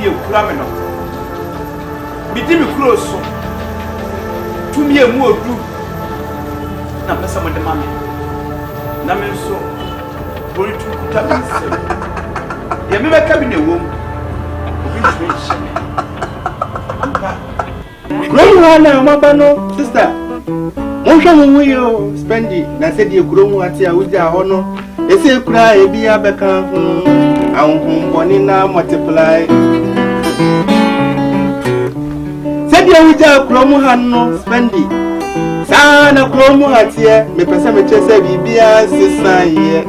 ye kura me no bidi me kuro so tumi emu odu na pesa mo de mame na me so bori tu kuta me se ye me beka bi na wo obi tumi hye ampa kuro na maba no sister mo hwa mo yo spendi na se die kuro mu ate a wuja ho no ese kura ebi abeka ho ahun boni na multiply se die wuja kuro mu han no spendi sana kuro mu ate me pese me chese bibia sisan ye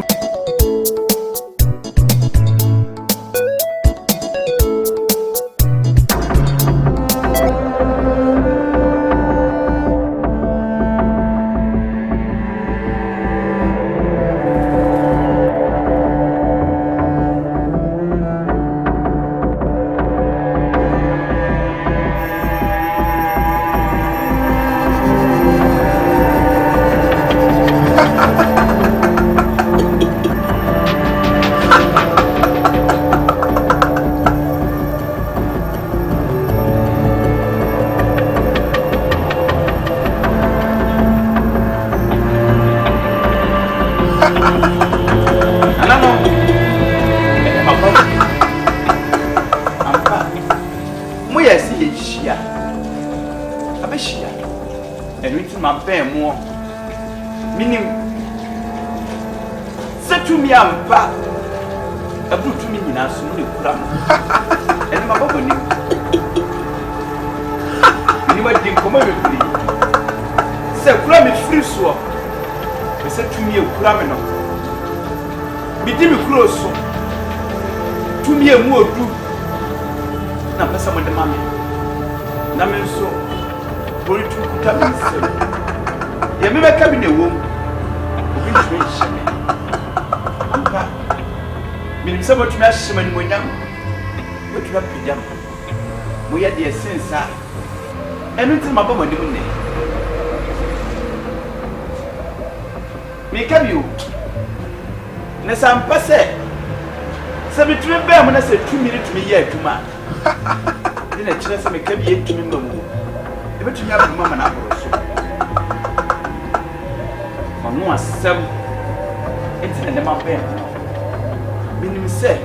minim setumi ampa abutumi nyina so ne kura no ene mababo ni ni ma din koma me kuri se kura me free so be setumi e kura me no bidi me kura so tumi emu odu na pesa mo de mame na me so bori tu kuta me se ye me beka bi na wo obi tumi hye ampa minim se botumi ahye mani monyam botumi apidam mo ye de sensa enu nti mabba manim ne mi ka bi o ne sampa se bitumi be mo na se tumi ni tumi ye atuma ni na kire se me ka bi etumi mamu e betumi abuma na aboro so no asem enti na ma be minim se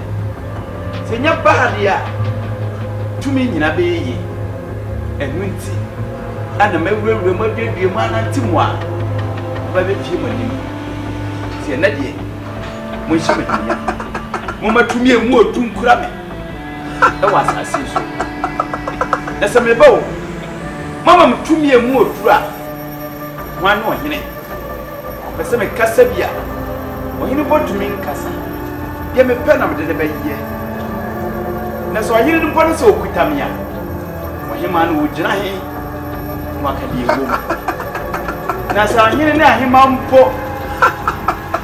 nya bahadia tumi nyina be yi enu nti ana mewuwe mo dedue mo anantimu a ba be fie manim se na de mo hye metia mo matumi emu otum kura me e wa asase so na se me bawo mama mtumi emu otura wan no hene pese me kasa bia ohini botumi nkasa ye me pena me de be ye na so ohini no bone so okutamia ohima no wugina he wakadi ewo na so ohini ne ahima mpo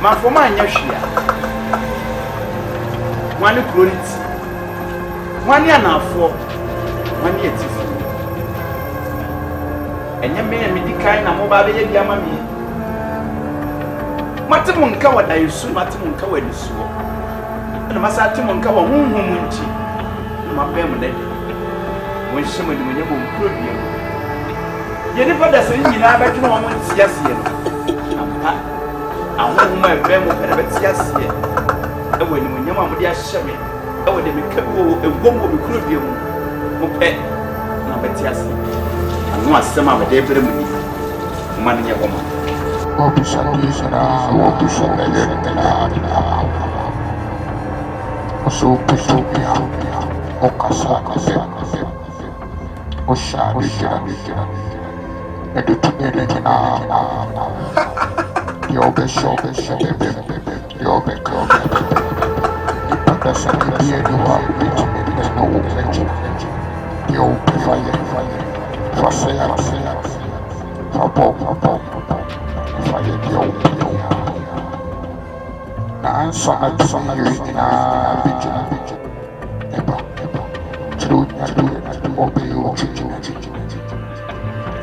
mafoma anya hwia wani chlorite wani anafo wani etifu enye me medikai na mo ba be ye bia ma me matimu nka wa dayesu matimu nka wa nisuo na masatimu nka wa hunhum nti na mabem ne won hyema de menye mo nkrodie ye ne pada se nyina abetwe no mo ntiase no ampa ahunhum ebem mo pere betiase e woni mo nyama mo de ahyeme e wo de me ka wo egom wo nkrodie mo pe na betiase anu asema mo de bere mu ni mo ne nyego mo Opisakisara, opisakisara, Osupia, Okasaka, Oshadija, Educated, Yoga Shop, Yoga Club, Ipakasaki, you are rich, there's no legend, Yoga Fire, Fire, answer at some in a vigil. True, obey you.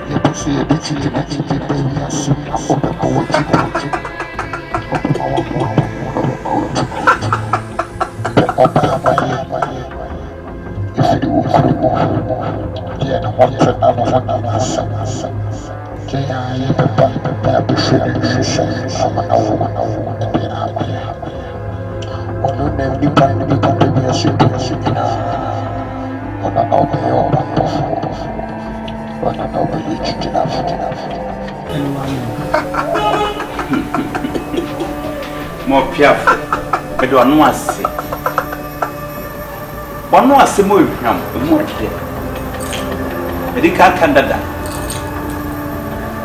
You see a bitch in a chicken, baby, I see a open More piaf, but do not say. One more similar more dear. Medical candidate.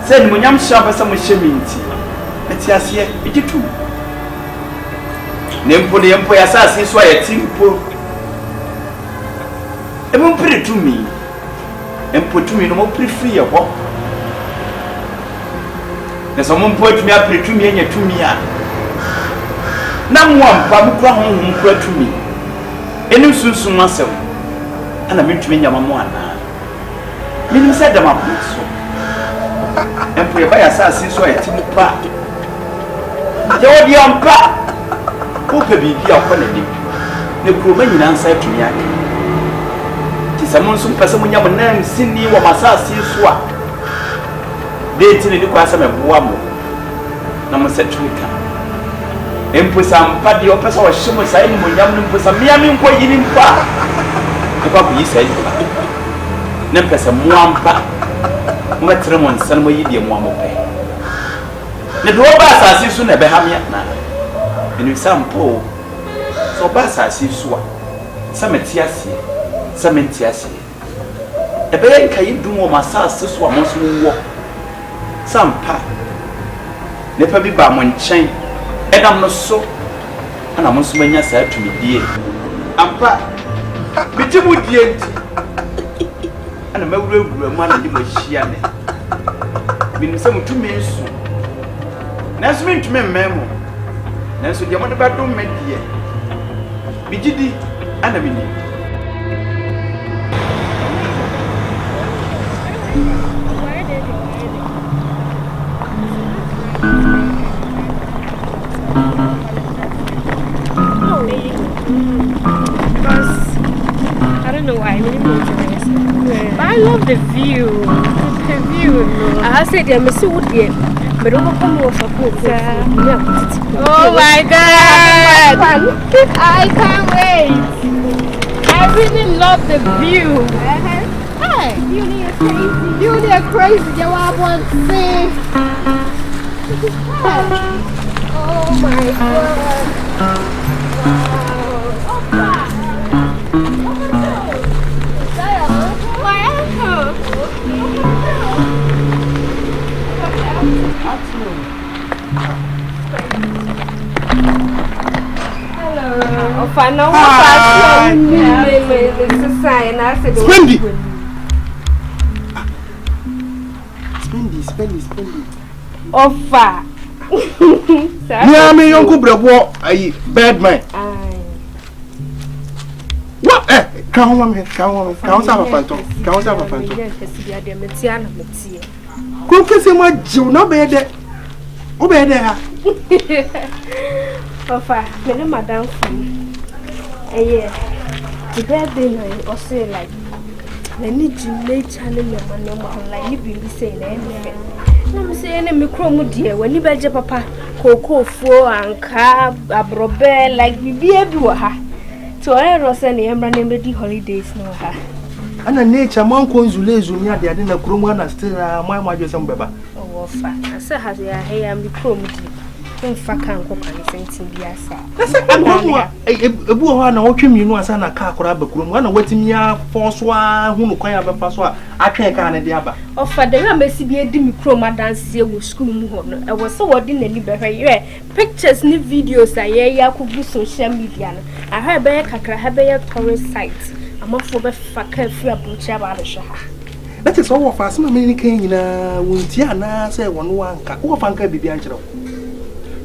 Send when I'm sharp as some shaminty. Let's see it too. Name for the employer says why a team poor. It won't put it to me and put to me no more pretty free of what. There's someone point me up to me and you to me. Now one public home to me. And you soon myself. And I mean to me, your mamma. Meaning said them up so. And put by assassin so I think back. Your young back. Who can be your holiday? The Kuban answer to me. Tis a monsoon person when your name Cindy or Massassi swap. They tell you quite some of Wamo. Number set to it. Empress and Paddy or Pesa or Shimmer saying when young was a meaning for you in part. The Papa said, Nempes a Mwampa, Matrimon, San Medium Wamope. The drawbacks are soon a Bahamia now. And with some poor, so Bassa sees swap. Some etiasi, some entiasi. A bear can you do more massage to swap most more. Some pa. Never be by one chain. And I'm not so. And I must when you said to me, dear. I'm pa. But you would yet. And a member of money was shiane. Been some 2 minutes soon. That's meant to me, memo. That's what you want about to make dear. Bijidi and a minute. I don't know why I really but I love the view. The view. I said I'm so good. But don't come over for oh my god! I can't wait. I really love the view. Hi, Beauty is crazy. Beauty is crazy. You want to see? Oh my god! Spendy. Offer. Yeah, me uncle bravo, I bad man. What? Come on, a phantom. Go kiss him, what you know better. Obey there. Offer, madam. Yeah, the birthday night or say like, I need to make channel your man like you be saying anything. I'm saying, me chromo dear, when you bet your papa, cocoa, four and cab, a brobe, like we be everywhere. So I was any running with the holidays, no ha. And a nature monk wants to lay Zunia, they are in a chromo and still my mother some baba. Oh, fat. I said, has your hair and be chromo. Don't fuck and cook anything, dear sir. A boy, and watching you know, as an a car crab, one waiting me for swan, who quite have a paswa. I can't can the other. Oh, father, I may see a demi chroma dance here with school. I was so what didn't liberate pictures, new videos. I could do social media. I heard by a cacra, have a tourist site. I'm off for the fucker free a butcher about the shah. That is all of us. Many came in a Wuntiana, say 1 cat, who fancy be Angelo.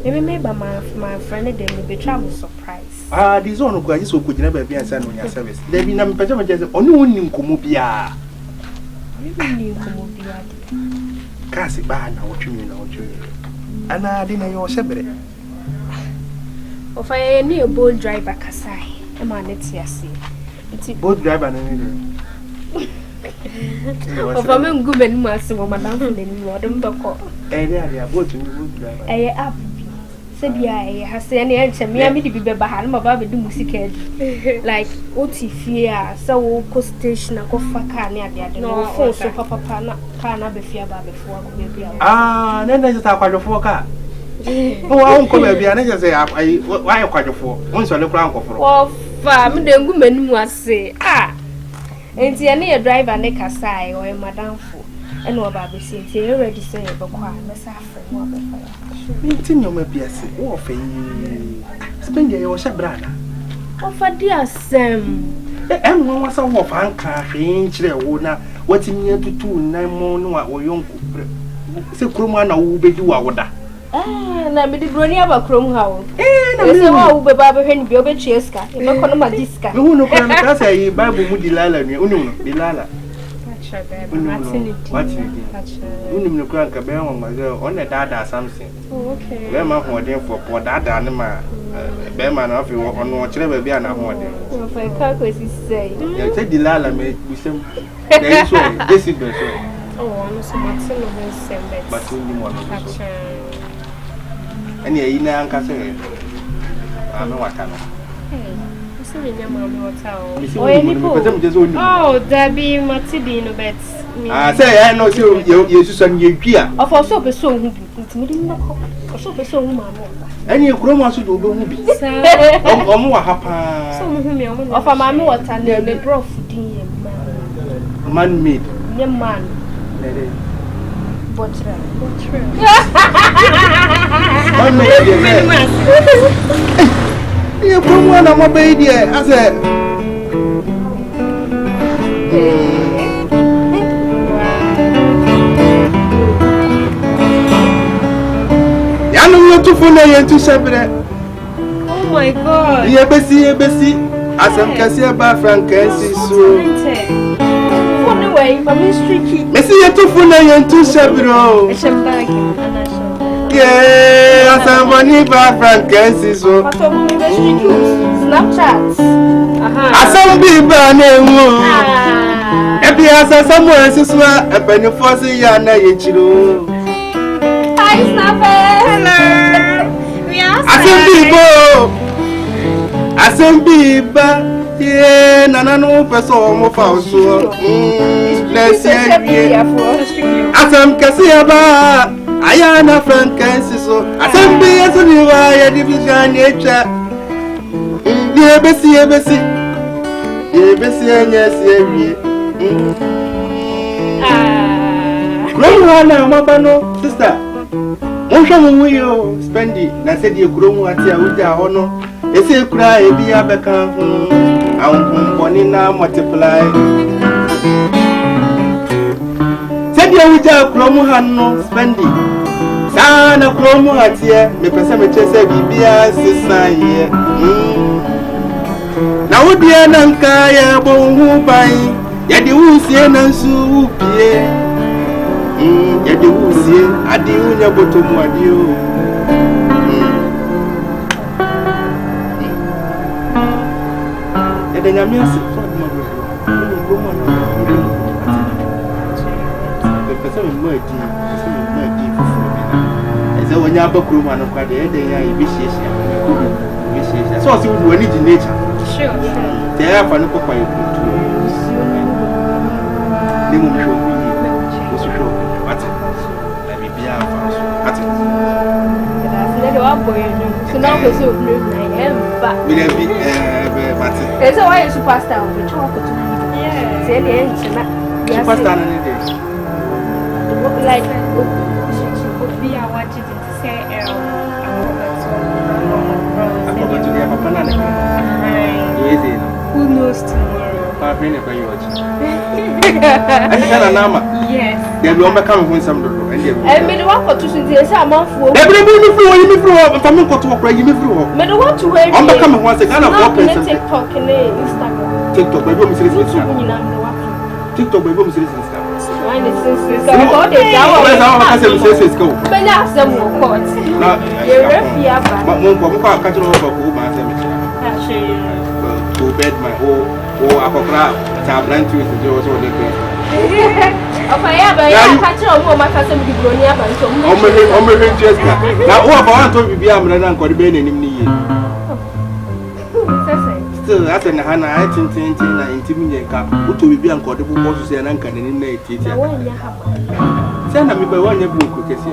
Maybe my friend then will be travel surprise. This one who just could never be a son on your service. There be no pajamas only in Kumubia. Cassie Barn, what you mean, and I didn't know separate. Of I knew a bold driver, Kasai, a man, let's see. Both driver and Of a man, good and master, madam, and modern buckle. they are both driver. I up. Said, yeah, has any answer me. I mean to be behind my baby do music like Otifia, so co station, a coffee can, no, for so papa can't be fear before. Ah, then there's a quite of 4 car. Oh, I won't come here and just say, why are quite a 4? Once I look around for. Oh, farm, the woman was say, ah, and see any driver neck aside or a madam for. And what Baby said, you already say, but quiet, Miss Afrin, Meeting your MPS, or fame. Spend your brother. Oh, for dear Sam. And one was a wolf anchor, inch there, what's in here to 9 more or young. So, Crumana will be you out. Ah, na me di broni aba krom ha o. Na se wa wo beba be hwe ni bi obechiesca. E be kono magiska. Me hu no kwa me ka say Bible mu dilala ni unu no dilala. Pacha beba matinity. Unu no kwa nka be ho ma ze on dada something. Oh okay. Be ma ho den for po dada ne ma be ma na afi ono kire ba bia na ho den. O fa ka ko si say. Ya say dilala me busem. Dey so desi be so. Oh, no so matin no be sembe. But uni mo no. Pacha. Ani eyi na anka se ame waka no Isi me nyama me wata o. Oh nipo. Oh, Dabi Matidi no bet. Say I know say you susan ye twia. Of also be so hu bi. Ntimi di na ko. Also be so hu ma mo. Ani ekuro mo aso do obo hu bi. Omo wa ha pa. So mo hu me omo. Of ma me wata na me bro foodin ye man made. Nye man. Botre. You come one of my baby. I said, I know you're too funny and too separate. Oh my God. Yeah, Bessie. As I'm Cassia by Frank so. Anyway, my mystery key. Messi, you're too funny and too separate. It's a bag. Yeah, as I'm money by Frank so. Snapchat. As I'm be banning. Every answer somewhere is a penny for the Yana Yichiro. Hi, Snapper. Hello. We are as I'm be yeah, Nana no person more so. Let's say, as I'm Cassiaba, I am a Frank so. As I'm be as a new eye, division nature. Dear Bessie, yes, Grandma, Mabano, sister. Motion will spend it. I said you grow what you would honor. It's a cry, be a become. I'm going now multiply. Said you would have Cromo spend it. Son of Cromo at here, me perceived be a sister here. Now would be an unkaya bone who buy. Yet you will see an soup here. Yet you will see a deal your bottom one you. Then I mean, the person might be when you have a crew man of quite a day, I wish so. See, we need in nature. Sure. They have a look quite good. They won't show me. Show what? Let me be out. So now we so I am back. We have been. There's a way superstar of the chocolate. Yeah. Say the end. Superstar any day. Like, we are watching to say, who knows tomorrow? I bring it by you watching. Yes. They will come when some do. And made one for 2 days. I'm off for every movie from family got to work. You made one to wear. I'm coming once again. I'm walking TikTok and Instagram. TikTok, my room is TikTok, my room is Mine is since all the hours. Go. But now some more courts. You're a catching over go bed my whole. Oh, akokra, ta brand to do so de pe. Ofa ya ba ya ka che omo ma ka se mi broni aba nso. O me Francesca. Na o ba wan to bibi amra na nkode be nanim ni ye. Still that's na hana I think na intimi nyenka. O to bibi ankode bu bo so se na nka nanim na etiti. Se na mi ba wanya bu ko kesi.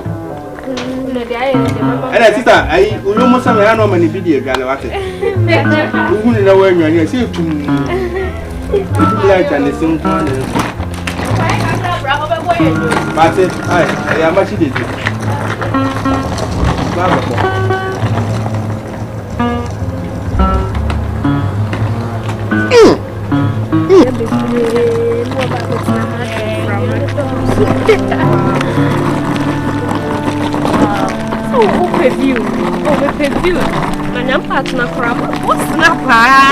Ana sister ai uyo mo sama ya no ma ni bidie gale wate. Ugu ni na wanwa ni se tum. Ya cha ne sim kwa ne. But I am much did. Review. And I'm partner crab. What's not wow.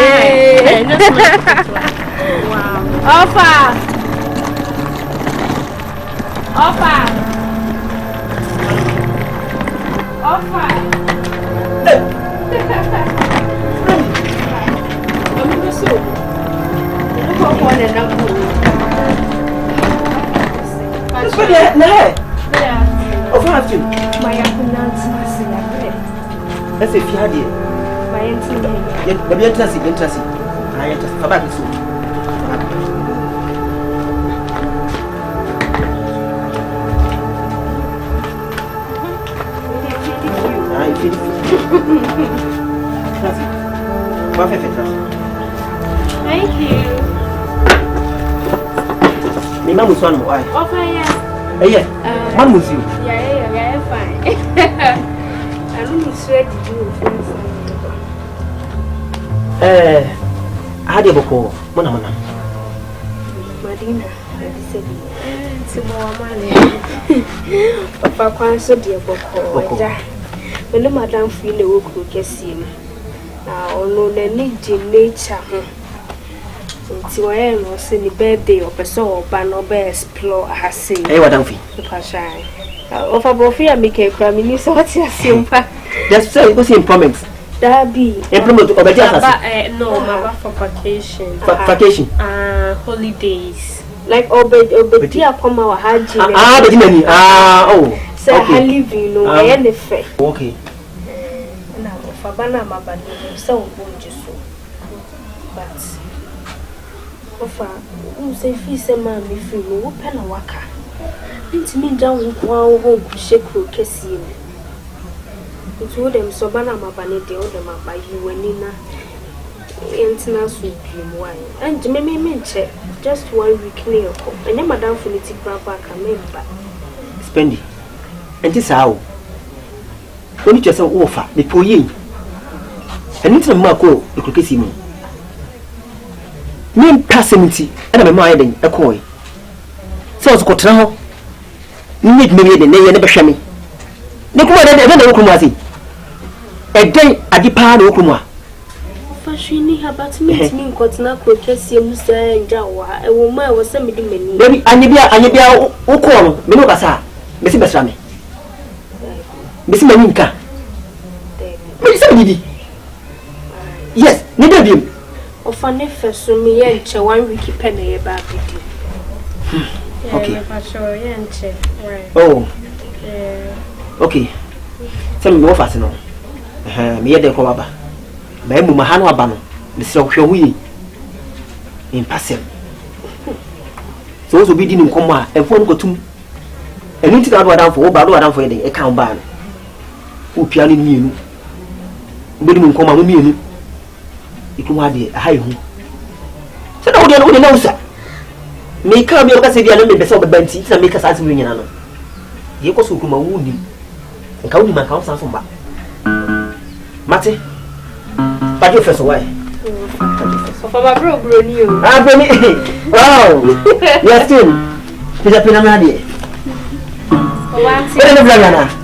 Offer. That's a fiadi. My auntie. The interesting. I just forgot this. Thank you. My mom was one more. Oh, yeah. Mom was you. Yeah, fine. I don't swear to do I had a boko, Mona. Madina, it's more money. Papa can't so dear boko. When the madam feel a walk will get him. Now, no, the nature. So I am also the birthday of a soul, but no best explore has seen. Hey, what don't feel? The passion. Of a bofia make a crime in this what you assume. Just say it was improvements. That be implement of a just no, my for vacation. Vacation. Holidays. Like obey dear come our hajj. Oh. Say I live you know, I am the fair. Okay. Now, if I banana my bad, so won't you so. But Ofa, say fees a man be free, no pen a waka. It's me down one home, shake kissing. It told them so banana my banana, the other man by you and Nina. Antina soup, wine. And me check just 1 week near. And then Madame Finity grab back a member. Spendy. And this how when you just offer the poor ye and it's a marco, the cookie me. Name passimity and I'm minding a coy. So it's got now. Need me the name never shame me. Nicola, I don't know Kumasi. A day at the part of Kuma. Fashini about me, got not cookie, Musa and Jawa. A woman was sending me. Baby, Anibia, Okon, Minogasa, Missy Bassami. Missy Maninka. Yes, neither of you. Of funny first, so me and 1 week penny about it. Okay. Right. Oh. Okay. Tell me more fast now. Me at the Coaba. My Mumahano Abano, the Sokyo we in Passem. So also be in coma and phone go to. And into that down for Bado for the account ban. Who piano me. Bidding come on me. It will be a high home. So now they don't know, sir. Make come your Cassia and be beside the bench and make us answer me. You go to my wounding and count my counsel from back. Matty, but you first away. For my bro, you. Wow, yes, still. Is a pinamadi. What is the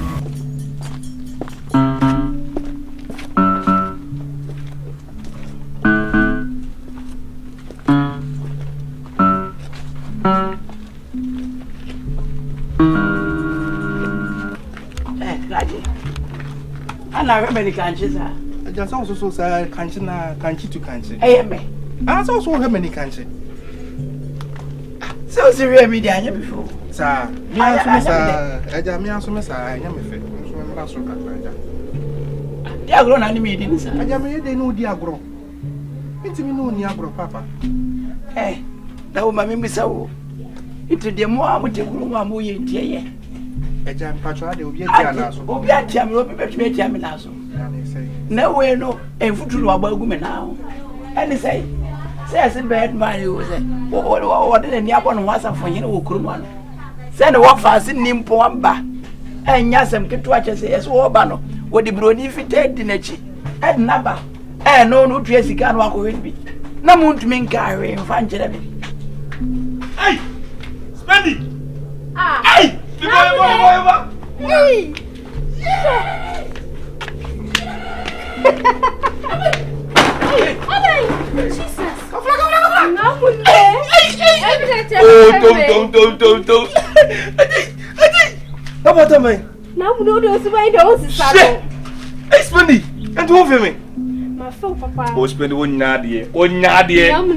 Ana American chisa. Just also so sir, can't to can't. Hey me. I also have many country. So serious media before. Sir, me also miss I am a fit. They are grown and meetings. I am a no diagro. It's me no diagro, Papa. Eh, that would my so. Into the more with the room I'm moving here. A jam patron will be a jam. Oh, yeah, jam will be a jam. No way, no, and food to our woman now. And they say, says a bad man, you say, what did any upon was for you who could one. Send a walk fast in Nimpoamba. And Yasam get to watch us as Wabano, what the brody fitted in a cheek. And number, and no Tracy can walk with me. No moon to mean carry and find Jeremy. Hey! Spend it! Hey! Hey! Jesus! Don't. How about me? Now, no, those way those is Hey, Spendy! And who for me? My phone, Papa. Oh, spend one nadia. I'm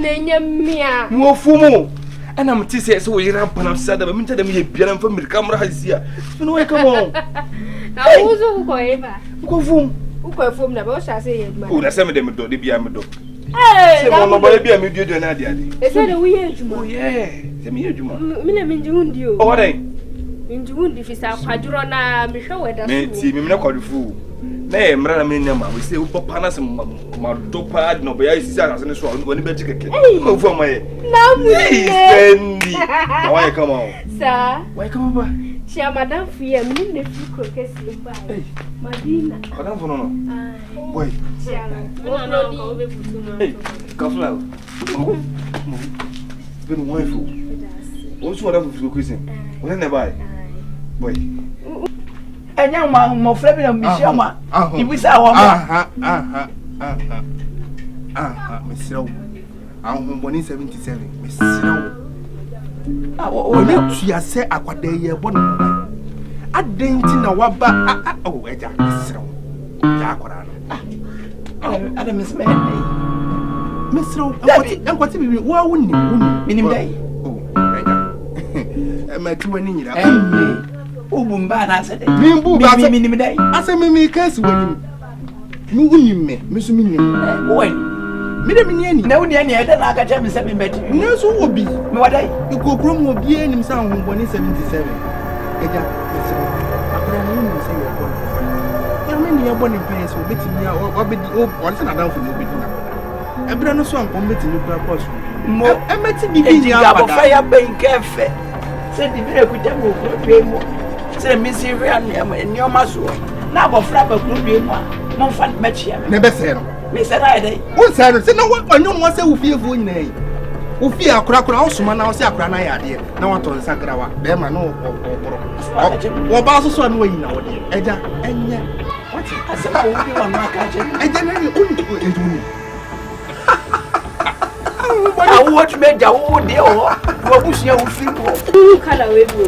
naming me. No fumo. And I'm teasing so you're up and I'm sad. I'm telling me, Piano from the camera has here. You know, come on. Now, who's whoever? Go from who can form the boss? I say, oh, that's some of them do the Biamado. Hey, nobody be a media than Nadia. Is that a weird? Oh, yeah. Tell me, you mean, you. Oh, what I in June, if it's a quadrona, me show it. see me not call the fool. Nay, Mranamina, we say, Papanas and Madopa, no, but I see as an sword when you bet you can for my now. Why come on, sir? Why come over? She Madame Fia, meaning the few croquets by Madina. I don't know. Wait, hey, Kafla. It's been wonderful. What's what I'm cruising? When never. Wait. And young man, more flapping on Michelle. If we saw Miss Row. I'm born in 77. Miss Row. You say, I got there, you're born. I didn't know what but oh, Miss Row. Adam is man. Miss Row, and what we won't mean day. Oh, I'm at 20. Oh, Bumba, said, Minimum day. I say, me case when you win me, Miss Minion. When Minimum, no, any other like a gem is 7 better. No, so will be. What day? You go from will be in himself when he's 77. I mean, you're born in place will be to me or be once and down for the beginning. I better no song committing your purpose. More, I met to be busy about fire being careful. Said the very good devil will pay more. Say Miss Irian and your muscle. Now, a flapper could be one fun match here. Never said, Miss Friday. What's that? Say no one, no one say who fear for name. Who fear a crack also, man, I'll say a cranay idea. No one told Sagrawa, them I know or Basso son way now, dear. Edja, and yet, what? I said, I won't be on my catching. I didn't only go into me. I watch me, oh dear, what was your color with you?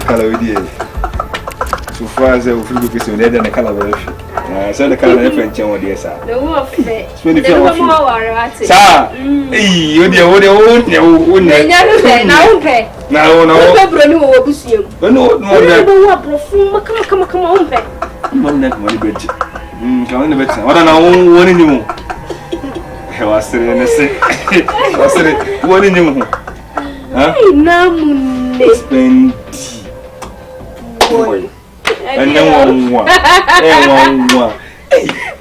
Color with so far as I will feel good in the color. I said the color of French on the side. The wolf, sir, you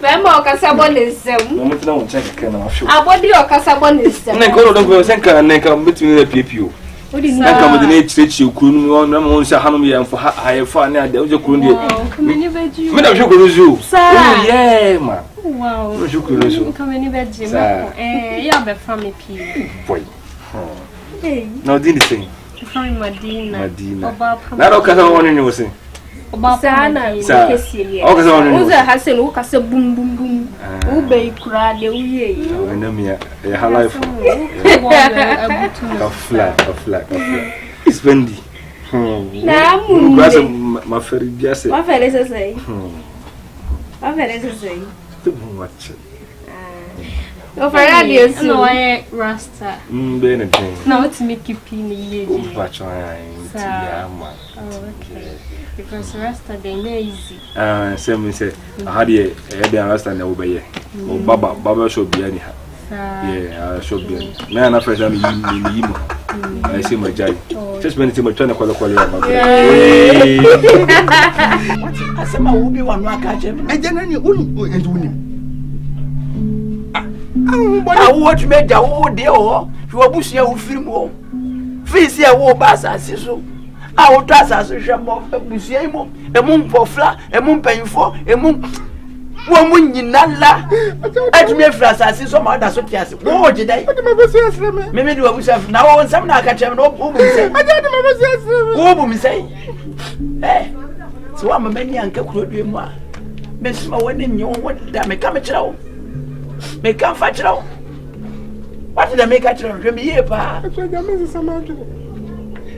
Memo Casabon is some. check can I bought your Casabon is some. I go don't go send and come between the people. What did you come with the nature you couldn't on Hanum and for higher fun? There was a couldn't. Madame Jokuruzu. Yeah, ma. Wow. Jokuruzu. Come in bed, Jim. You have a family boy. No, didn't say. From Medina. That okay, one in you was saying. Sana, Hassan, who has a boom boom boom. Who bay cried the way. Her life. A flat. It's bendy. Now, my fairy just my fellows say. My fellows say. Watch it. Of a radius. No, I rasta. Anything. No, to make you pin me. Okay. Because rasta they no easy. Same say. How do you rasta na obey? Baba should be anyhow. Yeah, I should be. Man, I first time you. I see my jai. Just when it's my turn to call quality. I said, my will be one more catch him. And then you wouldn't. I watch me, oh dear, you are bushing your film home. Face here, war bass as so. I will trust as a shamo, a moon for flat, a moon paying for a moon. One moon in Nala. I me flash as so much as what yes. What did I? Maybe you have now on some catch him. No, who say? Eh, so I'm a many uncle could be more. Miss my wedding, you want that may come at you. May come fetch it out. What did I make at you? Here, pa. I said, there is some argument.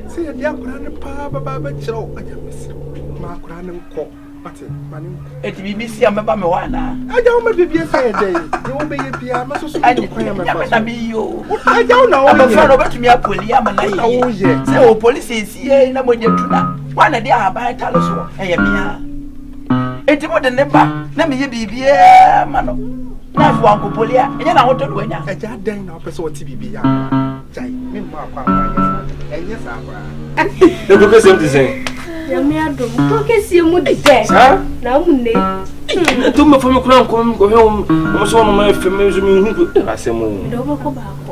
Say, a young grandpa, Baba, Joe. I miss Mark Random Cock. It be Miss Yamawana. I don't maybe a fair day. You won't be a piano. I be you. I don't know. I'm a friend of me. I pull Yamana. Oh, yes. So, police is here in a way to that. One of the Abba Talos and it's more than never. Let me be a man. Not one Popolia, and I want to do it. I just dang up a sort of TV. Yes, I'm the book is empty saying. You would say, now, Two more from a crown come go home. Almost one of my families who I say more.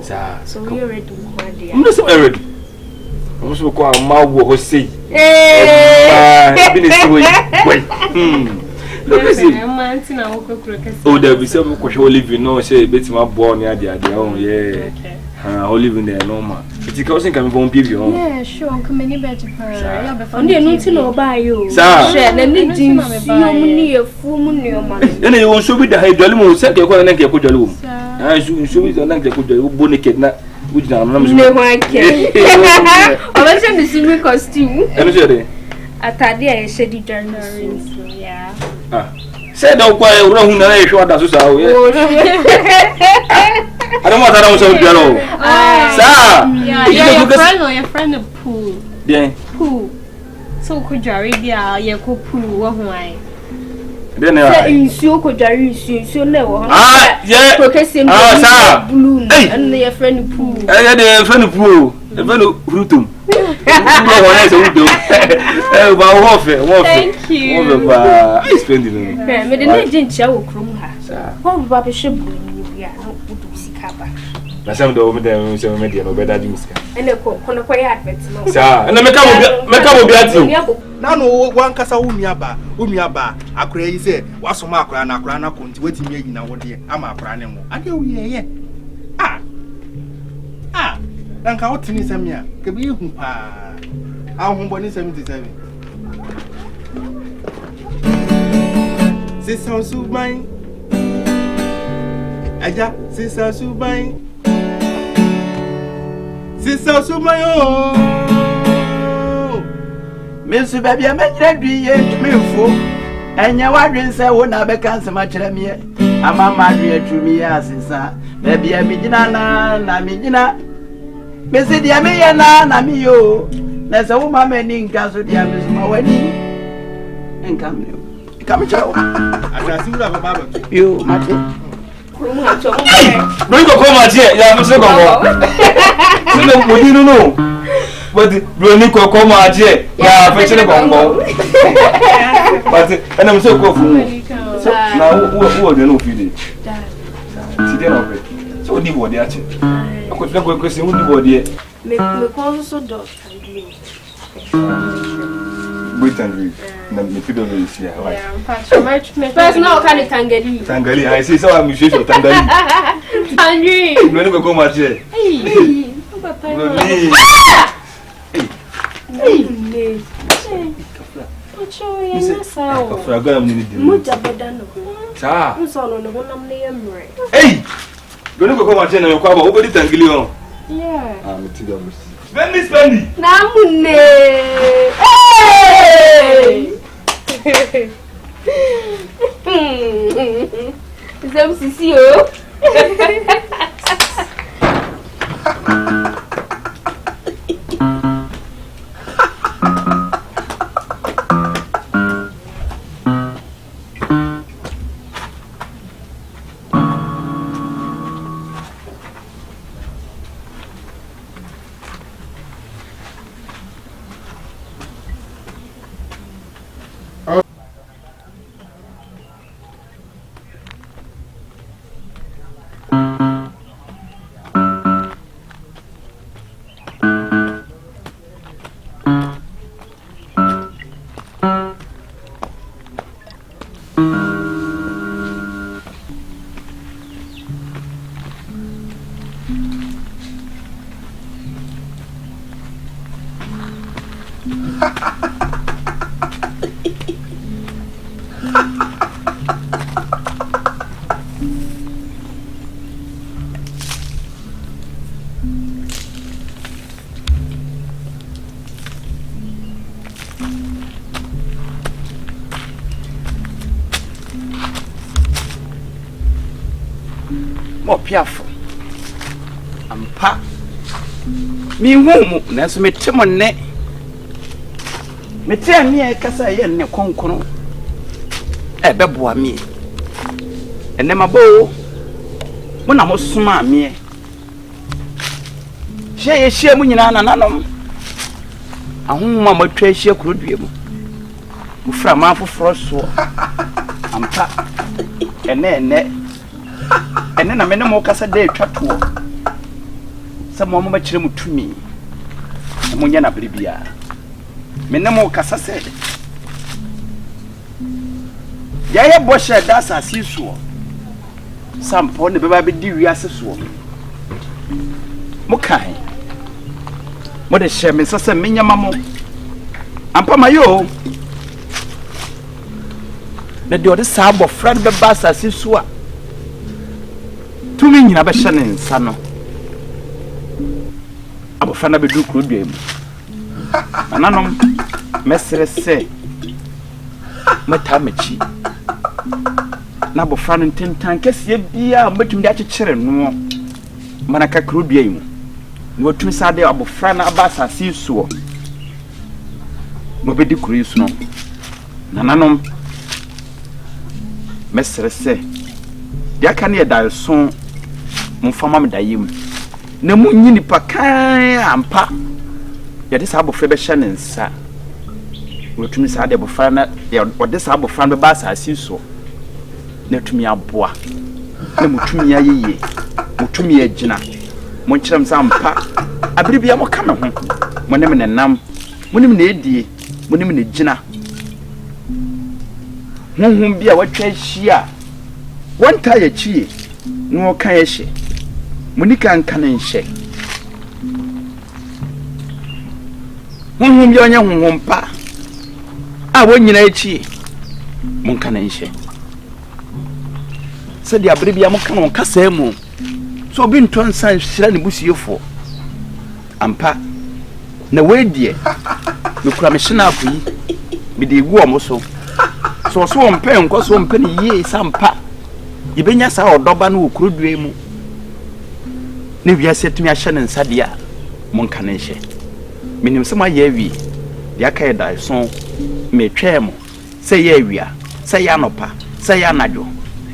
so you're ready to one day. I'm not so married. Almost will call Mawo who say. Wait. Oh, there be some who live in no say bit my born near their own, yeah. Who live in there normal. It's a cousin coming from people. Yeah, sure, I'm coming back to her. Only need to know by you. Sir, and need a full money or money. Then you won't show me the hydrolim, set your corner and get put your room. I should show me the neck that could do bonnet not. Which I'm no one can. I was in the swimming costume. At that day, I said it during yeah. Said don't quite wrong. I shot us out. I don't want to know so yellow. Sir, your friend of pool. Yeah. Pool. So could you read your pool? What way? Then I so could you so never. Yeah. Balloon and your friend pool. I had a friend of pool. A friend of Rutum. Thank you. I spend it. Didn't show her. What Baba should be na some do me so me dey no better news ka and the kono kwaya advert no sir and meka mo biati na no wan kasa wo nuaba akora yi se wasoma akora na konti wetimi ayi na wo de ama akora ne mo ade wo ye dan ka wotini samia ke bi hu pa ahunbo ni 77 c'est sans soubain aja c'est sans soubain c'est sans soubain oh Monsieur baby amenya duye tumefo enya wadwen se wo na be kan sema kire me amama dwe tumi asisa baby amigina na migina Mesi dia me ye na mi yo na se wo mama ni nka so dia me suma wani nka me yo come chao ata simura baba ba yo mate kurumu ato no go come atie ya me se go go se mo di no but do ni ko come atie ya fe se go go but ana me se ko fu so na wo de no fi de ti de no be so di wo de atie ko tla ko se mu di wo de me ko so dot wait and read. Na me fido no isi ya. First now can tangali. Tangali, I see so I'm sure tangali. Tangali. No no go match. Hey. Papa. Hey. Ocho ya sawa. Kafra ga mni di. Muja bedano. Sa. Nso no no nam na yemre. Hey. No go match na me kwa ba obodi tangali on. Yeah. Me tido mo. Spendi. Namune. Hey! Zam sisi o. Mo piafo. Ampa. Mi humu na so metemo ne. Mete ami e kasa ye ne konkono. E beboa mi. Ene mabo. Mo na mo suma mi. Hye mu nyina nananom. Ahoma matwa hye kurodue mu. Mo fra ma foforo so. Ampa. Ene na mene mo kasa de twatoɔ sɛ mo ma kyerɛ mutumi mo nya na bribia mene mo kasa sɛ ya ye bo hye da asase so sampo ne beba be di wiase so mo kan mo de hye me sɛ menya ma mo ampa mayo na de ode sa abofra be ba asase so a tumi nyina be hye ne nsa no abofra na be du kurodua mu ananom mesere se mata machi na abofra no tentan kese bia mbetum de akyekyere no mana ka kurodua mu na watumi sa de abofra na aba asase so no be di kuru so no nananom mesere se dia ka ne da so mfama me dayem na mu nyini pakan ampa ya de sa abofra be hye ne nsa wotumi sa de abofra na ya ode sa abofra be ba asase so na tumi aboa na mutumi ayeye mutumi agina mo nkyerem sa ampa abribia mo ka me ho mo ne me nenam mo ne me na edie mo ne me na gina honhom bia watwa hia wanta ya chie no kan ya hye munika nkan nhye honhom bia onya honhom pa a wonyina echi mun kan nhye se dia brebia mo kan on kasa mu so bi nton san hira ne busiefo ampa na wedie me kura me hye na akoyi me de egu omo so mpe nko so mpe ne yie sampa ibenya sa odoba no okurodue mu ne wiase tumi ahye ne nsadia mon kan nhye minim se ma ye wi dia kai da so metwem se ye awia se ya nopa se ya najo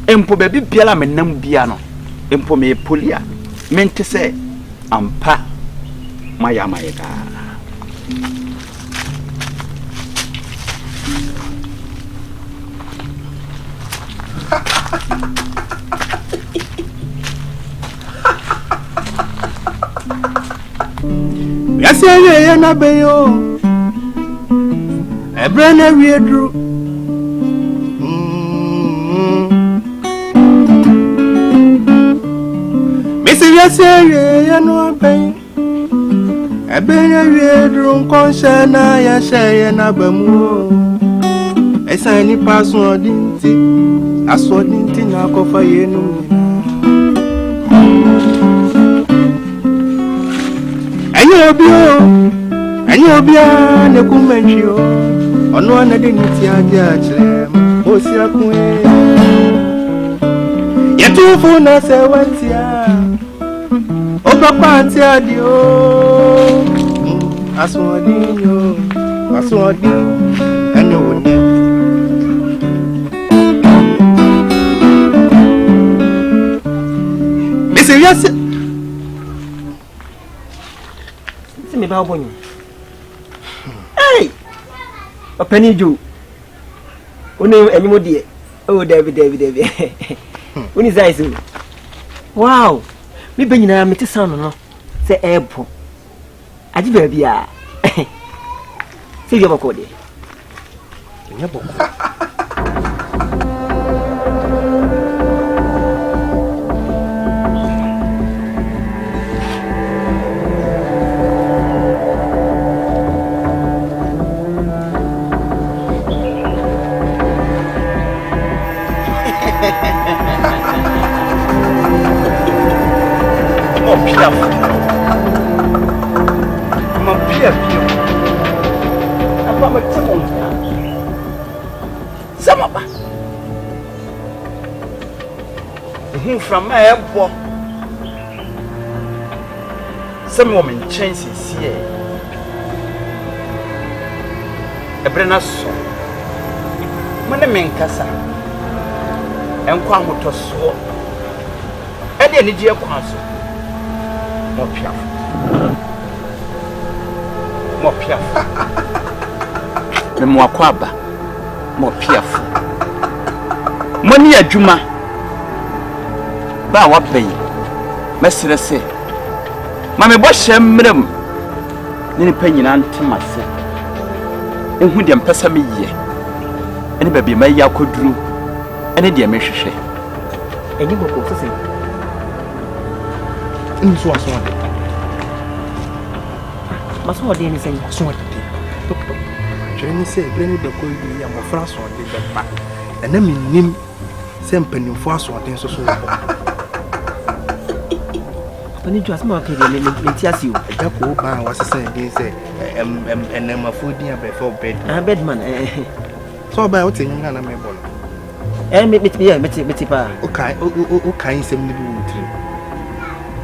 empo be bibiala menam bia no empo me polia mente se ampa maya mayega Yasiye ya na beyo ebrana wiedru Misi yasiye ya no beyo ebrana wiedru konsha na ya sheye na bamu esa ni paso odinti asodinti na kofa yenu Anyo obia ne kumenchio ono na de niti aja chlem osi akwe Mitufu na sewentia Oba panti adio Aswadi Eno wone Ese yase Se me ba obonyo Hey Opani ju One enyimo die Oh David Uni zaisu Wow Me be nyina me te sound no se ebo Aji ba bia Se yo bako de Nya bako From my airport, some woman chances here. A brenna so. When a man cassa and quam to so. And any dear council. More piaf. The more quaba, more piaf. Money a juma. Ba wa pay mesere se ma me bo hyemrem ne panyina ntemase ehu de mpesa me ye ene ba bi ma ya koduru ene de me hwehwe enyi boko so se nso aso ade maso ade ni se aso ade jeni se breni de ko yi ya mo fra so ade be ba ene minnim se mpanimfo aso ade so so Pani ju asma ke le tiasi o e ko ba wa sese din se enema food dia be for bed bedman so ba o tin na me bolo me pa o kan sem ni bi wutri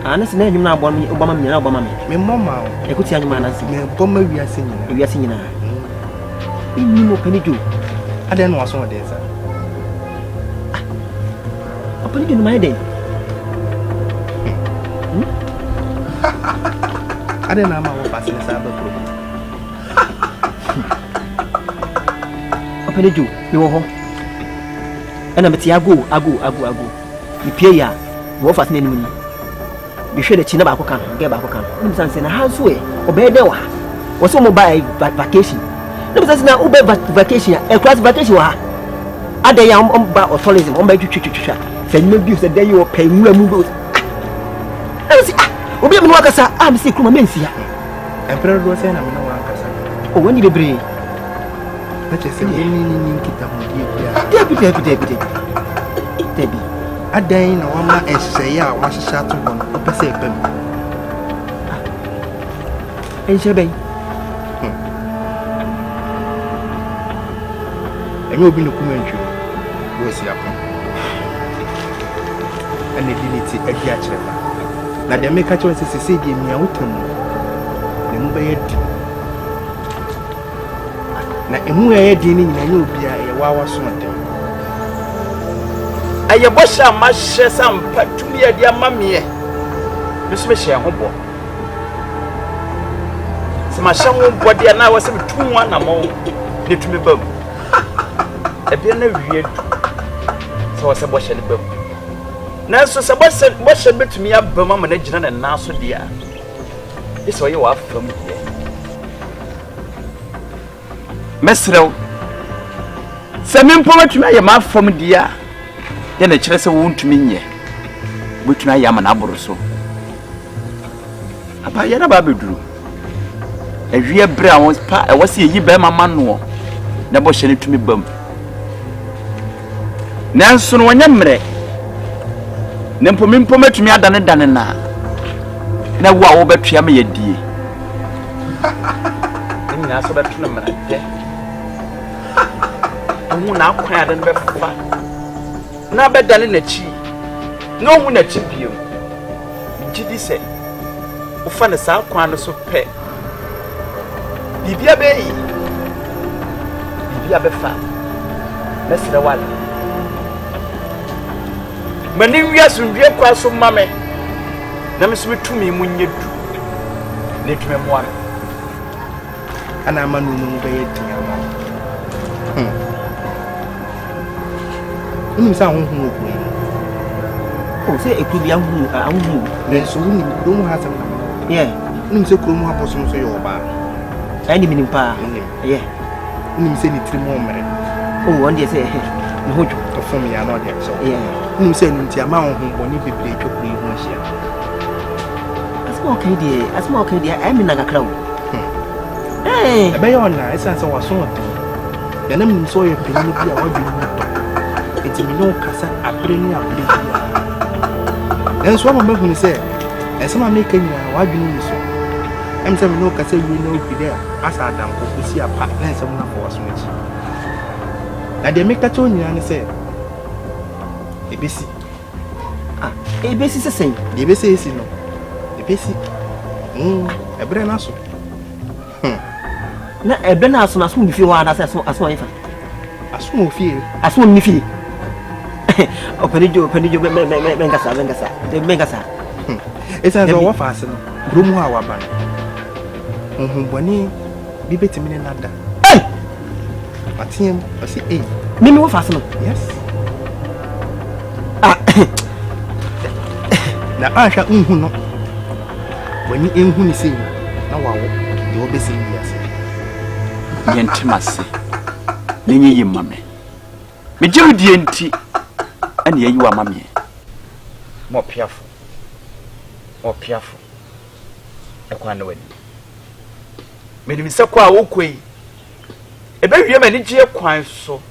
ana se na nyum na obama me na obama me mama o e ko ti anyuma na se me boma wiase nyina inni mo pani ju ade no aso de sa pani ju no mai de Ade na ma wo pass na sa ba pro. Opene ju, mi wo ho. Ana meti ago. Mi pie ya, wo fast na nimu ni. Mi hwe de chi na ba akoka, ge ba akoka. Nim san se na ha so e, obe de wa. Wo so mo buy vacation. Nim san se na ube vacation, e class vacation wa. Ade ya ba tourism, ba twitwitwa. Se nyima bi se de yo pay nwura mu go. Obi me no akasa am se kuma mensia emperor do say na me no akasa o wani bebre na che se ni kita mo dia debi adan na wa ma ehye ya wa hihya to ho no pese epem enche ben enyo obi no kuma ntwe wo si akọ ene diniti adi a kyereba na dem make sure say dey mia wotam na mu be yedi na emu yedi ni nyina ye obi a ye wawa so dem aye bo sha ma hye sam patumi yedi amamie biso be hye ho bo se ma hye ho bo de na wase tunwa na mo de tumi bam e bi na wie du so wase bo hye ne bam na so se bo hye betumi abam ama na gina na so dia iso ye wa fam dia mesrew se mempo betumi aye ma fam dia ye na kire se wo ntumi nye betumi aye ama na aboro so aba ye na ba beduru awie bre a won pa e wase yi ba mama no na bo hye ne tumi bam nanso no wonya mre nempo mempo metumi adane dane na wo a wo betua me yedie ni na so betu na mrade hu na akwan ade be fa na bedane na chi No one at Chipium. Jiddy said, O fan a sound quando so pet. Bibia Bay. Bibia Befa. Let's the one. Many years will be across of mammy. Nemes with to me when you do. Let me one. And I'm a new baby. Sound who oh, say it could be a woo, there's so many don't have some. Yeah, so Crum have some say your bar. Any meaning pa, yeah. Say it 3 more minutes. Oh, one day say, no, for me, I'm not yet. So, yeah, say into a mount who won't be played to play one share. A small kid, I'm in a crowd. Hey, a bay on nice as I was so. The name saw your penny. It's no casa a premium. And so I'm going to say, and some are making why do you so? I'm saying no casa, you know, be there as I don't go to see a partner and someone for us. And they make that on you and say, ABC. ABC is the same. The ABC is no. The basic. A brand also. Now, a brand also must move if you are as well as one. A small feel, as one feel. Open it, Mengasa. It's as a fasten. Brumo, our band. When he be better than another. But him, I see, Mimi will fasten. Yes. Now I shall know. When you in whom you see, now you will be saying yes. Yentimasi. Ninny, mammy. Me do DNT. And here you are, mammy. More careful. I can't know it. Made me so quite okay. A very manager quite so.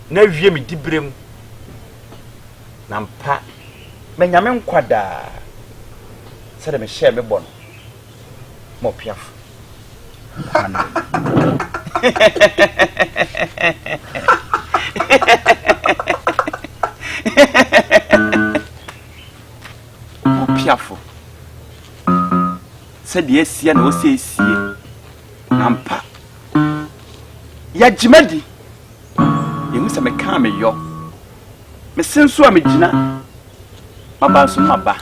Never hear me deep brim. Nampa. Benjamin Quada said, I share me bon. More careful. Piafo said yes, and was say, Nampa. Ya Jimadi, you must have a camel, yo. Miss Sensu Amigina, Mabas Maba.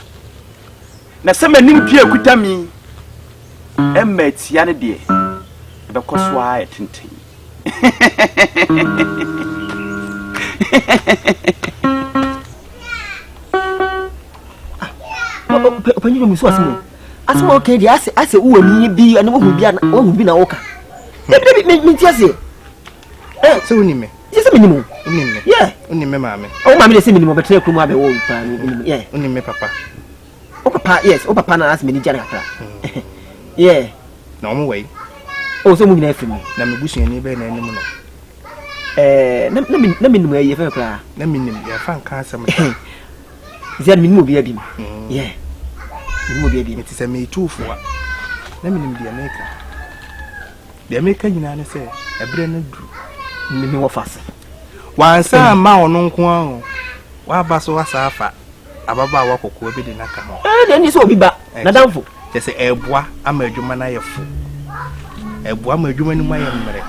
Now, some new dear could tell me, and mates Yanni dear, because why I tinting. Open your Miss Wasmo. As more candy, I say, who will be and who will be an oka. Let me just say, so me. Just a minimum. Yeah, only me, mammy. Oh, mammy, the minimum, but take my old pan. Yeah, only me, papa. Oh, papa, yes, oh, papa, ask me, Janaka. Yeah, no way. Oh, so moving after me. Let me bush any better anymore. Let me know where you ever. Let me know your fan cancer. Is that me move your beam? Yeah. It is a me too for. Let me name the America. The American United say a brand new me fast. Once a man on Kwan, why Basso was a fat. Ababa walk or be the Nakamo. Then you saw me back. Madame, they say a bois, I'm a Jumana fool. A bois, my Juman, my memory.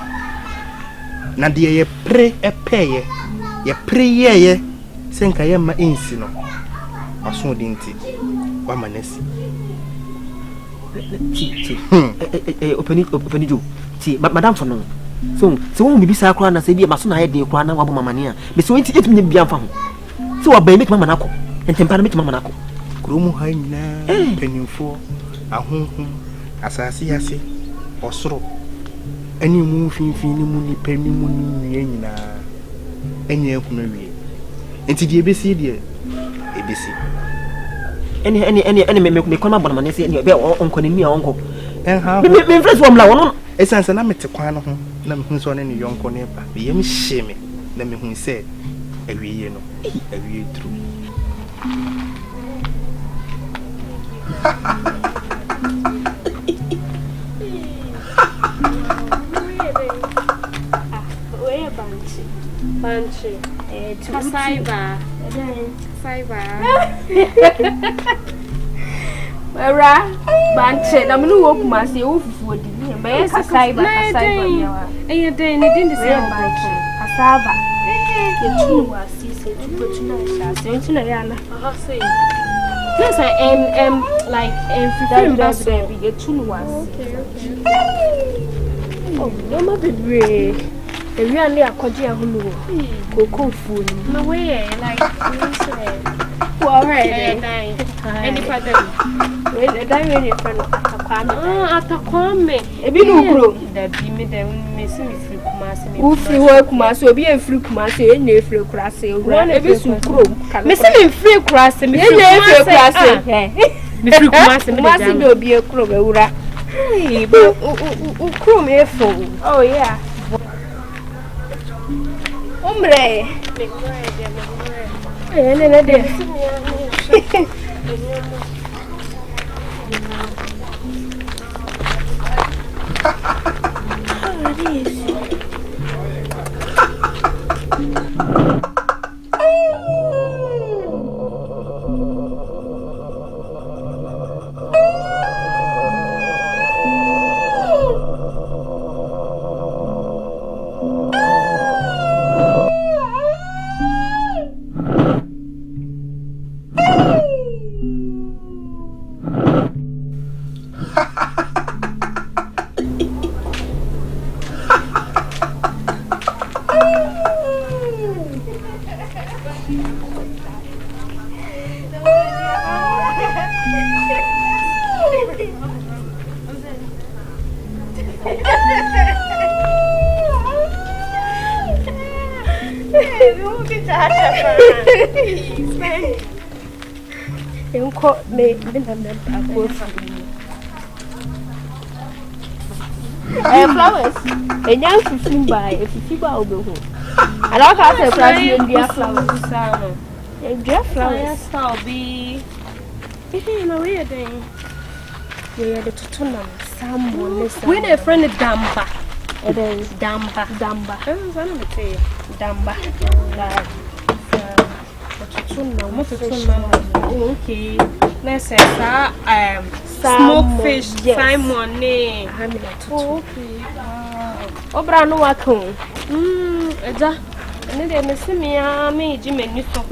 Nadia, ye pray a pay, ye pray ye, sink I am my insino. Or so didn't it. Wamanesi. Open it. See, but Madame for no. So won't be sacred and say, be a mason. I had the Kwana Wabamania. Miss Winty, it may be a fun. So I make Mamanaco and temperament Mamanaco. Krumu Haina, penny for a home, as I see, or so. Any moving feeling penny moon, any of Mary. And to the ABC, dear. ABC. Any make me come up on my say, and your uncle and me, uncle. And how me friends from Lawn. It's an amateur quan of him. Let me who's on any young corner. Be a shame. Let me who said, every year, every true. Where Banshee? To Saiba. Era banche na me no wo kuma se wo fufu odi me be kasai ba yawa then it didn't say kasaba ke tunu wa sisi tupo tuna sha se tuna yana say yes I am like am 15 be get tunu wa okay oh no ma bebre ewi ani akoje ahunu koko fu ni no way like any pattern when the diamond in front atakwame ebi no kuro da bi me da me se me free kumase me wo free wo kumase obi e free kumase e na free kurase owura ebi su kuro me se me free kurase me free kurase me free kumase me da me obi e kuro be owura but kuro me fo oh yeah hombre ne de Enko me na akwo flowers enya fifi ba obehu ala ka se place ndia flowers sano ndia flowers style be no we dey we are the tutuna someone we na friend damba damba sana me say damba like okay let's say smoke fish salmon ne okay obra no wako eja ene de me se me a me ji menu so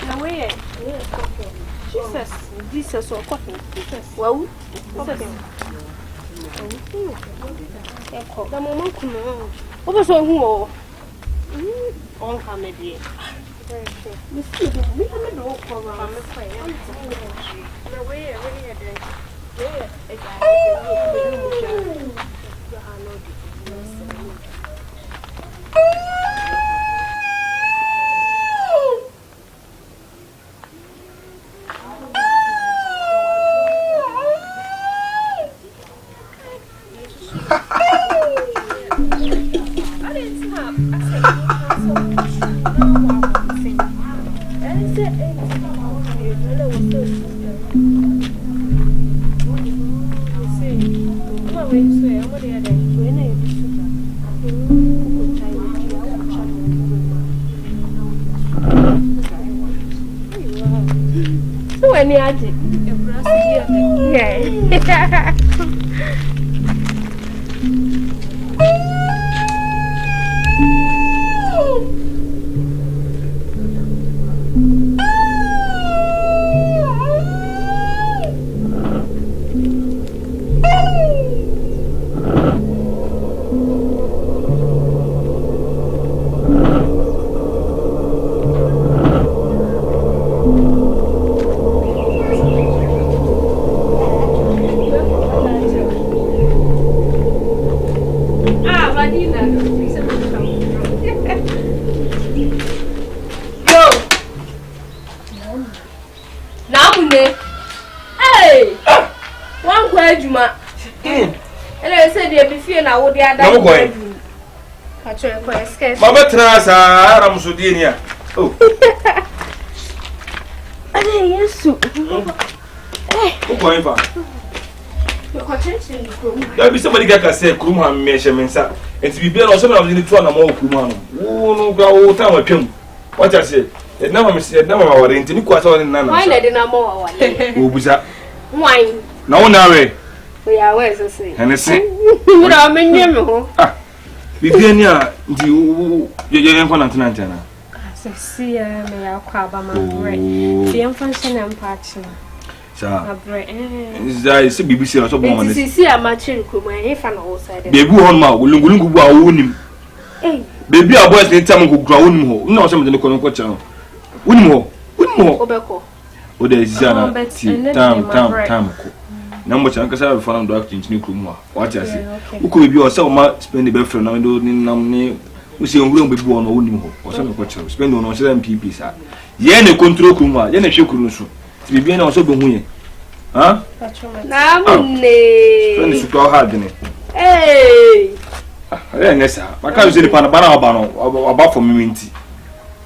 na we Jesus or coffee wow the mama kuno obo so hu o on comedy we see we have no problem I'm afraid na we really dey Any aje yeah Mama Trasa, Ramsudinia. Oh, yes, who going for? There be somebody that say Krumham measurements and to be built or some of the two and more Krumham. Oh, no, go time of him. What I say? It never said, never were in Tiniquato and Nana. Why did I more? Who was that? Wine. No, now, We are where's the same. and I say, I'm in you. Viviania, you young one at Nantana. See, may I call by my bread. The infant and patching. Sir, bread. is I see BBC or something. See, I'm a chill, if I'm outside. Baby, one mouth will go him. Baby, our boys need time to grow him. No, some of the corner channel. Win more. Obeko. Oh, there is time. Number one, because I have found out in New What I say. Who could be yourself? Might spend the best friend. I don't need we see on be born or him or some culture. Spend on 7 PP, sir. Yen control Kuma, yen a show Kurusu. To be being also going. Huh? Friends to go hard in it. Hey! Nessa, I can't say the Panabano about for me.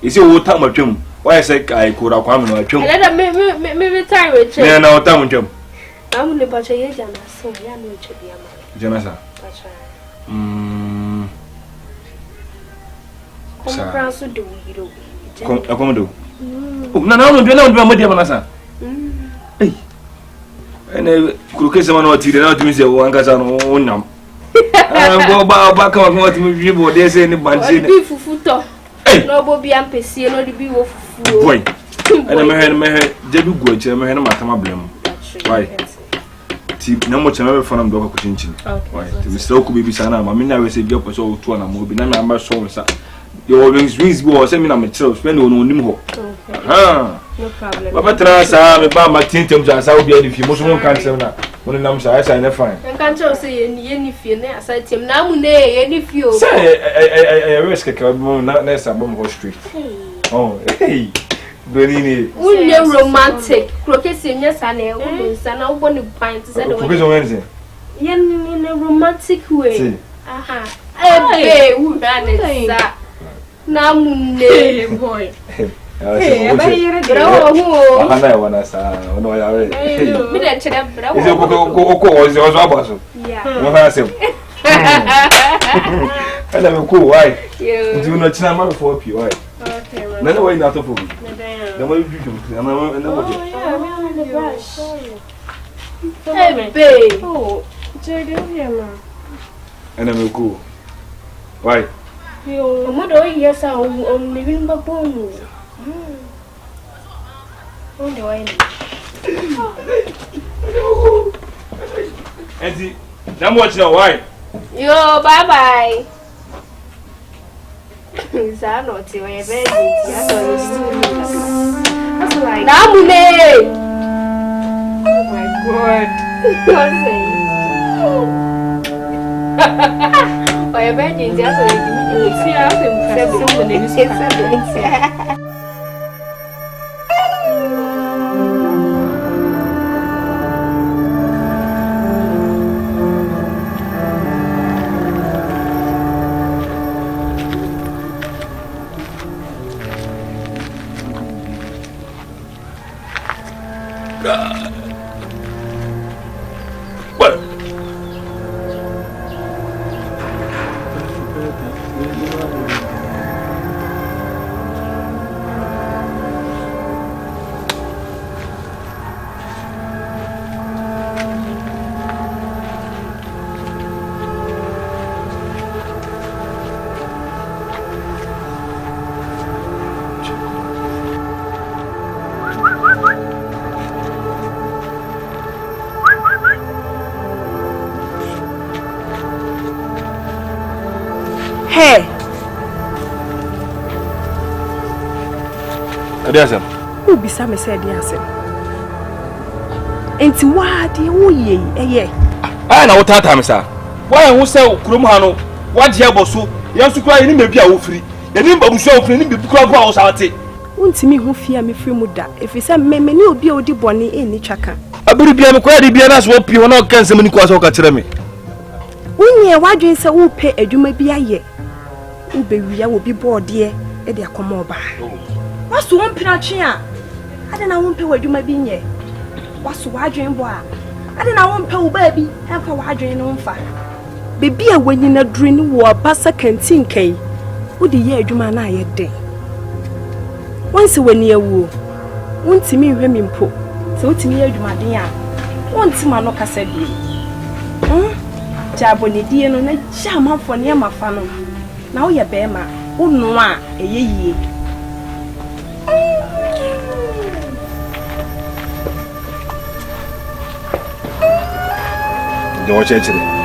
Is it what time of Jim? Why I say I could have come or Jim? Let me retire with you. Yeah, now time Jim. I'm only about a year, so young, which would be a man. Janessa. Come across to do you. Come do. Oh, no, my dear Manassa. Hey. And I could kiss someone or tea out to me, say, one guy's on numb. Go back on what you would they say in the bunch. Hey, no, Bobby and Pessi, no, the be of boy. And I'm a Debbie Gorge, I'm a Matama. Why? No much ever from Dog Chinching. Why? We still could be Sana. I mean, I will say, Job was all 2 and a movie. I'm not sure. You always wins was sending a material, spend on Nimo. No problem. But I about my tintum as I will be if you most won't cancel now. When I'm sorry, I never find. I can't say any fear. I said, Tim, now, any few. Say, I risk a carbon, not less a bomb or street. Oh, hey. Benini. Romantic. Croqueting, yes, and I want to find Wednesday. In a romantic way. Aha. Hey, who done it? Now, boy. I want to say, no, I already. I never cool. Why? Do not tell for you. Why? No way not to fool. The way you do, and hey, babe. Oh, and I'm cool. Why? You mother, yes, I'm living back home. Auntie, now watch now. Why? Yo, bye bye. Is that not your bed? That's like Namune. Oh my god. Oh, your bed is just like Hey. Adiasem. Who bisa me say adiasem? Enti wa de wo ye eye. Ah na wo tata me sa. Why who say kurom ha no? Wa je aboso. Yesu kura ni mebi a wo firi. Ye ni babusu a wo firi ni bebi kura go a wo sawate. Untimi ho fia me firi mu da. Efisa me ni obi a odi bone eni twaka. Abiri bia me kura de bia na so wo pie ho na o kan sem ni kwa so ka kire me. Unye wadwen se wo pe adwuma bi aye. Ubewia wo bi boode e de akoma oba. Waso won pina twe a. Ade na won pe wadwuma bi nye. Waso wadwen bo a. Ade na won pe wo ba bi enfa wadwen no mfa. Bebi a wanyina duru ni wo basa kantin kai. Wo de ye adwuma na aye den. once when you woo. Won't me women po. So to me, you my won't ma no kasa bi. Jaboni die no na jama for near my fano. Now ya bema, oh no, ye.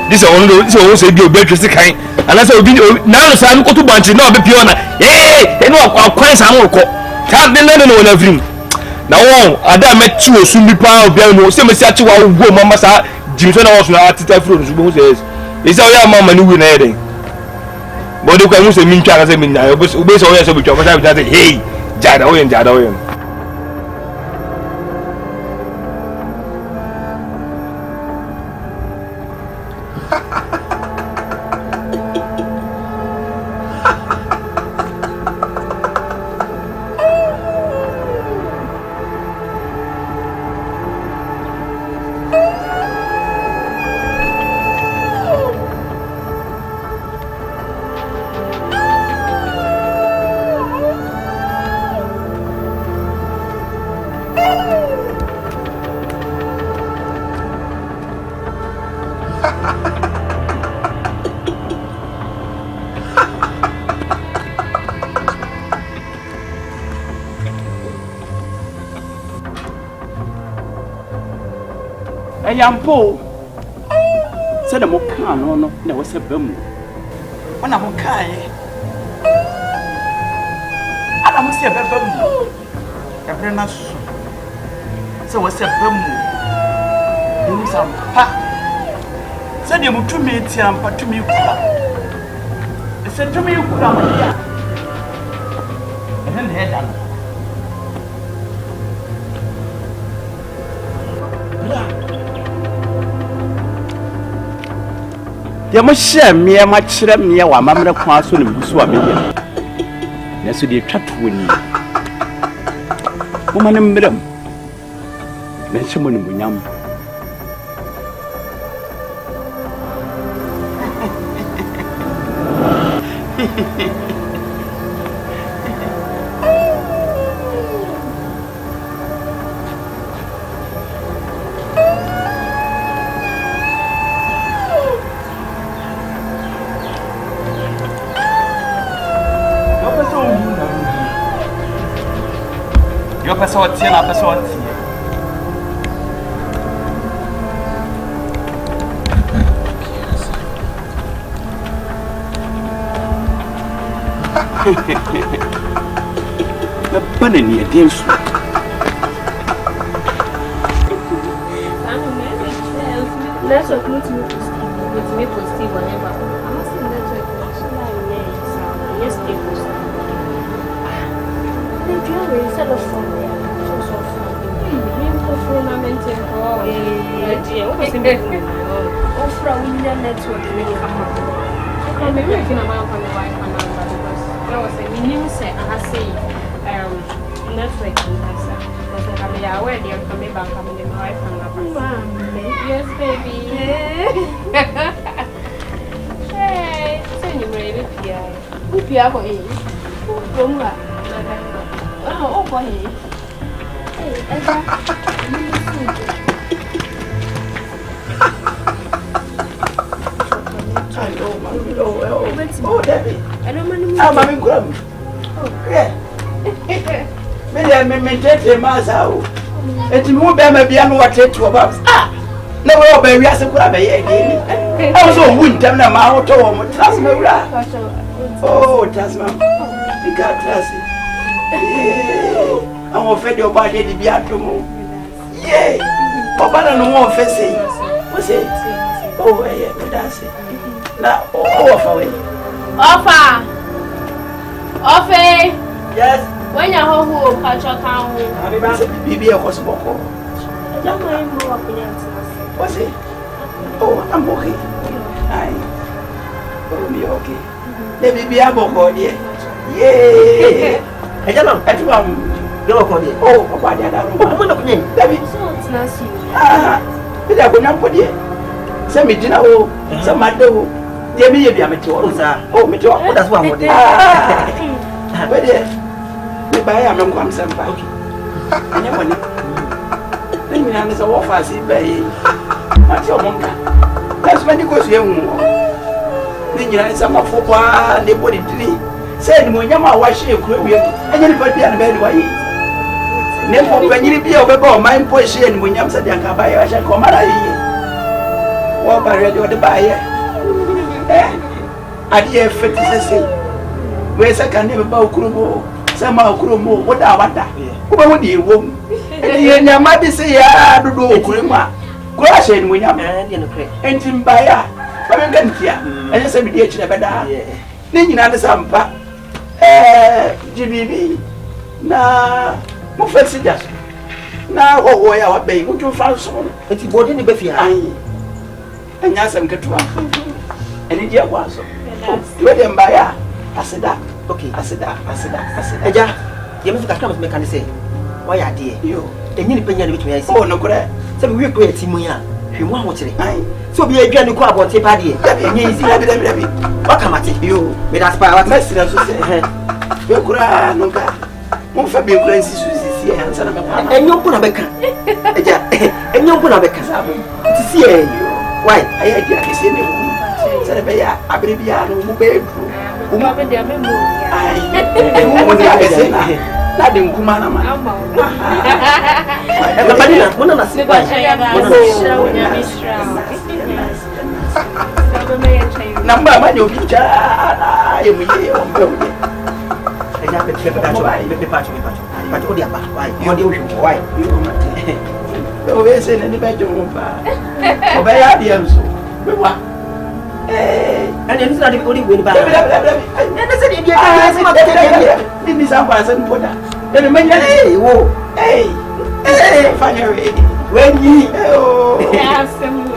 This is all say be obey Christy kind. And I said, now the son go to bunch now be pure. Hey, they know our coins are more. Can't be letting on every. Now, I don't met you soon be proud of them. Same as such a go, Mamma, Jimson was not to tell fruit. Who says, it's all your mamma knew in heading. But you can use a mean child as a mean. I was always always with your father. Hey, Jadaoyan, Jadaoyan. Yampo said the Mokan, no, there was a boom. When I'm okay, I must say a boom. A brenas so was a boom. You some pa said you to me, but to me, said to me, and then head. Ya mashia mia machira mia wa mamre kwa so ne busu wa meya na so de twatwo ni mo manem mram na chemo ni bunyam Yo pessoal tinha lá, pessoal tinha. Na banani é denso. Network not me positive whatever. I'm not saying network. Yes, people. Then you already set up from there. So fun. Phone I maintain. Oh yeah. What was it? Oh, from Indian network. Maybe we can amount on the Wi-Fi number because there was a minimum set. I say network because I am aware they are coming back on the Wi-Fi number. Yes, baby. Hey, send you ready, Pia. Who Pia for you? From what? Oh, for you. Oh, Debbie. I don't mind. I'm having grum. Oh, yeah. Maybe I may maintain a master. It's more than maybe I know what it was. Ah! No, baby, I said, I was so winter and I'm out of Tasmara. Oh, Tasman. You got classy. I'm afraid your body to be at home. Yay! Papa, no more facing. What's it? Oh, yeah, but that's it. Now, offer away. Offer! Offer! Yes. When you're home, catch your town. I'm a baby, a hospital. What's it? Oh, I'm okay. Oh, me okay. Let me be a book, dear. Yay! I don't know. I do oh, Papa, I don't know. Let me. Ah, I could not put it. Send me dinner. Some might do. Dear me, I'm a tour. Oh, me too. That's one more day. But buy am come some back. And your money. Then you have to offer see by what's your monka. That's when you go to you. Then you have some of what they put it to me. Said when Yama wash your crew, and anybody on the bed way. Never when you be over my position when you said Akabai, I shall come out. What by radio the buyer? I dear fit is say. Where's I can never bow Kurumo, somehow Kurumo, what I want that. Who would you womb? And your mother say, I do Kurima. Question when you're and Tim Baya. I'm going here. I just said, dear Chabada. Then you know some GBB. Now, Muffet just. Now, oh, I will be good to find someone. It's bought in the Buffy. And yes, I'm good to and it was. Let them buy her. I said that. Okay, I said that. Yeah, you must come with me. Say, why are you? The new penny between us. Oh, no, correct. Some weird great Timoya. You want what today? So be a grand crab on tape idea. Easy, what come at you? With us by what message to say. You could have no car. One for being crazy, Susie, and son of a man. And you put a becker. And you put a becker. To see you. Why? I had to see you. Sarabaya, Abribiano, Mubed, Umabe, the memory. I nothing Kumana. One of us, number my new picture. I am here on Brody. I have a trip that but what why? You always in the bedroom. Obey ideas. And it's not the only way back. And I said, if you have give me some person for that. Then man, hey, fire when ye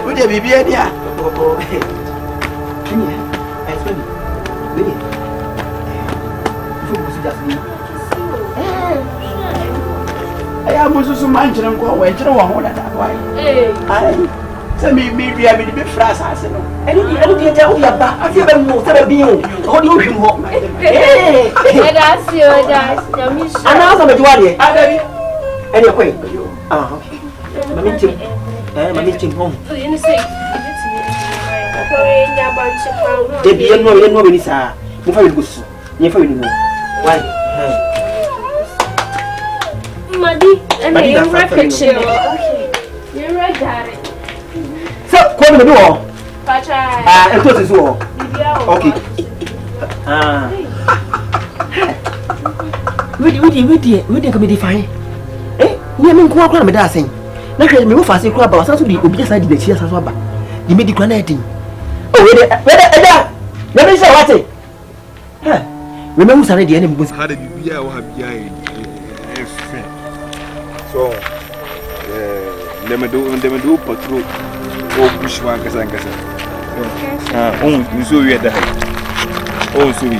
would there be any? I am also managing and go away to one that way. Send me maybe I will be fast as I know. And you don't tell me about I feel more than being how do you walk? Hey, that's you, that's and now I'm a duty. Anyway, my meeting home. Debbie, you know, Minister. You find why? Muddy, and I am reflection. You're right, Daddy. So, come to the door. Pacha. It was all. Okay. We can be defined. Eh, you mean, go on with that thing. Now, me move fast, you crab about something to be just like the cheers as well. You made the granting. Oh, wait, let me say what it. Remember, Sarah, the enemy was had a beer or have so, let me do patrol. Oh, push one Casancasa. Oh, you saw you at the height. Oh, so we.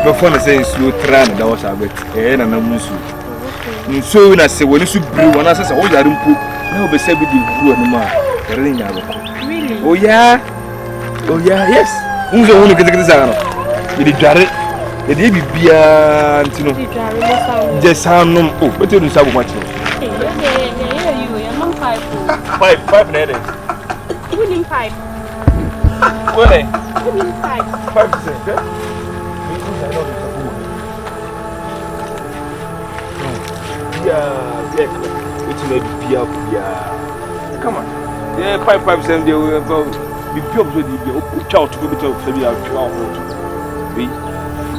No fun saying slow tran, that was a bit. And I'm not so when I say when you should brew one as I said, oh, I don't put no be said with you anymore. Really? Oh, yeah. Oh, yeah, yes. Who's the one who gets this out? You did Jared. It did be beyond, you know. Just sound no. Oh, but you don't have much. Five minutes. Winning pipe. Winning pipe. 5%. Yeah, it's maybe yeah. Come on. Yeah, 5% they will be pure with the child to go to Fabia to our home. We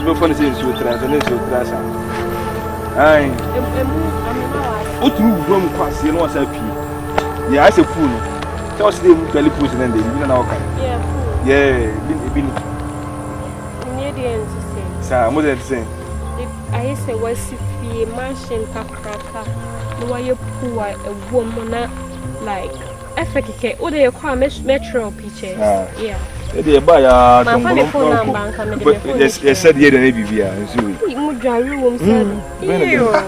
no fun saying so translate so trans. Aye. What you room class, you know what's up here. Yeah, I say fool. Just the belly push and then they didn't know. Yeah, been near the end to say. Sir, what did I say? I say, was if you mansion cracker, no, I poor a woman like Africa, or they acquire metro pictures. Yeah. They buy a phone number. Yes, said, yeah, the Navy. You drive room.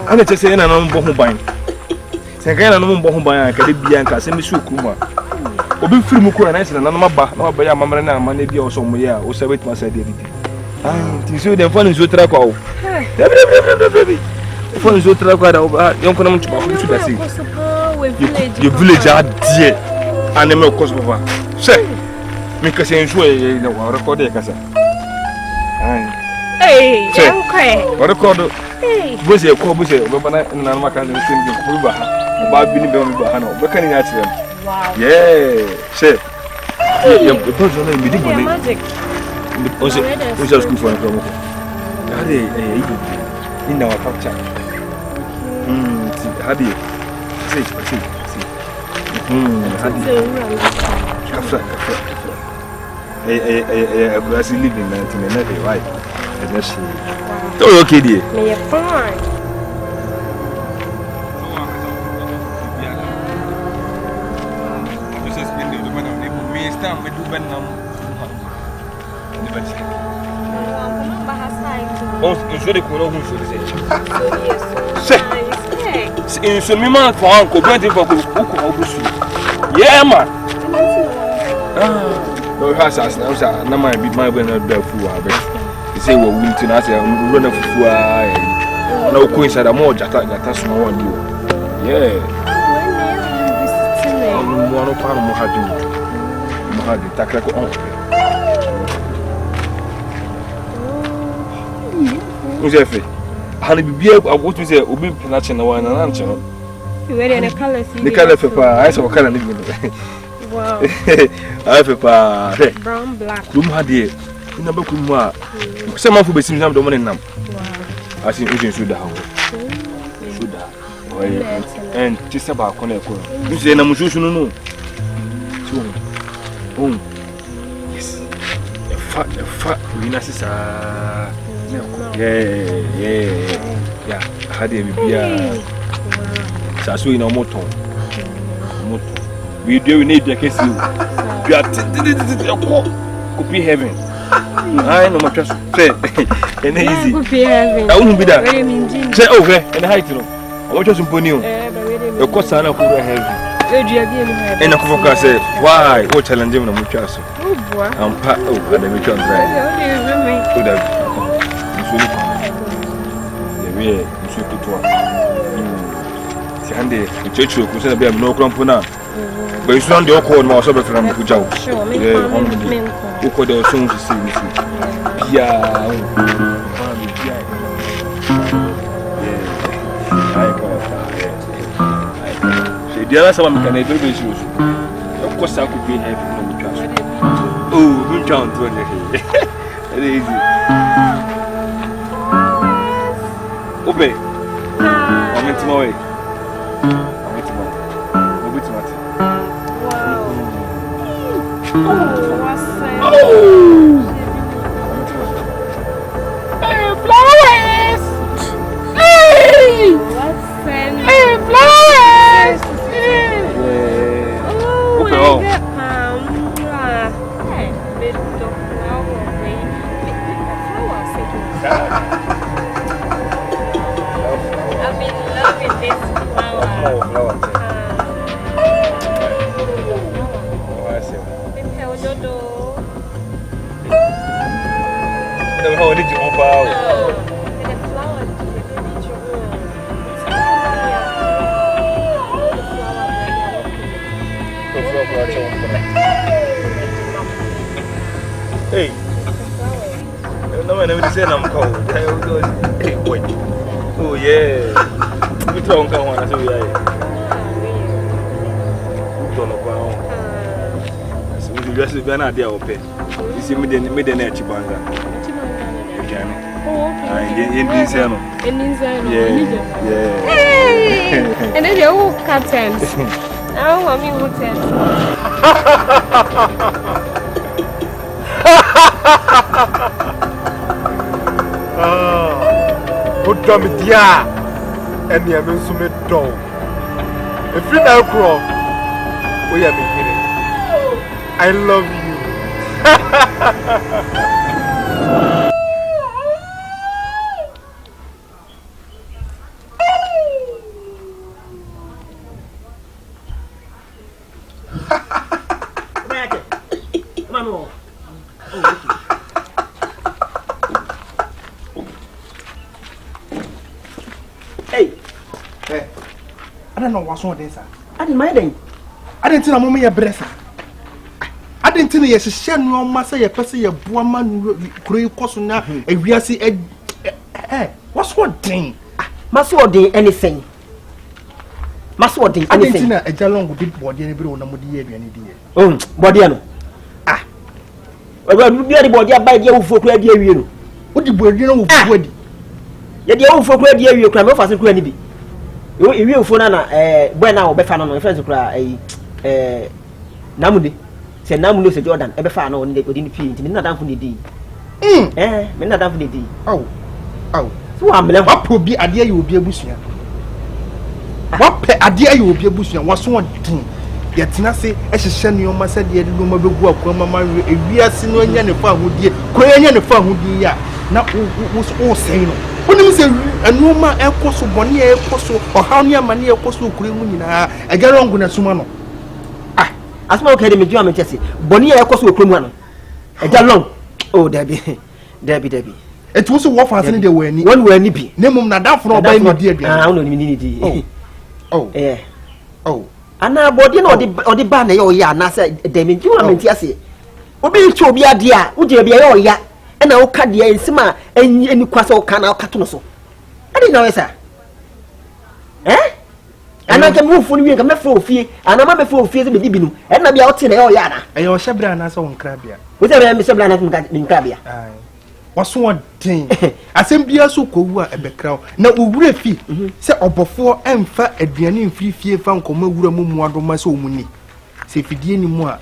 And it's saying, I'm on Bohumine. Second, I'm on Bohumine, Caribbean, semi Sukuma. Obi free muku na nse na no maba na maba ya mamre na ma na bia oso mo ya o sebet ma sa de bi ah ti so dem fo nso tra kwa o phone is outra quadra, young Conam to see. Your village are dear. Animal cost over. Say, make us enjoy the record. Hey, okay. What a call. Was a call, was a woman and I'm not going to sing about being Bahano. What can you ask them? Wow. Yeah, say, your person will be magic. Was just good for a promo. In our culture. How do you see? I live in 1990, right? Oh, okay, dear. May you fine. In some moment for Uncle Benty for yeah, man. No, has us now, sir. No, my big my winner, therefore, you say, well, we to us, and run up no coincidence, I'm more that's small one. Yeah. One of Mohadu, Takako on. Who's your face? Honey, be able to say, Ubi Pinachin, one and answer. You ready in a color? The color for I saw color living. Wow. I have a brown, black. Room had it. Number Kuma. Some of the same number of them. I think we should have. And just about connect. You say, I'm sure you know. Oh, yes. A fat, Venus. Yeah. Had a beer. So we know motor. We do need the case. You are could be heaven. I know my trust. Say, and easy. I wouldn't be that. Say, okay, and height. I want you to put you. Of course, I know who I have. And of course, I said, why? What challenge him? I'm just. I'm part of the mission. Sunday, church, who said, "I have no crumpuna." But it's not the awkward mouse of a from Pujao. Who could have soon see me? Yeah, the other someone can do this. Of course, I could be happy from the trust. Oh, good John, easy. Obey. I'm into my way. Hey, flowers! Hey! Hey, flowers! Oh, I get Hey, little flower. I've been loving this flower. How did you move out? Hey, no one ever said I'm cold. Hey, boy. Oh, yeah. We don't come on. So, yeah. Don't know. So, we just be an idea of it. You see, me the net chibanga. Hey! And then you're all captains. Now, I mean, what's it? Good dummy, dear. And the amusement dog. If you now grow, we are beginning. I love you. don't know what's on this. I didn't mind them. I didn't tell mommy a breast. I didn't tell you, yes, she no massa, your person, your woman, Korea Cosuna, and we are see what's one thing? Must what day anything. Must what day anything. A jalong would be body and everyone would hear any idea. Bodiano. Well, you are the body by the old folk where you. What the boy, you know, body. Yet the old folk where you come off as a granny. You will phone when now be found on friends to cry a Namudi. Say Namu said Jordan, ever found on the within the field, not down for the D. Not down for the D. Oh, so I'm what will be a dear you will be a bushman. What a dear you will be a bushman was one thing. Yet Nasi, as a senior must say, the room of the work, Mamma, we are seeing one young farm would be Korean farm would be now was all saying. When you say a woman, a cost of 1 year, or how near money a cost of criminal, a girl on Sumano. As my academy, German Jessie, Bonnie, a cost of criminal. A galong. Oh, Debbie. It was a war for the way, one way nippy. Name not down for by my dear. I don't need. Oh. And now, body or the banner, oh, yeah, Nasa, Demi, you are meant to say. What be you to be a dear? Would you be a ya? And I'll cut the Sima and you cross all can out Catunoso. I didn't know, sir. And I can move for you, come for fear, and I'm a full fear of the Bibinu, and I'll be out in the Oyana. I was Shabran as on Crabia. With a Mr. Blanat in Crabia. What's one thing? I send be a so cool at the crowd. Now, we will fee. Say, or before and fat at the end, free fear found come over more than my soul money. Say, if you did any more,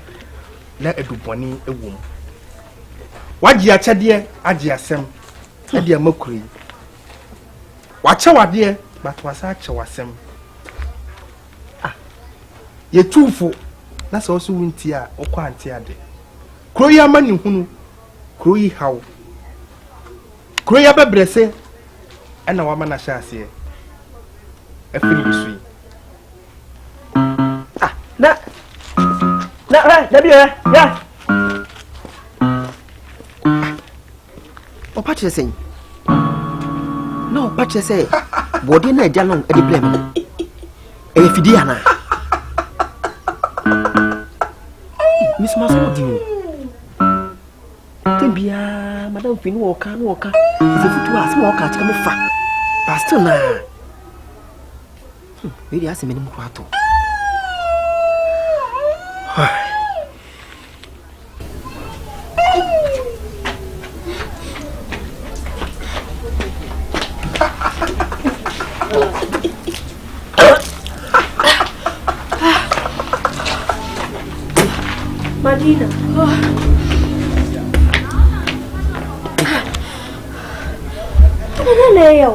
let it do bunny a woman. What ya chadia, Adia Sam, Adia Mockery. Watch our dear, but was actual Sam. Ye truthful, that's also winter or quantia day. Croya money, who croy how. Croya bebrese, and a woman as I say. A feeling sweet. Yeah. Oh, Patch saying. No, Patch say, body night jalong at the blame. A Fidiana. Miss Masco, do you? Tembia, Madame Pin Walker, is a foot to ask walker to come fat. Pastor, maybe ask him in the quarto. Madina. Leo.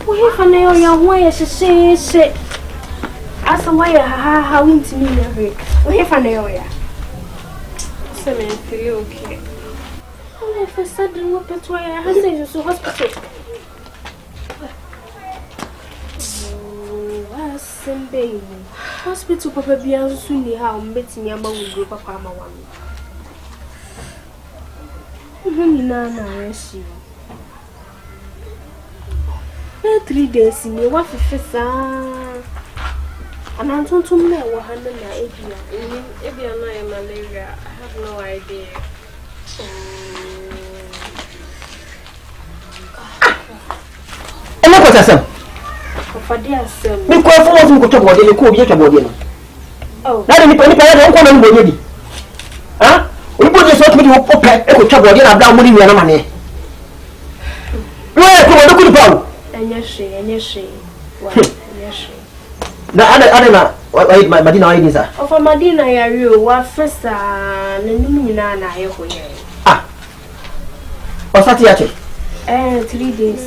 We have a nail young way as a say. As a way, how into me. We have a nail. Cemetery, okay. Oh, if I said the whoop it, why I have said so hospital. Baby, hospital papa bia so ni ha o mbetimi ama wo papa ama wa mi na reshi 3 days ni wa fefesa ana tontom na wo ha na ebia na e malaria. I have no idea. Ela ko tasam mi ko fo mo ko to body ko bi to body no na de ni pa ya ko na mo body ha o bo je so to mi wo po pe e ko to body na bra mo ni wi na mane we ko do ku pa o enye she na ada na wait Madina why this of Madina ya rio wa fesa na nimi na na ye ko ye o sati ya che 3 days.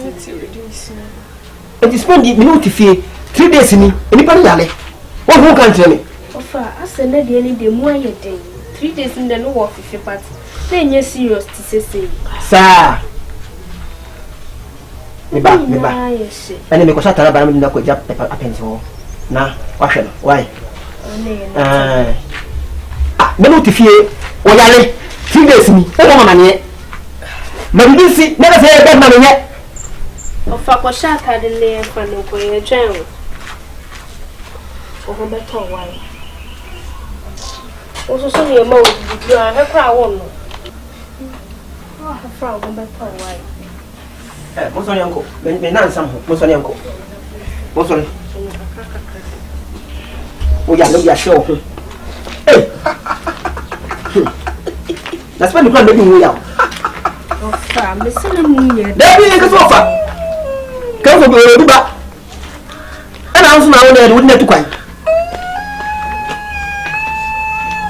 It is spend the minute fee 3 days ni anybody yale what who can tell me ofa asena de ni de mu aye den 3 days in the no work fifi part na enye serious to say sa me ba ene me ko sa tara ba me na ko ja apenti ho na wa hwe no why minute fee o yale 3 days ni o mama ne Maybe see, never say that money yet. Of a shot had in there for no way a general. Or home better why. Also, so near mode, you are her crown. Oh, her frau home better why. Most on uncle, may not some, most on uncle. Most on. Oh, yeah, look, yeah, sure. Hey! That's when you can't make me out. Oh, Miss Lemon, there is a sofa. Come for the back. And I was now there, wouldn't have to quite.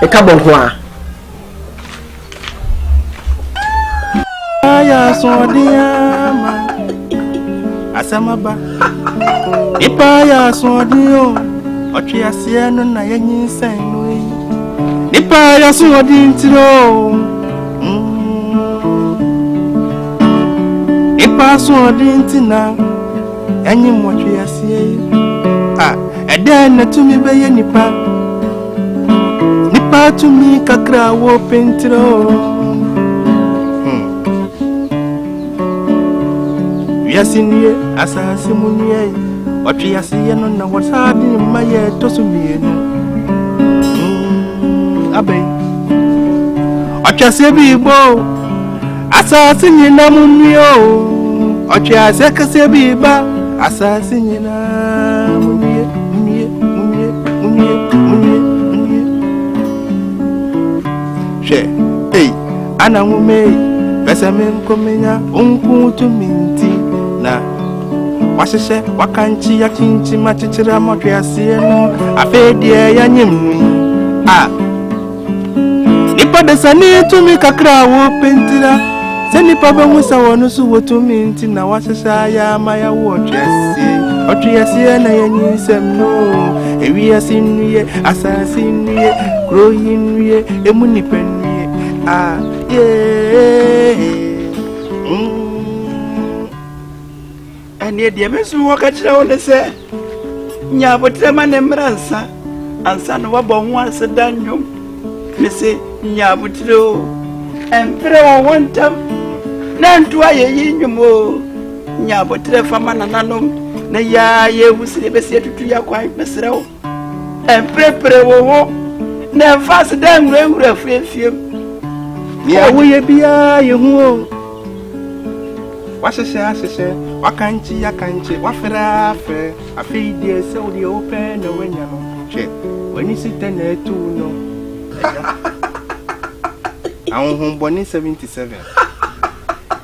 A carbon qua. I saw the Asamaba. If I saw the Ochiasiano Nayan Saint Nipa saw the intro. Nipa saw the intina. And you watch Yasia. And then to me by Nipa. Nipa to me Kakra open through. Yasinie, Assasimunie, what we are seeing on what's happening in my head to me. Abbey. Ochasebi bo, assassin in Namunio, Ochasebi ba, assassin in Namunie, She, hey, Anna Mume, Besamen Comina, Uncle to Minty. Washe wakanchi ya kinchi machichira moto ya sieno afedie ya nyimni nipa desani tumi kakra wo pentira se nipa bemusa wonu su wotumi nti na washe ya maya wo otu ya siena ya nyisem no ewi ya sinwie asasinwie groyinwie emunipenwie And yet, the Miss Walker on the say, Ya, but the man named Ransa, and son of a bomb once a dungeon. Missy, Ya, but you, and throw one time, none to a yin more. Ya, but the famine and unknown, na ya, ye will see the set to your quiet, Miss Row, and prepare walk, never fast damn rain, free few. Yeah, we be a you. What's a share? Wakanchi, wafera, a feed dear, so the open the window. When you sit in there, too, no. I'm home born in 77.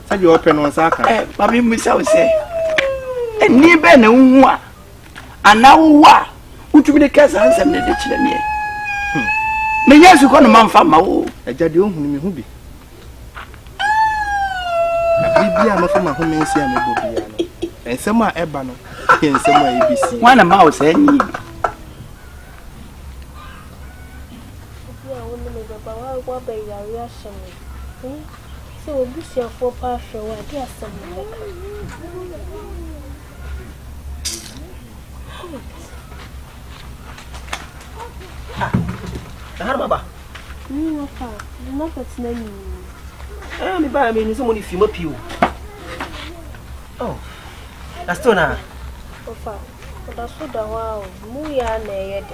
So you open on Saka. Babby Missa say, and near Ben and one. And now what? Would you be the cast answer the ditch them here? May yes, you call a man from my own. A jadium who be. I'm from my home and see a and some are Ebano, and some are ABC. One a mouse, eh? So, this year for partial, I guess some. Baba. No, that's name. I'm buying someone if you appeal. Oh, that's too now. But that's what the wow, Muya Nayed.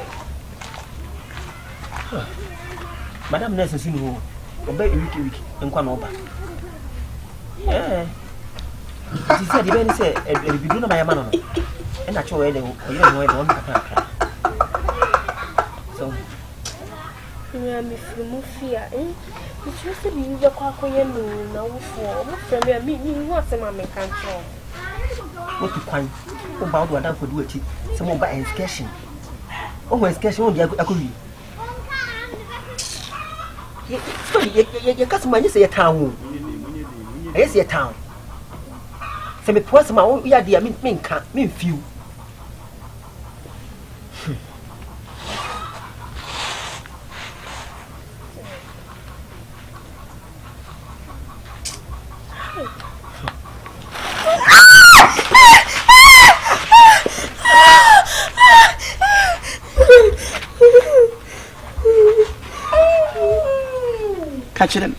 Madame Ness, you know, obey wiki and come over. Yeah. She said, the man said, if you do not my man, and I show you don't know it. So, you are me from fear, eh? It's just to be the Quacoyan now for from me, what's a mamma can't show. What to find about what I could do it? Someone by excursion. Oh, excursion won't be a good. Your customer is a town. I see a town. Some person, my own idea mean few. Catch them.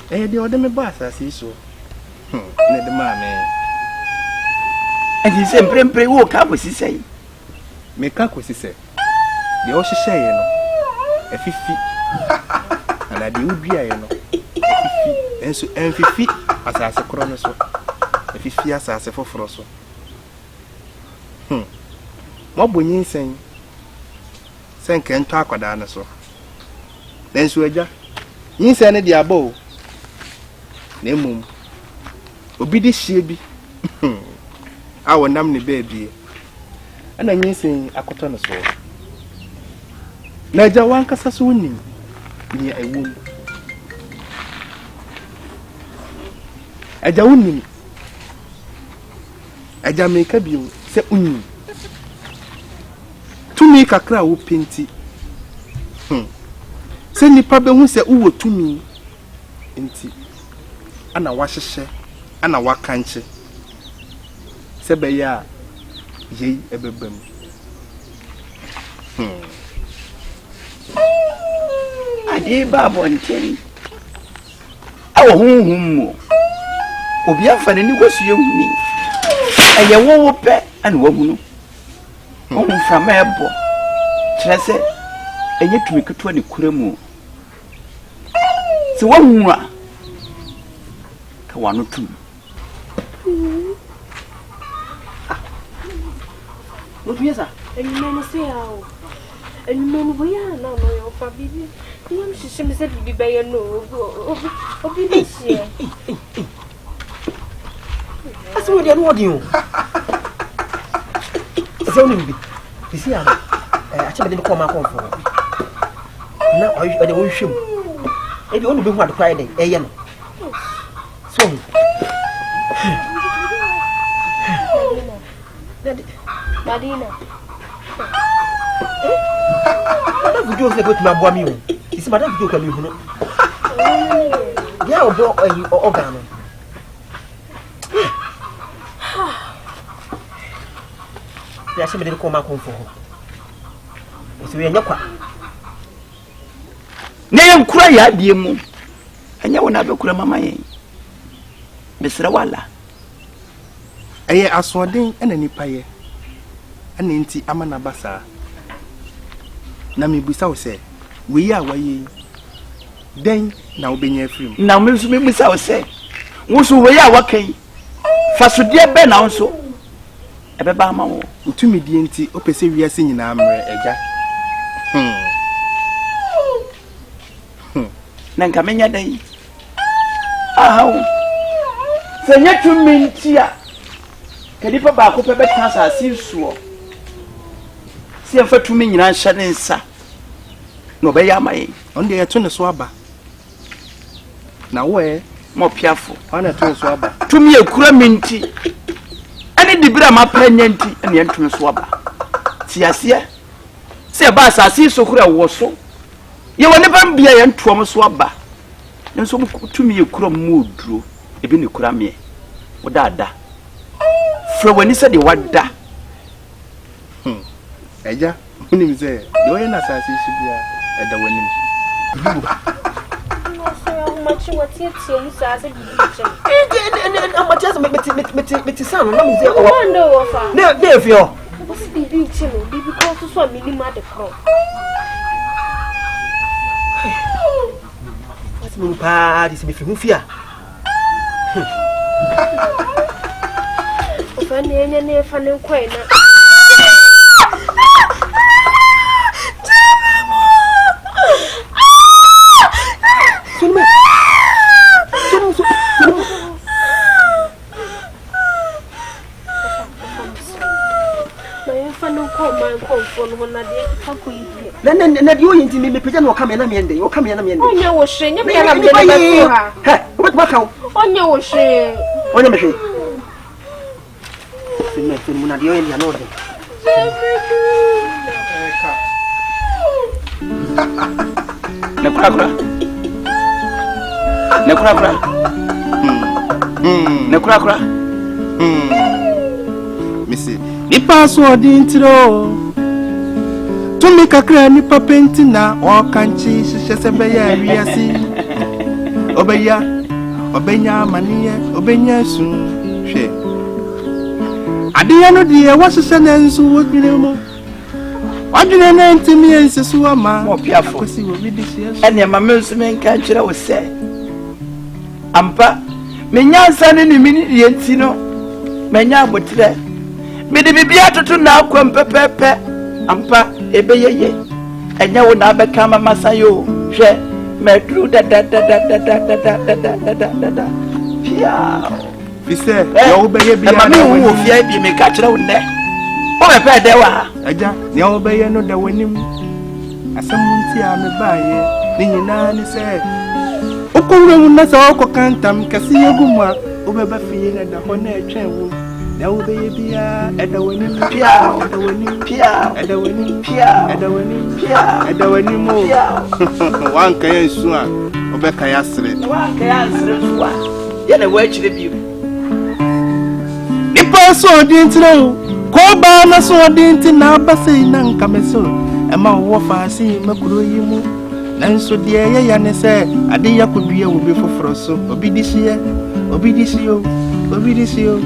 The other me boss, I see so. ne de ma me. And he said, "Pray, walk up," was he say. Make up was he say. The ocean say, you know, a 50. And I do be, you know, and so, and 50 as I say, Chronoso. A 50 as I say for Frosso. What when you saying? Send can talk with dinosaur. Then Swaja, you send the above. Name Obi this shabby. Our namely baby. And I mean saying a cotton so. Naja one cassa swooning near a wound. A jawunim. A Jamaica bill, say unim. To make a crowd pinty. Send the papa who say, "Oh, to me." Inti. And a wash a share, and a walk country. Sebeya, ye a bebem. I did Babo and Terry. Our home. Obiafa and was you me. And your woman pet and woman. Home from Airport. Chase, and yet to make a 20 kuremu. So one more. Kawano too. What is that? And you may say how. And you know we are now, no, for baby. You should say, "Be by your no." Okay, this year. That's what they're not you. It's only you see, I actually didn't come out for. Now, I don't shoot. Maybe only be one to cry, eh? So, Madina. Madame vous devez go to my boy me. It's madame vous come you know. Yeah, or organ. Yeah, she didn't come out for her. So we are not. Name cry at the moon. And you will never cry, Mamma. Mr. Walla. Aye, I saw ding and any pie. And inti amana basa. Nami Bissau say, "We are way." Then now be near free. Now, Miss Bissau say, "Who's we are working? First, dear Ben also. A babama, to me, the inti, opposite we are singing amre, eja. Nankamenya day. Ah, say, yet to mean tia. Kadipa Bako Pepper Cancer, see so. See, for 2 million shading, sir. No, by my on the attorney swabber. Now, where more piaful, on a turn swabber. To me, a craminty. And the Brahma penyanty and the entrance swabber. See, I see. See a bass, I see so good I was so. You will never be a young trauma swabber. And so to me, you could move drew, even you could me. What that? For when he said the word da. Eja, when he say, "You are not as you should be at the winning." Much what you say, And what just make it sound? Let me say, "Oh, no, if you're what's the beach? Because to swim in the car." what's my party? Is me fear. Funny and funny quaint. Then you intimate me, pretend or come in a minute, or come in a minute. Oh, you was saying, What work on your shame. on the machine? You're in the northern. Nakura. Missy, the password intro. To make a cranny papentina or canchi, she says, "Obey, obenya amaniye obenya su hwe adeya no de wasese na nsu wodwene mu wadwene na ntimi ensesu ama mo piafo kosi wo bidisi ene ma mensu men ka kire wo se ampa menyansa ne mini de enti no menya abotre me de bibia toto na akwam pepepe ampa ebeyeye enya wo na abeka mama sayo hwe medru da pia fise yo beye bia na me wo fia bi me ka kire wo ne o me pe de wa aja ne wo beye no da wanim asamunti a me baaye ni nyina ni se okowura mu na sa okokantam kase yeguma obeba fie na da ho na etwen wo na wo beye bia edawanim pia edawanim mo wanka yensu a obeka yasre fuwa yana wa chire bi nipa so dintro ko ba na so dinti na basai nan kameso ema wo faasi makuro yimu nanso de ye ne se ade yakudua wo be foforo so obidisi yo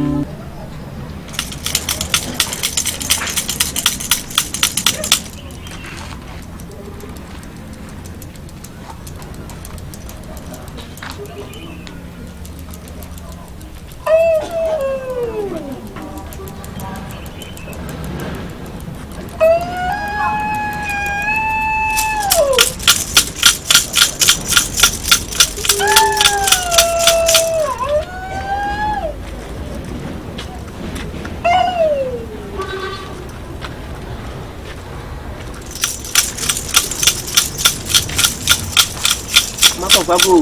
Babu.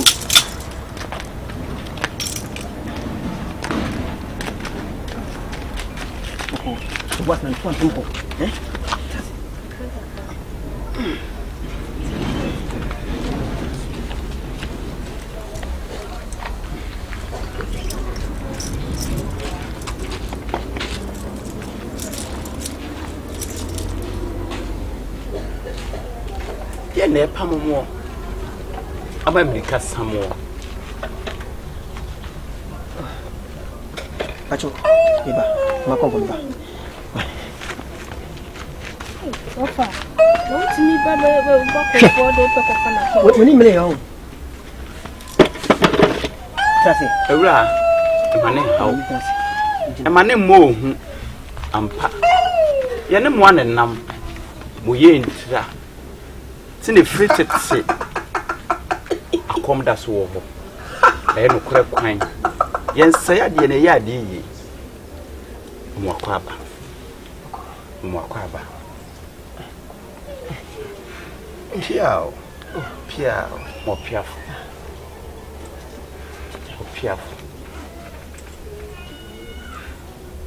Buat nan tuan tempo. Ye ne pamomo. Aba America samo. Pacho, iba, makombo iba. Ofa. Won't me baba bako fodo peko kana. Woni mele yo. Trasi. Ewura, mane hawo. Mane mo hu ampa. Ye ne mo anenam. Mo ye ntira. Tine fritete. Akom da so wo ho. E no kure kwan. Yensa ya de ne ya de yi. Mo akwaba. Piao. Mo piafo.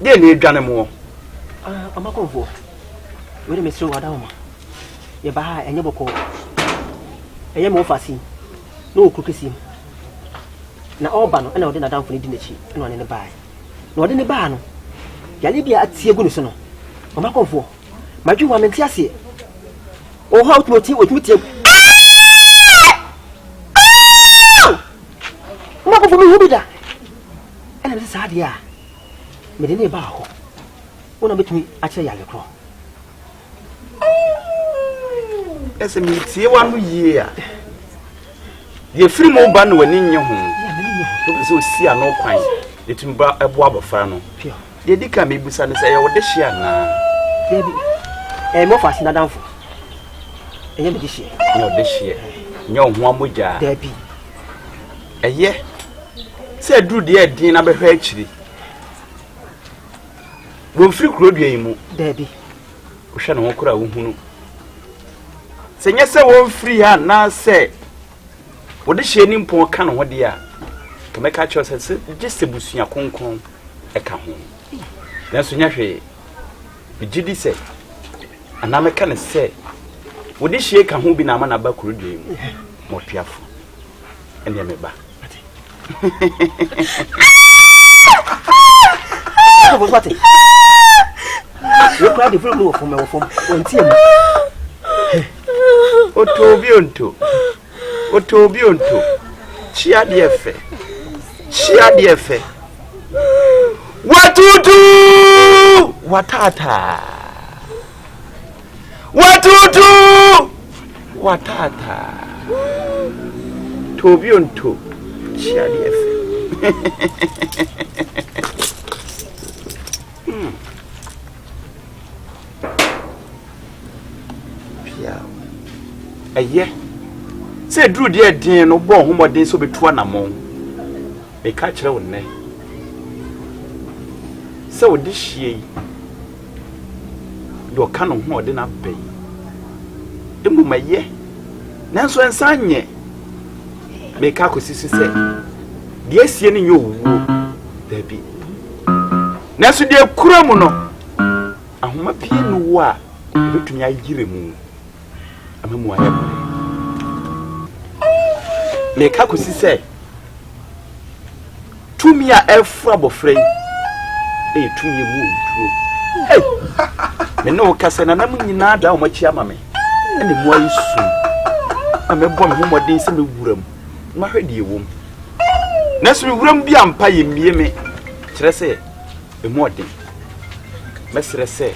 De ne dwane mo. Amakonfo. We me sro wada homa. Ye ba ha enye boko. Eye mo fasi. No okukesi. Na oba no na ode na damfo ni di nachi. Na one ne bae. Na ode ne baa no. Yale bia atie gu no so no. Amakonfo. Madwu wa menti ase. O ha otumi tie. Amakonfo mi hubida. Ena me sa dia. Me de ne ba ho. Wona betumi a kire yale kro. Ese mi tie wa no yie a. Ye free mo ba no wani nye ho. No so si ano kwan. Ye tumba ebo abofra no. Ye dika me busa ne se ye wo de hia na. Debi. Mo fasi na danfo. Enye me de hia. Nye wo de hia. Nye ho amogya. Debi. Eye. Se duru de edin na behwa akiri. Wo free kro dua yi mu. Debi. Wo hwe ne ho kura wo hunu. Se nye se wo free ha na se wo de hye ni mpon ka no ho de a kemeka cho se giste busua konkon e ka ho na so nya hwe bigidi se aname ka ne se wo de hye ka ho bi na ama na ba kurudwe mu mo piafo ene me ba Wo kwate. Wo kwate furu wo fom wontie mu. Otobi onto. Chia de efe. Chia dear fe. Watutu! Watata. Watutu! Watata. Tobionto. Chia dear fe. Pia. Aye. Say Drew dear dear no bon homo de so betu anamon. E ka kire wo ne. Say wo de hie. Do ka no ho de na bai. Emu maye. Nanso ensa nye. Me ka kosisi say. De asie ne nyo wuwo. Da bi. Nanso de kura mu no. Ahoma pie no wo a betumi agire mu. Amamu aye. Me ka kosi say tumi a efu abofrei tumi mu nturo hey me no kase na nam nyina da o machi ama me ene mu ayi su ame bɔ me homɔden sɛ me wuram ma hwɛ die wom na so me wuram bi ampa ye mie me kyerɛ sɛ emu ɔden mesrɛ sɛ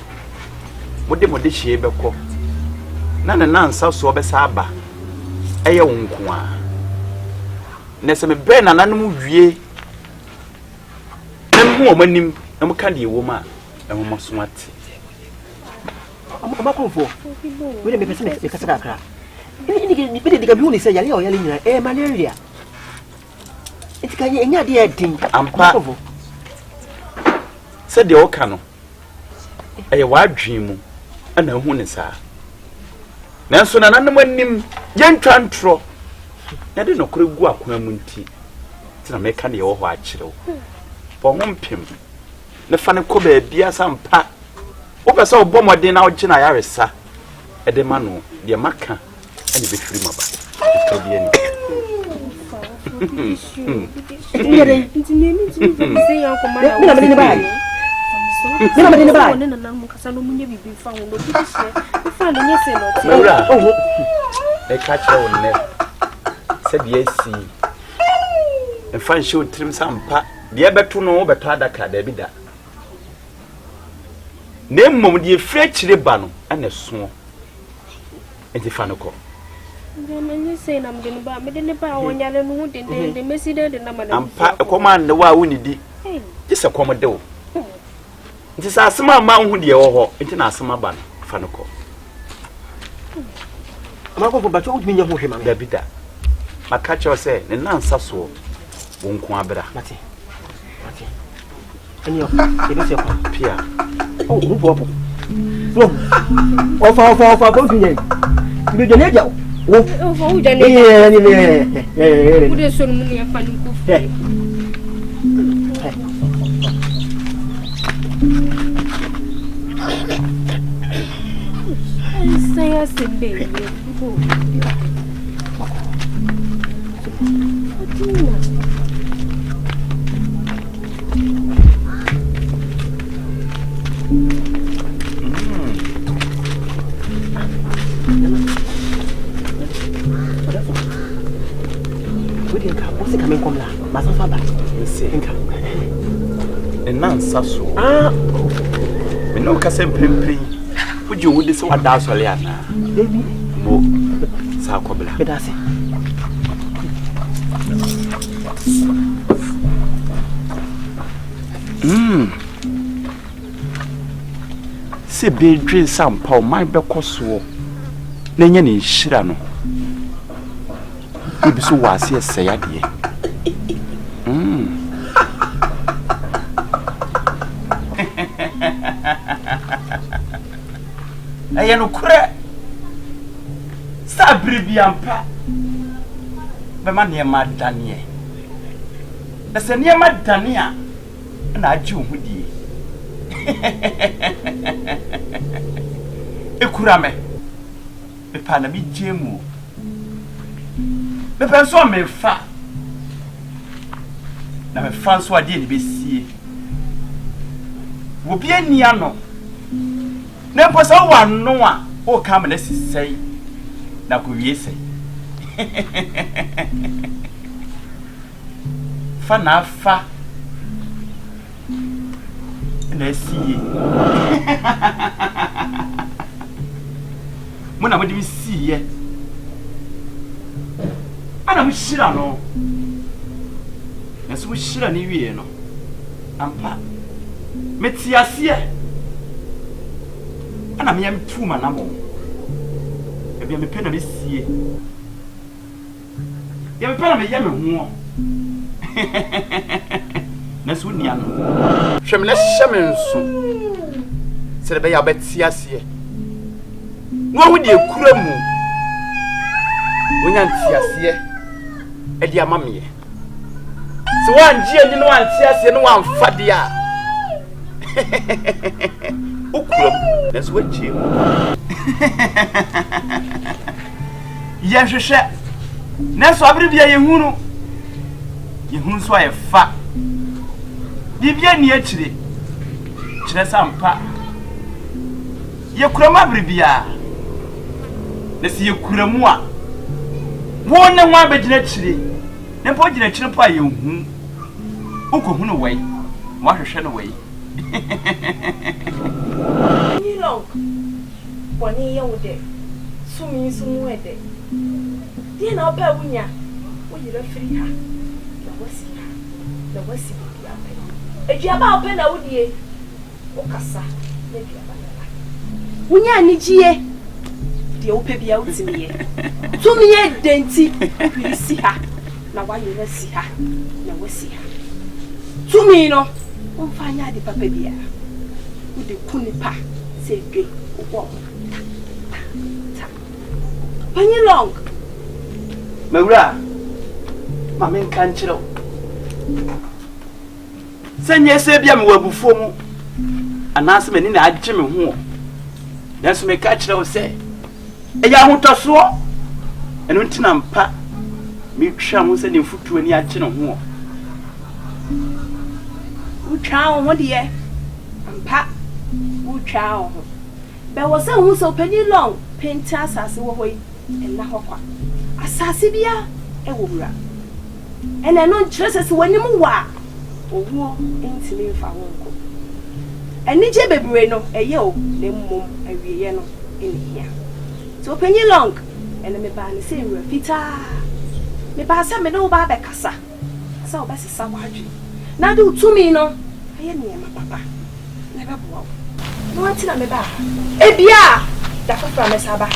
mode hye bɛkɔ na nansa so ɔbɛsa aba ɛyɛ wo nko a nese me be na nanom wie nem ho omanim em ka de wo ma em mo so ate amakonfo we me pese me kasa kakra ni be de gabi hu ni se yale o yale nyina malaria etika enya de edin ampa se de o ka no eye wa adwen mu ana hu ni sa nanso na nanom anim yentwa ntro ya de no kore gu akwa mu nti tina me ka ne wo ho a kirew bo ho mpem ne fa ne ko ba bia sampa wo pese wo bɔ modin na wo gina ya resa e de ma no de maka ani be firi maba ka bi ani ngere nti ne mi ti se yan ko ma na me ne ba na me ne ba ne na mu kasa no munye bibi fa wo no bi se fa ne nyese no ti mawura e ka kirew ne se de asi e fa nhye otrim sampa de beto no beto adaka da bi da ne mmom de efre kire ba no ana so enti fa no ko me se na me de ne ba wonyale no hu de mesi de na ma na ampa e koma ne wa woni di gise kom de wo enti sa asema ma hu de wo ho enti na asema ba no fa no ko amakonfo ba cho utumi nya ho hwema da bi da maka cho se ne nansa so wo nko abra mate ani o ebe se kwa pia o bo no ofa bo tunye bi de ne jaw o fo u jane ni u de so mu ne fa ni ku say a simbe What's coming from that? Masa faba. Enka. Enansa so. Ah. Me no ka sempempri. Woje wudi se wada sole ana. Baby. Mo. Sa kobla. Bedase. Se be dwen sampa o man be koso. Na nya ne nhira no. Ibi so wase esaya de. Aya no kure. Sabri biampa. Be ma ne ma danie. Ese ne ma dania na agi hu die. Ekura me. E pa na mi jemu. Me penso me fa. Na me fa so ade ni besie. Wo bi ania no. Na posa wa no a o ka me na sisai. Na ko wie sei. fa na fa na sie mo na mo de sie ana mo shira no na so mo shira ni wie no ampa metiasie ana me yam tu ma na mo e bia me pe na me sie ya me pe na me yam ho na so nia no hwem na hyɛ me nso sɛ de be ya betiasie no ho de ekura mu wonya ntiasie e de amameye so wan gie ni no wan tiasie no wan fade a okuram na so wagie ya hwehwɛ na so abere bia yehunu so aye fa bibia ni akire kire sampa yekuram abere bia na si yekuramu a wo ne ho abegina kire ne po gina kire po aye hu ukohu no wai wa hwehwɛ no wai ni long boni ye wo de sumi sumu ede die na oba wunya wo yire firi ha na wasi bia pe eduaba ope na wudie wo kasa na eduaba na wunya ni gie die ope bia wutimi ye sumi ye denti wo si ha na wa yire si ha na wasi ha sumi no wo fanya de papa bia wo de kunipa se dwe wo Penny long. Mawura. Mama nkan kire wo. Sanye se bia me wabufuo mu. Anase mani na agye me ho. Nanso me ka kire wo se. Eya hotoso. Eno ntina mpa. Me twa ho se ne mfutu ani agye ne ho. Utwa ho de mpa. Utwa ho. Be wo se hu so Penny long. Penti asase wo hoyi. Ena hokwa asase bia e wo wura ena no nkyere sese wanim wa owo entimi mfa wonko eni je bebre no eye o le mmom awieye no eni hia so Penny long ena me ba ne se nwura fita me ba se me no ba be kasa sa oba sesa wadwe na de utumi no aye ne ma papa na be boa no ati na me ba e bia da fofra me saba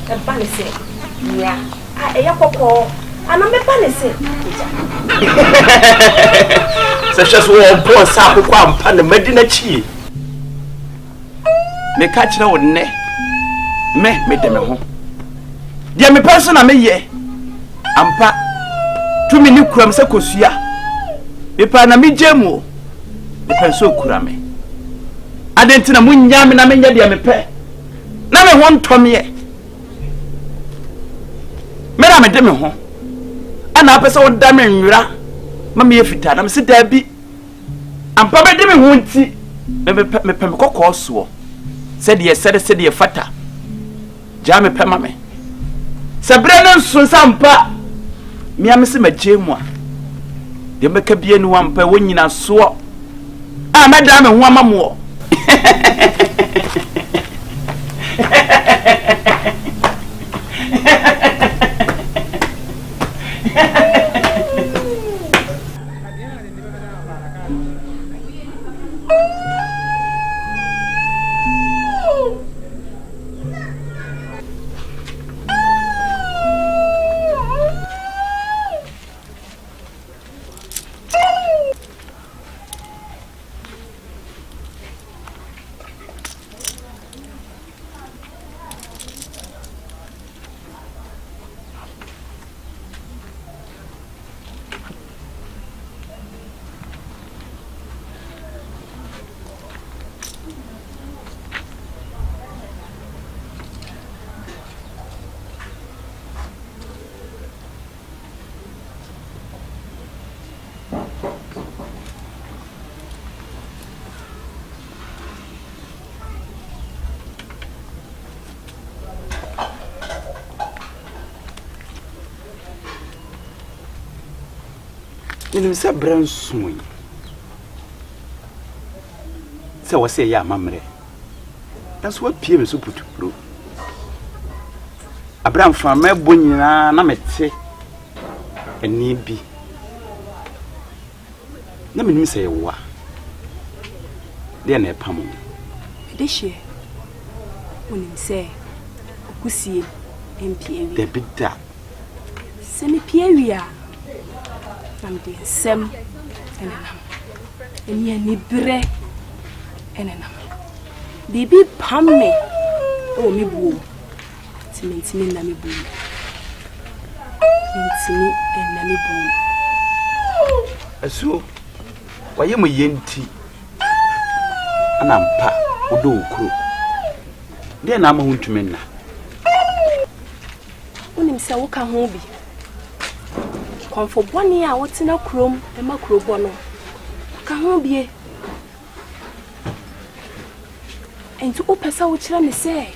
e ba ne se nya a eya kokko ana me ba ne se se hwese wo bo sa akokwa ampa na madina chi me ka kire wo ne me de me ho dia me person na me ye ampa tumi ni kuram se kosua me pa na me jemu me penso kurame adentina munya me na me nya dia me pe na me ho ntom ye mera me de me ho ana apesa wo da me nwura ma me yefita na me se da bi ampa me de me ho nti me pe me kokko so se de fata ja me pe ma me se bre no nso sampa me am se magemu a de me ka bie ni wampa wo nyina so a me da me ho amamo Menim sɛ brɛ nso yi. Sɛ wɔ sɛ yɛ amammerɛ. That's what PM is put through. Abraham from my bonina, na mete, and need be. Let me say, wa. Then a pamon. This year, when you say, Pussy, MP, the big that. Semi Pieria. I'm the Sem and ye need bre and an. Baby pam me, oh me boo. Timmy na me boo. Timmy and na me boo. So, why you my yenti? And I'm pa, Odo crew. Then I'm home to men. When him say, what can home be? Come for 1 year, what's in a chrome and macro bono. Can home be? And to open so which let me say,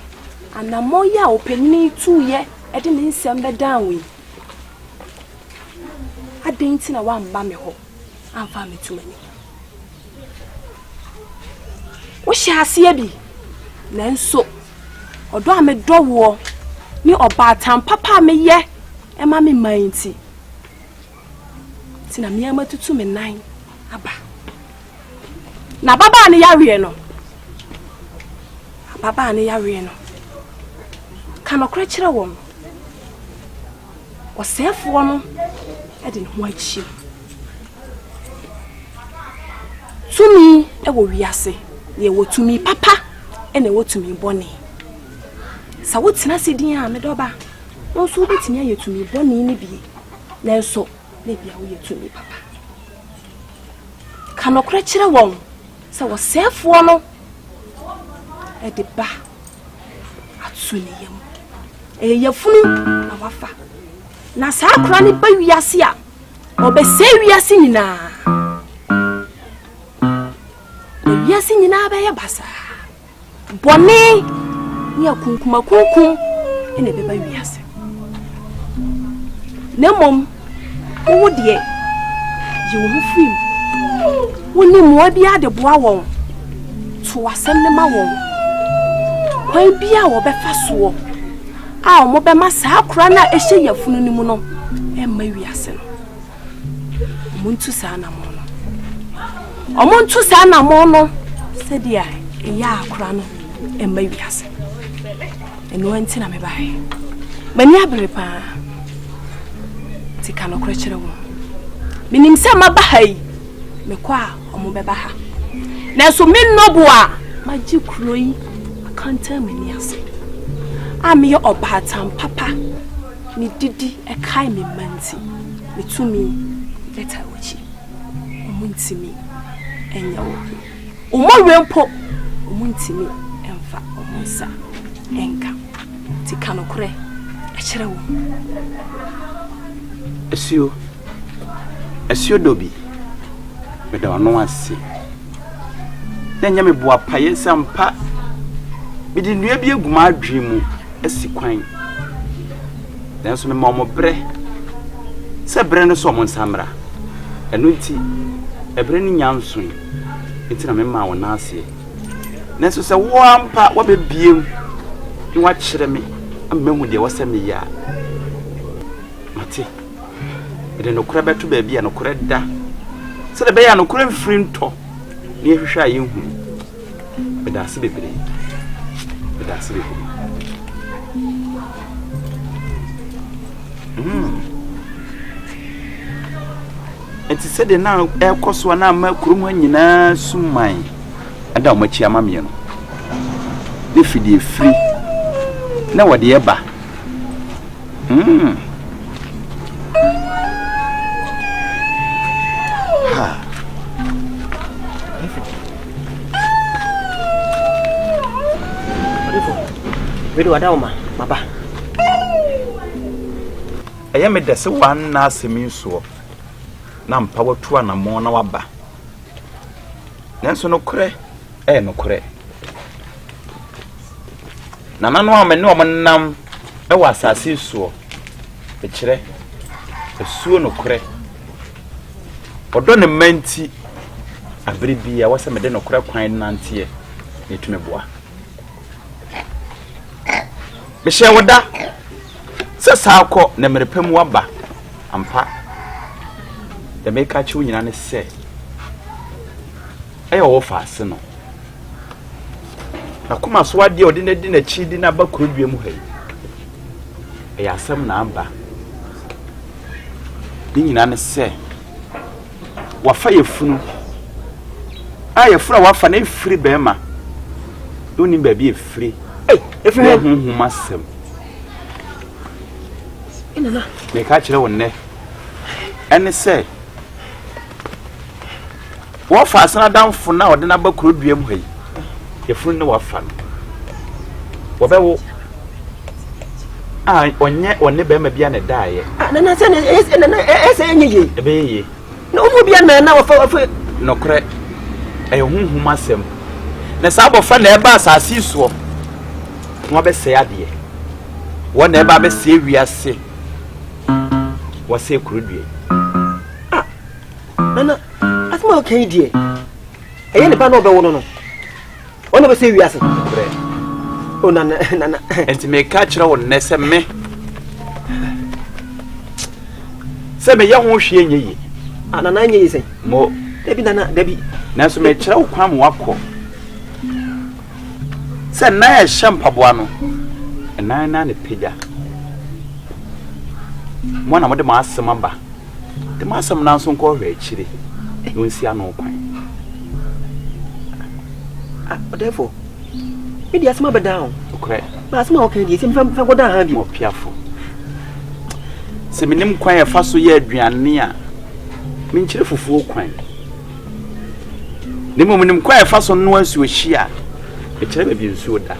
and a more ya open me 2 year, I didn't send me down with. I didn't in a one bammy hole, and found me too many. What shall I see be? Then so, or do I make dog war? Me or bad time, papa me ye, and mammy mindy. Tina me ama to 9 aba. Na baba ne yare no. Baba ne yare no. Kan okra kire won. Osefo no e de ho achi. Tumi e wo wiase. Ne wo tumi papa e ne wo tumi bone. Sa wo tina sidin a me doba. Won so betimi aye tumi bone ni bi. Na so na bia wo ye tumi papa. Kan okra kire won. Sa wo sefo no e de ba atuni yam. Yafunu na wafa na saa akra ne ba wiase a obese wiase nyina wiase nyina ba ye basa bone ne akunkuma kunkun ene be ba wiase na mom wo de ye wo mu fim woni mo bia de boa won to asem ne ma won kwan bia wo be fa so a mo be ma saa akra na ehye yafunu ni mu no e ma wiase no muntu saa na mo no omuntu saa na mo no se dia ya akra no e ma wiase eno anti na me bae mani abere pa ti kan okra kire wo minim se ma ba hai me kwa omo be ba ha na so me nobo a magi kroi akanta mani ase ami obatam papa ni didi e kai me manti metumi leta wachi omuntimi enya wo omorempo omuntimi emfa omunsa enka ti kanokre e kire wo esio dobi me da ono ase na nya me boa paye sampa bidi nua bi eguma adwemu asi kwan nanso me ma mo bre se bre no so mo nsamra eno nti ebre ni nyanso nti na me ma wona ase nanso se wo ampa wo bebiem ni wa kire me ammehu de wo se me ya mate ede no kura beto ba bia no kura da se de be ya no kura mfiri nto ni ehwehwa ayehu be da se bebre that's it. Enti said now air cost one na kurum nyina summan ada omachi amame no de fidie free na wode eba ha Video adama baba aya me dese wan na asemi so na mpa watu anamo na waba nanso no kure no kure na nanu amene o mnam e wa asase so e kire esuo no kure Odo ne manti abere bia wo se mede no kora kwan nante ne tumi boa. Me hye woda se saakọ na merepam waba ampa. De me ka chi wo nyina ne se ayo wo fa ase no. Na kuma so ade odi na di na chi di na ba kurodua mu hai. Ya asem na amba. Ni nyina ne se wafa yefunu yefura wafa na efiri bema doni ba bi efiri efiri hunhum asem inana me ka kire wonne ene se wafa asana danfo na ode na ba kurodua mu hai yefunu ne wafa wobewo onye bema bia ne daaye na se ese enye ebeye no mu bia na wafa no kre hunhum asem na sabofa na eba asase so wo be se ade wo na eba be se wiase wo se kurudue na asma okay die eye ne ba no be wo no ono be se wiase kre o na enti me ka kire wo ne se me se me ya ho hwe enye anana nye yise mo debi na so me kire wo kwam wakọ se na ya shampaboa no na ne pega mo na mo de ma asem aba de ma asem na so nko hwe akire no nsi ano kwan therefore me di asema be down okre ba asema okay di se me fa go down ha bi mo piafo se minim kwan ya fa so ye aduane a me nkire fufuo kwan nimo minim kwan ya fa so no ansuo hia e kire ba bi nsuo da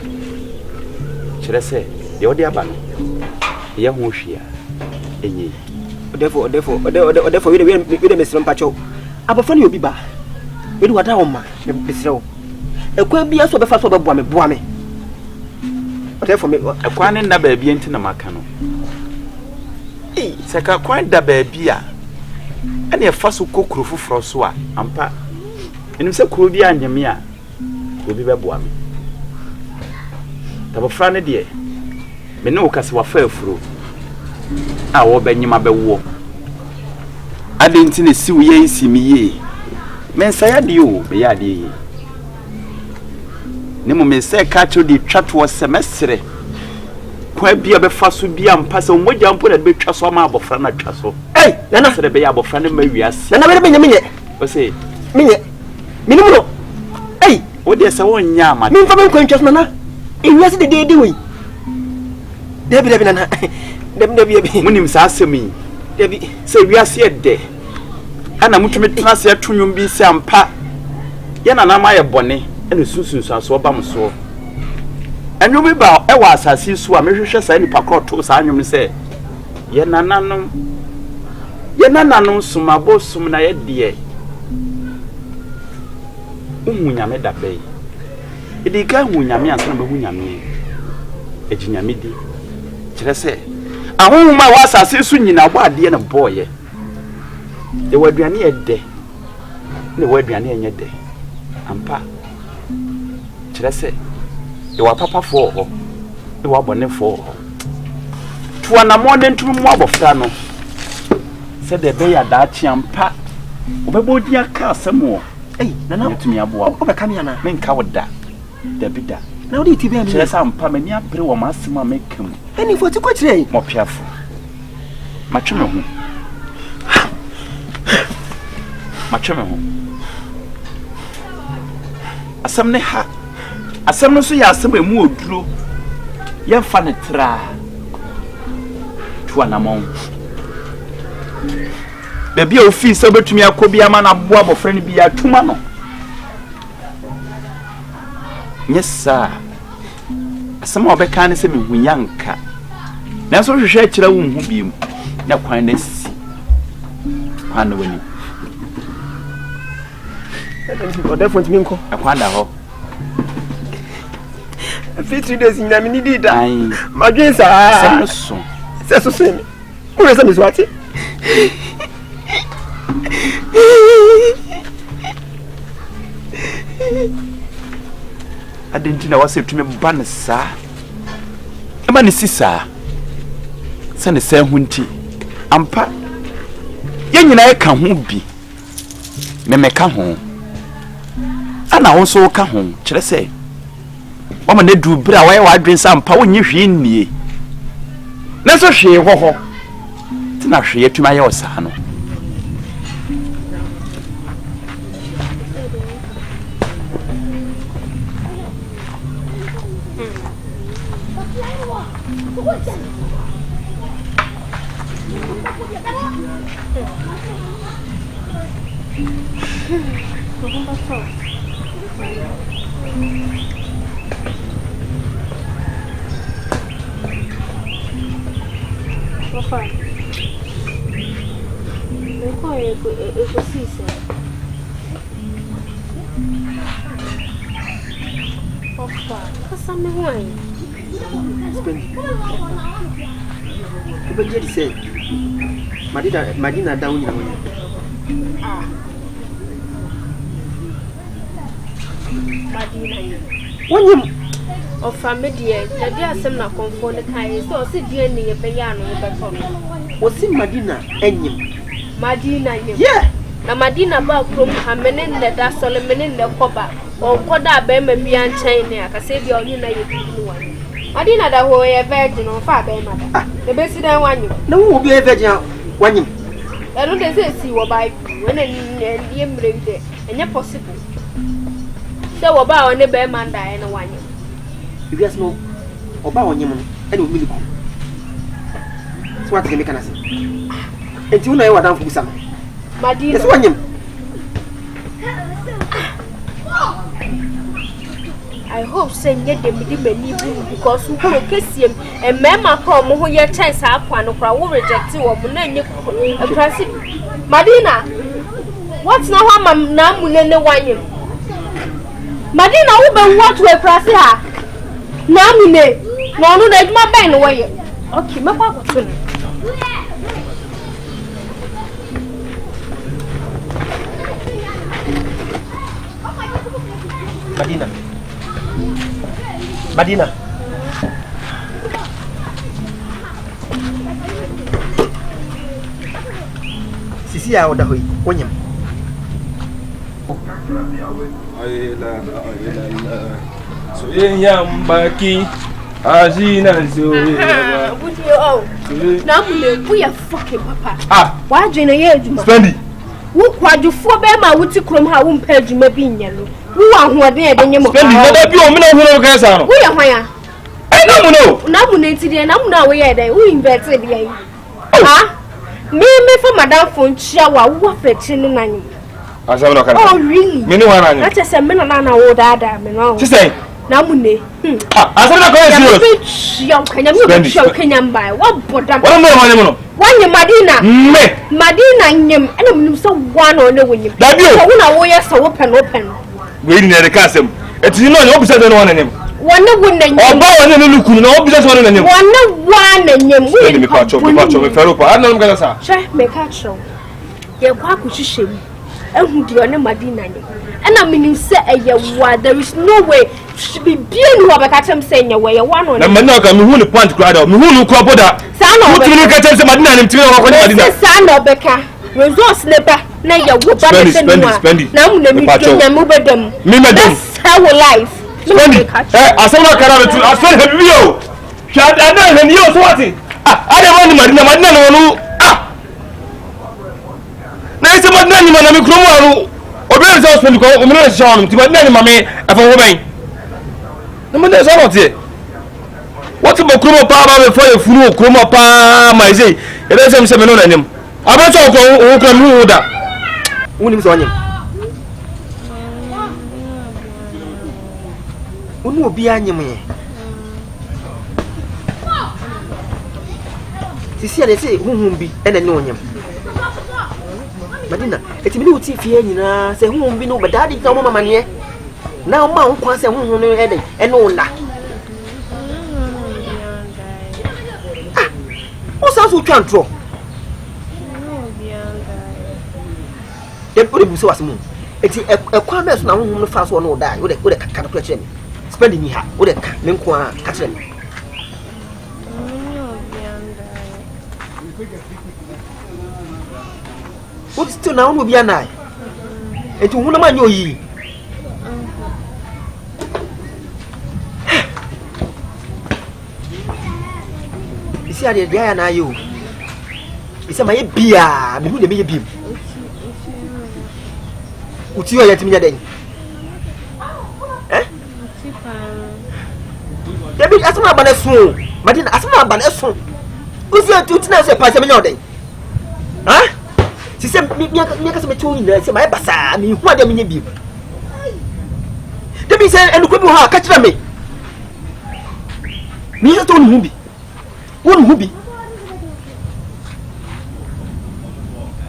kire se de odi aba no ye ho hwia enyi therefore we de mesrem pacho abofo ne obi ba we do wada oma ne besrew ekwa bia so be fa so be boa me therefore me ekwa ne na ba bia nti na maka no seka kwan da ba bia ene e fa so kokuru foforo so a ampa enim se kuro bia anyeme a obi be boa me tabofra ne de me ne okase wa fa afuro a wo banyima be wo ade nti ne si wo ye nsimi ye mensa ya de o be ya de ye ne mo mensa ka cho de twato semestre kwa bia be fa so bia mpa se mogya mpo na be twa so ma abofra na twa so nana se de be ya abofra ne ma wiase nana be benyamenye o se menye minimro o de se won nya ma min fa ben kwantwa so nana wiase de we debi nana debi munim sa asemi debi se wiase de ana mutumi tena se atunwum bi se ampa ye nana ma ye bone ene sunsun so ba mo so enwum bi ba e wa asase so a mehwehwe sa ni pakroto sa anwum se ye nananom sumabo sum na ye de nyame da bei edika nyame ansa na nyame ejinyame di kire se ahonhoma wa asase so nyina bo ade na boye e waduane e de ne waduane enye de ampa kire se e wa papa fo ho e wa bone fo ho tuwa na mo de ntum mo abofra no se de be ya da chi ampa obebo di aka asemo nana tumi aboa o be kam yana men ka woda da bida na odi ti be am kire se ampa mani apre wo masema mekam eni fo ti ko kire mo piafo matweme ho asam ne ha asam no so ya asam emu oduro ye fa ne tra tu anamon bebi o fi se betumi akobi ama na boa bofre ne bia tuma no nyesa asam obeka ne se mehunyanka na so hwehwe akira wo hu biem na kwan na si kwan wani o defont mi nko akwan da ho fitri days nyina mi ni dida madwen sa so se mi o se mi so ati Adentina wase tumi ban sa ema ne sisa se ne san hunti ampa ye nyina ye ka ho bi me ka ho ana wo so ka ho kire se o ma ne du bra wa ye wa adwen sa ampa wo nyi hwe nnie na so hwe ho tina hwe tumi aye o sa no Madina down in when you of family, the asem na confond the kind, so sit near piano. Was in Madina and you? Madina, yeah. Na Madina ba from Hamenin that Solomon in the copper, or Koda Bema Bian China, I say the only one. Madina that were a virgin or father, the best than one. No, will be a virgin one. I don't see what by when and bring there, and yet possible. So about the bear man die and one. You guys know about him and will be cool. So what can I say? And you know what I'm for some. Madina, that's one. I hope saying yet they may because who will kiss him and Mamma come who your chance up one of our reject you or Madina, what's now I'm now in the wine? Madina, who been what to a press her? Now, no, that's my band away. Okay, my papa. Madina. Sisi ya oda hoi, wanyam. So yam baki azina zo. Would you oh? Now we are fucking papa. Ah, why do you know? Spendy. Who quad you for Bema would you come how won't pay you maybe in yellow? Who are who are there than your Spendy, let me on who guys are. We are where? I don't know. Nominated and I'm now where they who invented the ah? Me for Madame Fonchawa, what fetching in name. Oh, really? Many one. That's a seminal old Adam, you know. To say, Namune. I said, I'm going to young Kenyan by what bottom? One Madina, Madina, and I'm so one on the window. That you are so open. Waiting at the castle. It's not opposite than one of them. One window, or bow and look, no opposite one of them. One and you will be part of the fellow. I don't know. Try make a show. Your quack which is shame. And who do you know Madina? And I mean, say a there is no way to be being Robert Atom saying away a one on. I'm not going to point crowd of who crop that. Son of Madina and son of Becca. Resource slipper. Now you would spend. Now, let me do them. That's our life. I saw my car to I saw him you. Shut up and you swatting. I don't want Madina. Nice about none of my crew. Or better husband go on to my name, mammy, of a woman. No matter what it. What's about Chroma Power before you flew Chroma Power, my say? It doesn't say no name. I bet I'll go who can rule that. Who is on him? Who will be on you? See, they say, who will be and I know him. Madina, it's me who see fear, you know, say, who won't be no, but daddy told my money. Now, Mount Quansa won't know headache and all that. What's else we can't draw? What do you say? It's a quames now, no fast one or die. What a kind of question. Spending here, what a Linqua Catherine. What is still now will be an eye? And to whom am I know ye? You see, I did Diana, you. It's a my beer, me who the baby. Would you let me a day? Eh? David, as my banner soon, but in as my banner soon. Who's your 2 times a pass a day? Huh? She said, make us a 2 years, my bassa, me, what do you mean? Let me say, and look at catch me. Me, I told Mubi. One Mubi.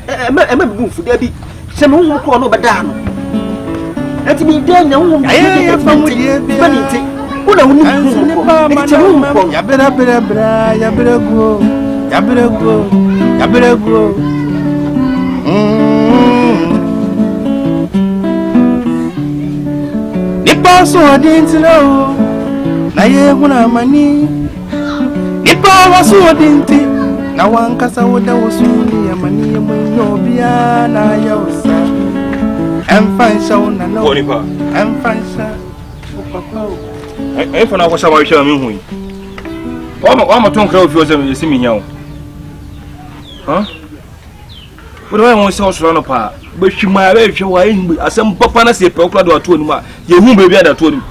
I'm a move for Debbie. Some who call no badam. And to me, then, no, I am from with you, vanity. Who know, you better go. Nipa so odinti lo na ye huna mani Nipa wa so odinti na wankasa woda wosuni ya mani mu nyobia na ya usa emfansha una no emfansha papa ai fa na ko sama wisha mi hu wa ma ton kra ofi o se mi nyawo ha wo wa mo se osoro no pa ba hwima ba hwe wa yin asem papa na se pe okra do ato onuma ye hu bebi ada to onuma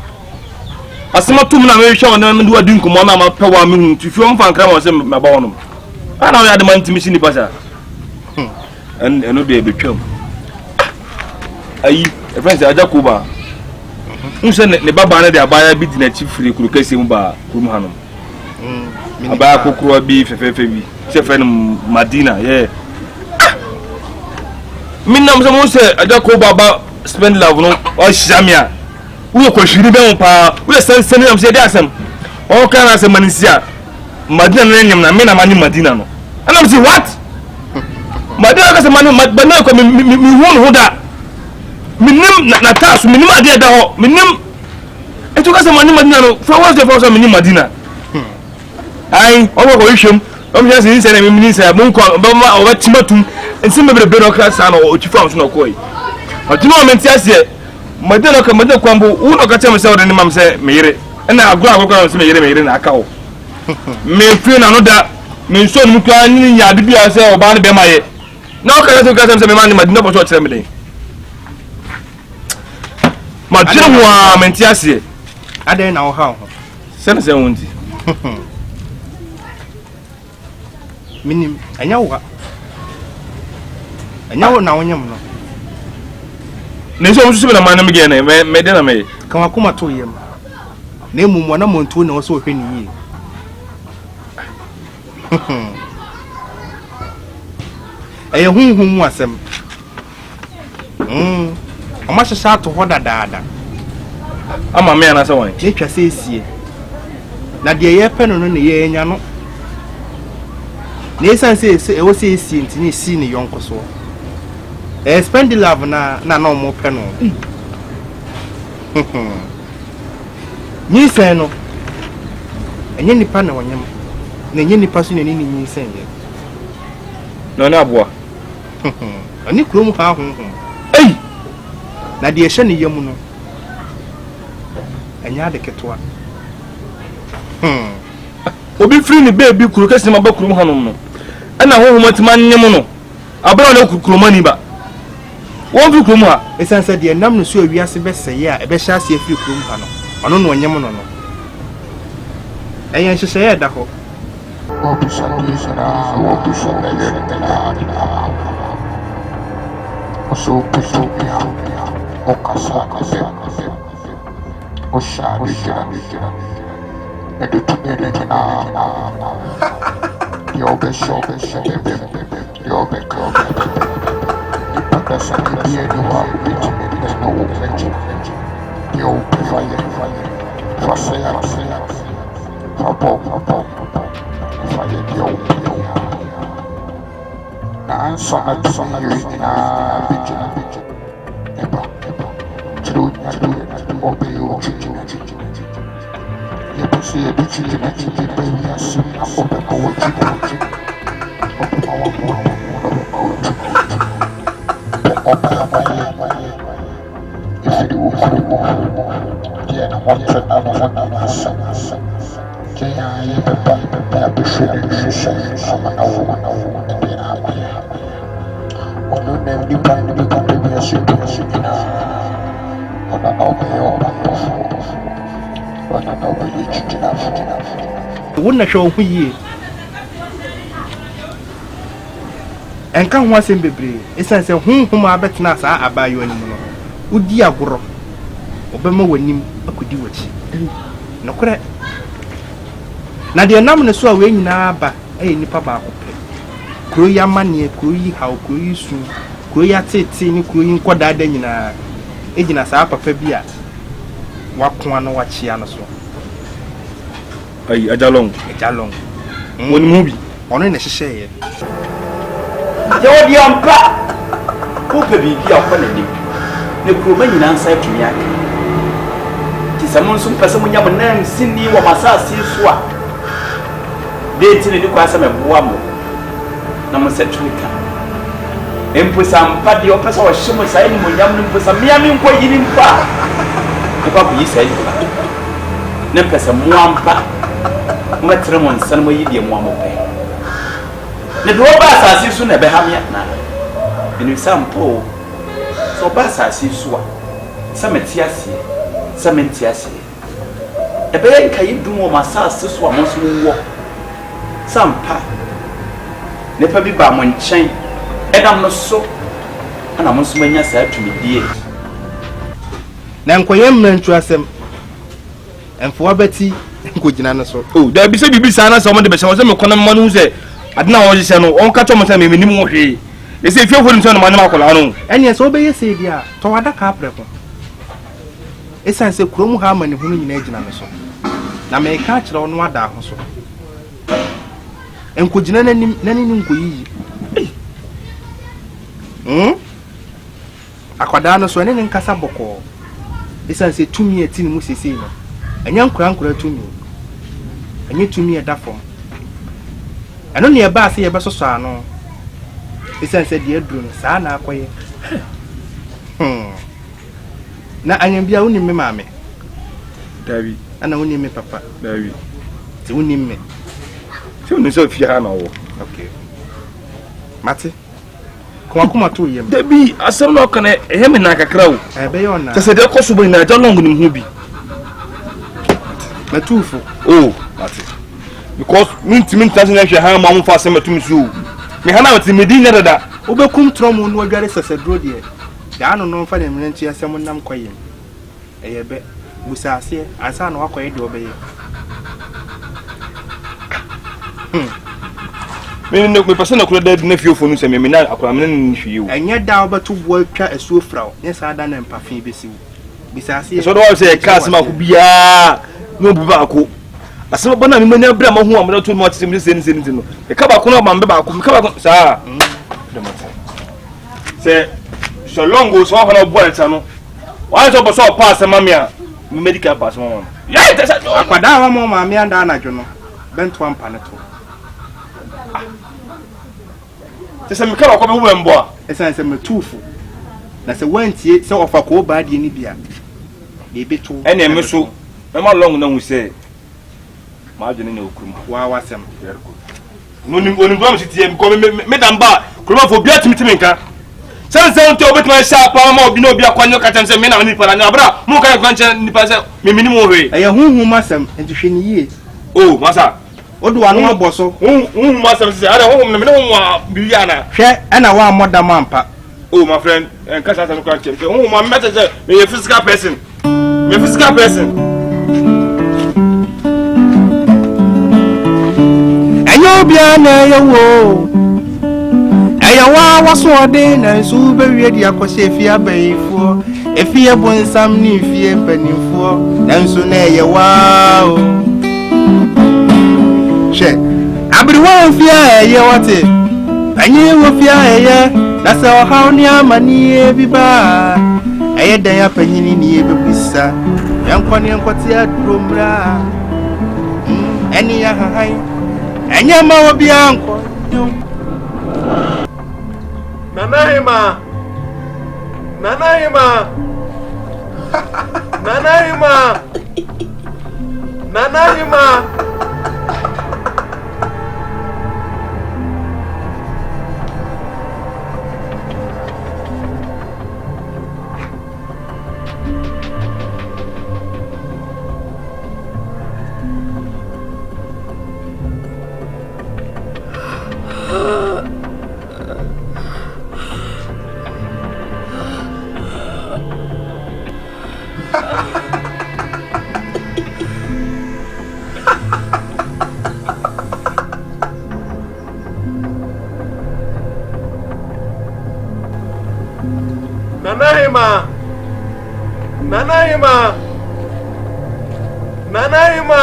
asem atum na me hwe wona me do adi nkomo na ma pe wa me hu tufi o mfa nkra ma se me ba wonum ana ya de man timi sini pasa eno de betwam ayi e friends aja kuba unse ne baba na de abaya bi dina chi firi kuru kase mu ba kurum hanom abaya kokoro bi fefefe bi se fe no Madina yeah minam so mo se aja kuba ba spend love no o shamia wo ko shiri be mo pa wo sen am se de asem o kana se manisia Madina na nyam na me na mani Madina no anam say what Madina ka se mani Madina ko mi hu no da minim na tasu minim ade da ho minim eto ka se mani Madina no for what the for so minim Madina ai o ko hwem o mi say say na minim say mo ko ba ma o ba timatum ensi me be no class na o chifa so no ko yi o ti moment ase Madina ka Madina kwambo wo no ka tell me say o de mam say me yire na agro say me yire na aka o me fi na no da me so no kwa ni nya de bia say o ba ne be maye na o ka say me man ni Madina bo so kire me den Madina wa menti ase aden na o ha ho sene se wonti minim anyawo na wonyam no ne so so na man me ge na me de na me kan akoma to yem na emum na montu na o so hwe ni yi eye hunhun asem o ma hye to ho dadaada ama me na se won ne twa se esie na de ye pe no no ne ye nya no ne san se e wo se esie ntini si ne yonko so spend love na no mo pe no ni sen no enye nipa na wonyam na enye nipa so ne ni sen ye no na aboa ani krom ha ho ei na de ehye ne yam no enya de ketwa obi free ni baby kuru kase ma ba kuru hanom no ana ho homatima nyem no abra na kuru mani ba won fi kuru ha esanse de nam no so awiase be seye a ebe hya ase afiri kuru ha no ono no nyem no no eyan hyehyɛ da ho so pesopia o kasa o shadi jira e de tumele na yo be so yo be ko ipaka sakiti no wa bitumele no upecho yo fire fasaya papo fire yo na so na bijina obey your chicken. You can see a bitch in the baby as soon as open our chicken. Open our if you do more, then one for another son. Yeah, you be sure you say, I'm an old one, and then I'm here. One of them, you find the baby as you do, as you know. One of them, you're wonderful. One of them, you're chicken up. Wouldn't show who ye. And come once in Bibri, it's as a whom I bet not I buy you anymore. Would ye a grow? Obama when him I could do it. No correct. Now the anomaly so away na ba ni papa ko pe. Kuro ya mane kuro yi haw kuro yi su kuro ya tete ni kuro yi nkoda da nyina egina saa papa bi a wakon ano wachia no so. Ai ajalong woni mu bi ono na hyehyɛ ye. Je odi ampa ko pe bi a ko na ni ne kuro ma nyina nsa tumi aka ti samon so pese mo nyam nan sinni wo masase so a de ti ni kwa sa me boa mo na mo setrika empusa mpa de opesa wo hye mo sai ni mo nyam ni empusa mia mi nko yini mpa ko pa yi sai ne pese mo ampa mo tre mo nsan mo yi de mo amope ne do ba asase so na be ha me na enu sampo so ba asase so a sameti ase samenti ase ebe nka yi dum o masase so a mo so wo sampa ne pa bi ba mo nchen edam no so ana mo so manya sa atumidie Na nkoyem mrantu asem enfo abati nkogina no so. Oh da bi se bibi sa na so mo de be se me kona mo no se adena wo je se no on ka to mo se me nim wo hwe e se fiofo nim se no ma na makola no Enya so obeye se dia to wada ka apreko. Esan se kurom ha mane hunu nyina agina no so. Na me ka kire ono ada ho so. Enkogina nanim nkoyi. Akwada no so ne nkasa boko. Esan se tumi eti ni mu sese no. Enya nkura tumi. Enye tumi e da fom. Eno ne ba se ye besoso ano. Esan se de aduru sa na akoye. Na anyam bia woni me maame. David Ana woni me papa. David Ti woni me. se woni so fia na wo Okay. Mate. Kuma to yem. David asem no kana e me na kakra wo Be yona. se de koso bo na ajalong nim hu bi Matufo. oh mate because minti na hwe ha ma mo fa asem atum so me hana wati medina dada Obekum tromo no adware sesedro de. Ya no no fa na mrentu asem nam koyem. Eyebe busase asa na wakoye de obeye. me pese na kula da na fiofo no se me na akwa me na hwie wo Enya da obetu bo atwa asuo frawo. Ne sa da na mpafe besiwo. Bisase so do wa se ka asem aku bia no bu ba ko asem ba na me manya bra ma hu amra to mo atsem se no e ka ba ko na ma mbe ba ko me ka ba ko sa de mata se so longo so ha na bo eta no wa so bo so pass ma me a medical pass ma ya ta sa akwada wa mo ma me anda na dwo no bento ampa ne to. se me ka ba ko be wo mbo a Esan se matufo. Na se wantie se ofa ko ba de ni bia. De beto. ene me so me ma long na hu se ma adwene na okurum Wa wasem. no ni oni do am sitie ko me dan ba kuruma fo bia timi nka se onte obetima sha pa ma obi na obi akwanyo ka tem se me na ni para na bra mo ka kwanche ni pa se me mini mo hwe Eye hunhu masem enti hwe ni yie. oh masa Odu anu aboso. hunhu masa se ara hunhu me hunhu bi ya na Hwe ana wa moda mampa. oh my friend en ka sa no kwa chem hunhu ma message say me physical person Enyo bia na yewo. Eyawa waso de na nsu be wie dia kwose efia bayifo. Efie bonsam ni efie panimfo. Na nsu na eyawa o. She. Abriwo fia eyewate. Anyi wo fia eye. Na se ohaw ni amani ebiba. ɛyɛ dan apanyini ne yɛbɛbusa yɛnkɔ ne yɛnkɔte aduromra ɛne yɛ hahan ɛnyɛ ma wɔ biara nkɔ Nanahima Nanahima Nanahima Nanahima Nanahima Nanahima Nanahima Nanahima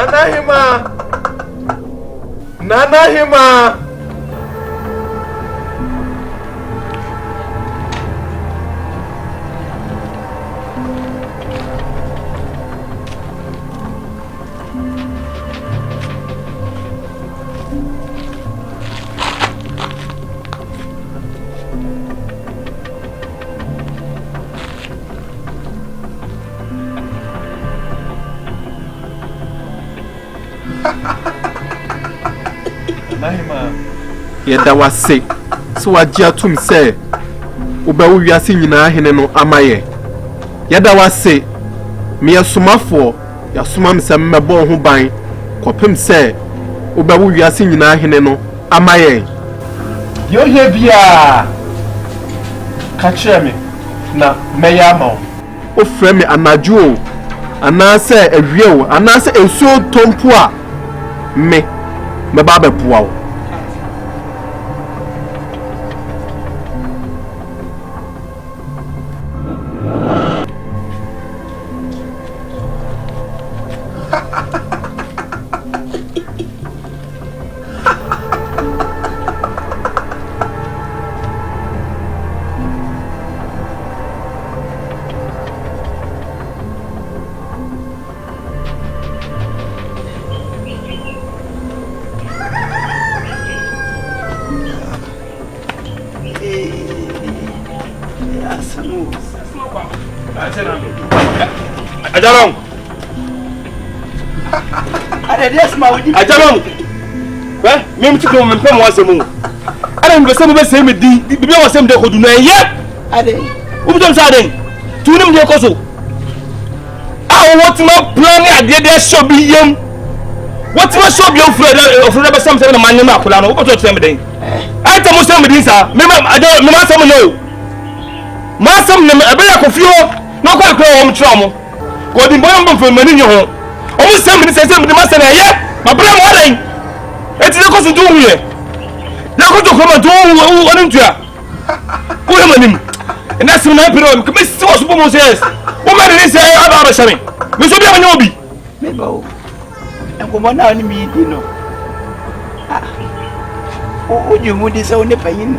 Nanahima Nanahima yɛda wase sɛ wagye atom sɛ wobɛwo wiase nyinaa hene no ama yɛ yɛda wase meyɛ somafoɔ yɛasoma me sɛ mmɛbɔ ho ban kɔpem sɛ wobɛwo wiase nyinaa hene no ama yɛ deɛ ohia biaa ka kyerɛ me na mɛyɛ ama wo wofrɛ me anadwo o anaasɛ awie o anaasɛ nsuo tɔmpo a me mɛba bɛboa wo Ajalong. Ajalong. Mem ti ko me pem wasemu. Ada me se mo be se me di bi wasem de ko du na ye. Ade. Wo bi sa den. Tu nim de ko so. Ah what ma plan ade de show bi yem. What ma show bi ofro be sam se na manye ma kula no. Wo ko to tell me den. Ai ta mo se me din sa. Me ma sam no. Ma sam ne e be ya ko fio. No kwa wo mo tro mo. Ko di boy mo fo mani nyo ho. O mo sam ni se me di ma se na ye. Ma bra mo den. Eti ne ko so du hu ye. Na ko to ko ma du woni ntua. Ko ye manim. Na sim na pero me si wo so mo se. Wo ma ni se aba ba shame. Me so bi ma nyo bi. Me ba o. En ko mo na oni mi di no. Ah. O jumu di se oni payin.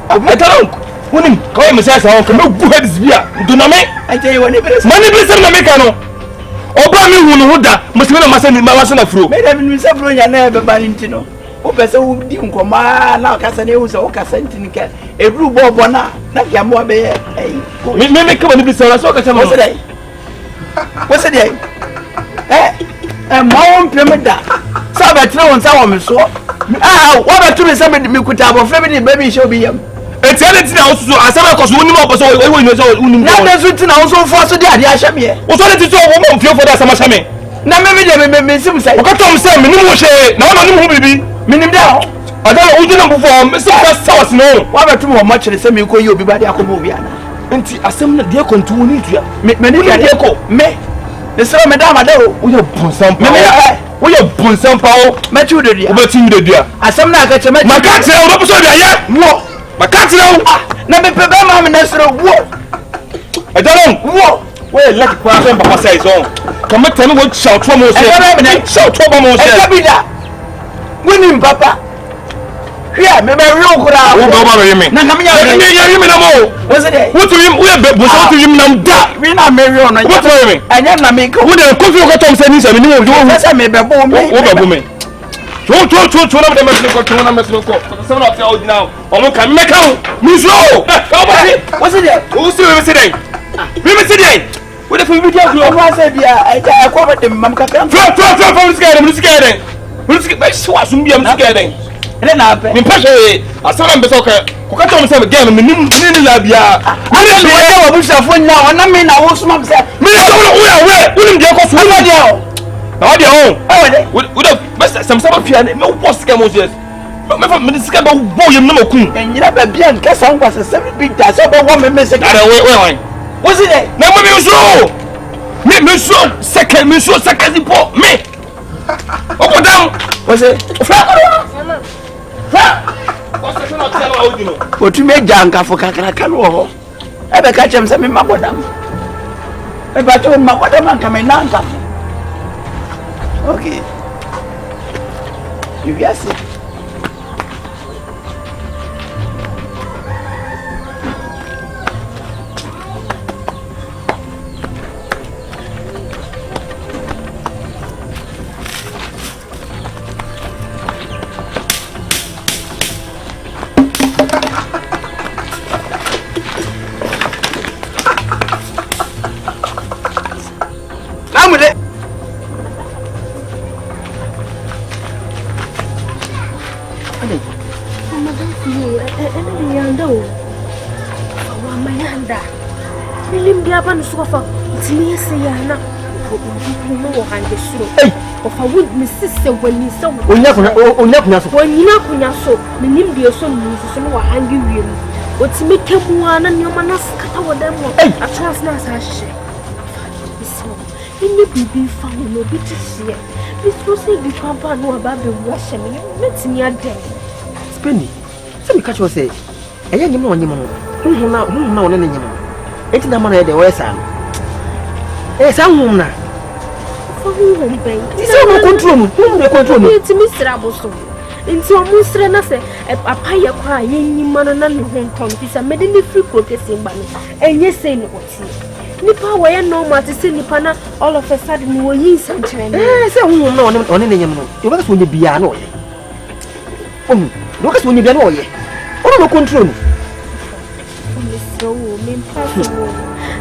Atalon. Wonim ko me se sa ko me gu heads bia. Do na me. Aje woni bere. Mani bi se na me ka no. Oba mi hu no hoda. Mo se na masa ni ma wasa na furo. Me da mi se furo nya na be ba ni ntino. O pese wo di nkoma na o kasa na ehu se o kasa ntini ka. Ebru bobo na ya mo be eh. Me ka mani bi se na so ka chama. Wo se dai. Wo se dai. Ma won pem da. Sa ba tire won sa wo me so. Ah, wo ba tu me se me kuta bo fre me di baby show bi yam. Etiale tina osusu asaba koso woni mo boso we no so woni mo. Na me so tina wo so fo so di ade a hye me. Wo so le ti so wo mo mfio fo da sama hye me. Na me de me sim sai. O ka tom se me ni mo hye na wo no mo bibi. Me nim da. Ada wo di na bufo me so fa sawas no. Wa ba tu mo ma kire se me ko yi obi ba de akomo obi ana. Nti asem na de kontu woni tua. Me ni de ko me. Ne se me da ma da o. Wo ya bonsam pa. Me Wo ye bonsam pa wo. Metu de dia. Wo betu de dia. Asem na ka chema. Makati na wo so dia ye. Wo. Makati na wo. Na me pe ba ma me na sro wo. Adalon. Wo. Wo ye let kwa so papa say so. Come tell me what shout to mo say. Shout to mo say. Akabida. Wini papa. Hia me real kura. Wo ba ba me. Na kamnya me na mo. Wo se dey. What to him? We be bo so to him nam da. We na me real no. What to him? Anya na me ko. Wo dey kofi ko tom say ni say me ni wo. Say me be bo me. Wo be bo me. Cho na me me ko cho na me ko. Say na tell you now. O mo kan me ka o. Mi so. Ka ba si. Wo se dey. Wo si we se dey. We me se dey. Wo dey for video go. Wo se dey. I ko ba dem mam ka kan. Fo for scared. Be so asum bia me scared. Ele na pe. Me pashe asara mbe so ka. Ko ka to me say me game me ni la bia. Ana me wa bu shafo nya ona me na wo suma say. Me so we unim de ko so. Ama dia o. Na dia o. Awe de. We do best some pia me wo sika mo yes. Me fa me sika ba bo yem na makun. Enyira ba bia nka san kwa se 7 big da so ba wo me sika. Ada we. Wo si de. Na mo me so. Me so second po me. Opo down. Wo se. Otumi agya nkafo kakraka no ho ebe ka chem se me mabodam ebe to mabodam anka me nanka okay you guys Ban sofa timi yeseyana no wo hande suro ofa wood me sisse wani so onya kunya so wanyina kunya so menim de so so no wo hange wiem otimi kemu ana nyoma na skata wodan mo atras na sa hye so inni bibi fa no bi tihie bi so se bi papa no aba be wo hye me metimi aden spendi se mi catch you say eya nyima onyima no hu na wona na nyima enti na mana de wo esa no sa hum na fa hum ben ti se mo control mu ti mi sra boso enti o mu sra na se papa ye kwa yenyima no na ne ho ntom ti se mede ne free protesting ba no enye sei ne woti nipa wo ye no ma ti se nipa na all of a sudden wo yin sankyere ne se hum na one ne nyem no yo ba so nye bia na oye no ka so nye bia na oye no control mu so me pass wo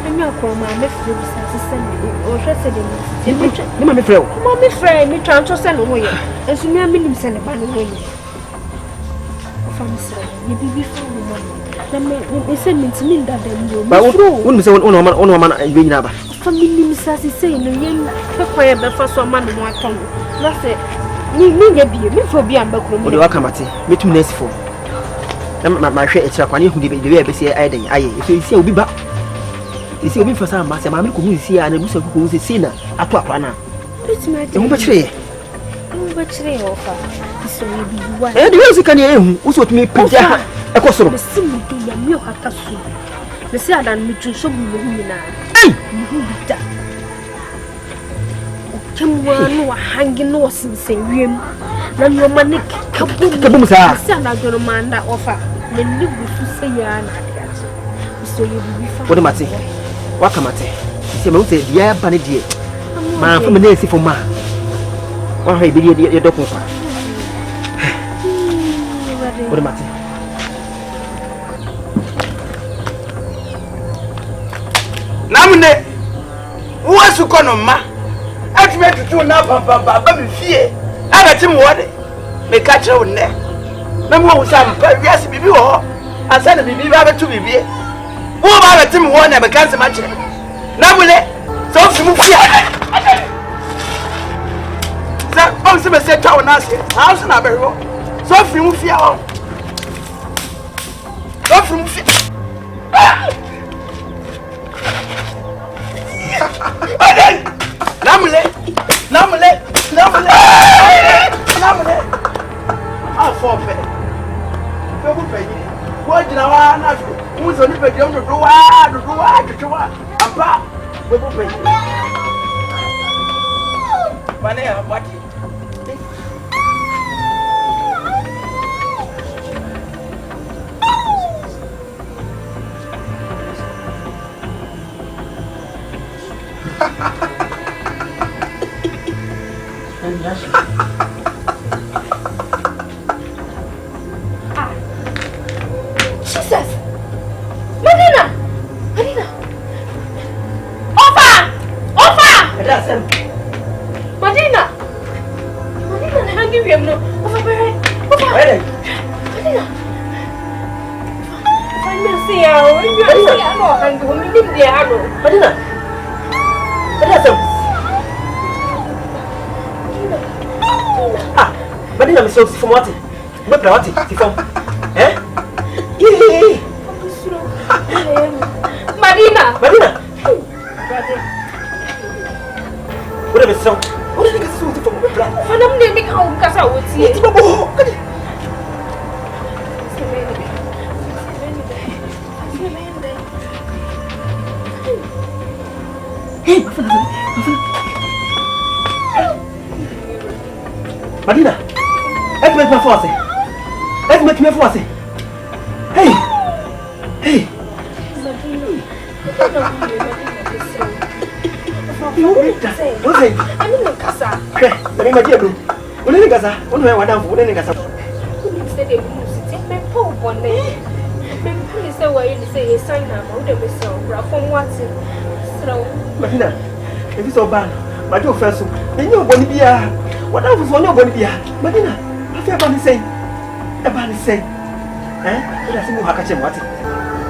anya ko ma me free bisa se o hwese de ni ma me free o ma me free me twanto se no ho ye enso me minim se ne ba no ho ye fam se ye bibi fa wo ma na me se me ntimi nda da mbo ba wonu se wonu ma na be nyina ba fa minim sa se no ye pe kwa ye be fa so ma no aton na se ni ye bi me fo bi amba kro mo de wakamate metum na sifo na ma hwe ekira kwa ne hu de be se ayden aye so isi obi ba isi obi fasa ma se ma me ko hu isi ya na busa ko hu isi na ato akwa na e ho be kire ofa so ye bi wa de isi kan ye hu uso tumi pija e ko soro si mu de ya mi o hata so me se adan mi tun so bu hu na mi hu bi da kemwa no hangi no sinsen wiem na no manik kabum sa se na goro manda ofa me ni busu se ya na so ye bi fa wode mate wakamate se me use dia ba ne die ma fa me na esi fo ma wa ha bi die dokun fa wode mate namne wo su kono ma atme tutu na papa ba mi fie ana tim wode me ka kire wonne na mo wo sam pa wiase bibi wo asa na bibi ba betu bibi wo ba betim wo na me kan se ma kire na mule so fi mu fie za on se me se tawo na se house na be ro so fi mu fie wo so fi mu fie namule dia do doa. Apa? Bobo pe. Mana ya mati? Jesus! Madina! Ofa! Madina, hangi wiem no. Ofa bere. Madina. Find me see ya. Madina no hangi wo mi dim dia no. Madina. Madina me so si what? Be pra what? Si fom. Madina. Udah besok. Udah dikasih susu fom be pra. Fanam ne mi ka um kasa woti. Ti babo. Kadi. Hey, Madina. Est-ce que tu m'as forcé? Hey. Madina, if it's so bad, my dear first, then you're going to be a whatever for nobody. Madina, I feel about the same. What does it catch him? What?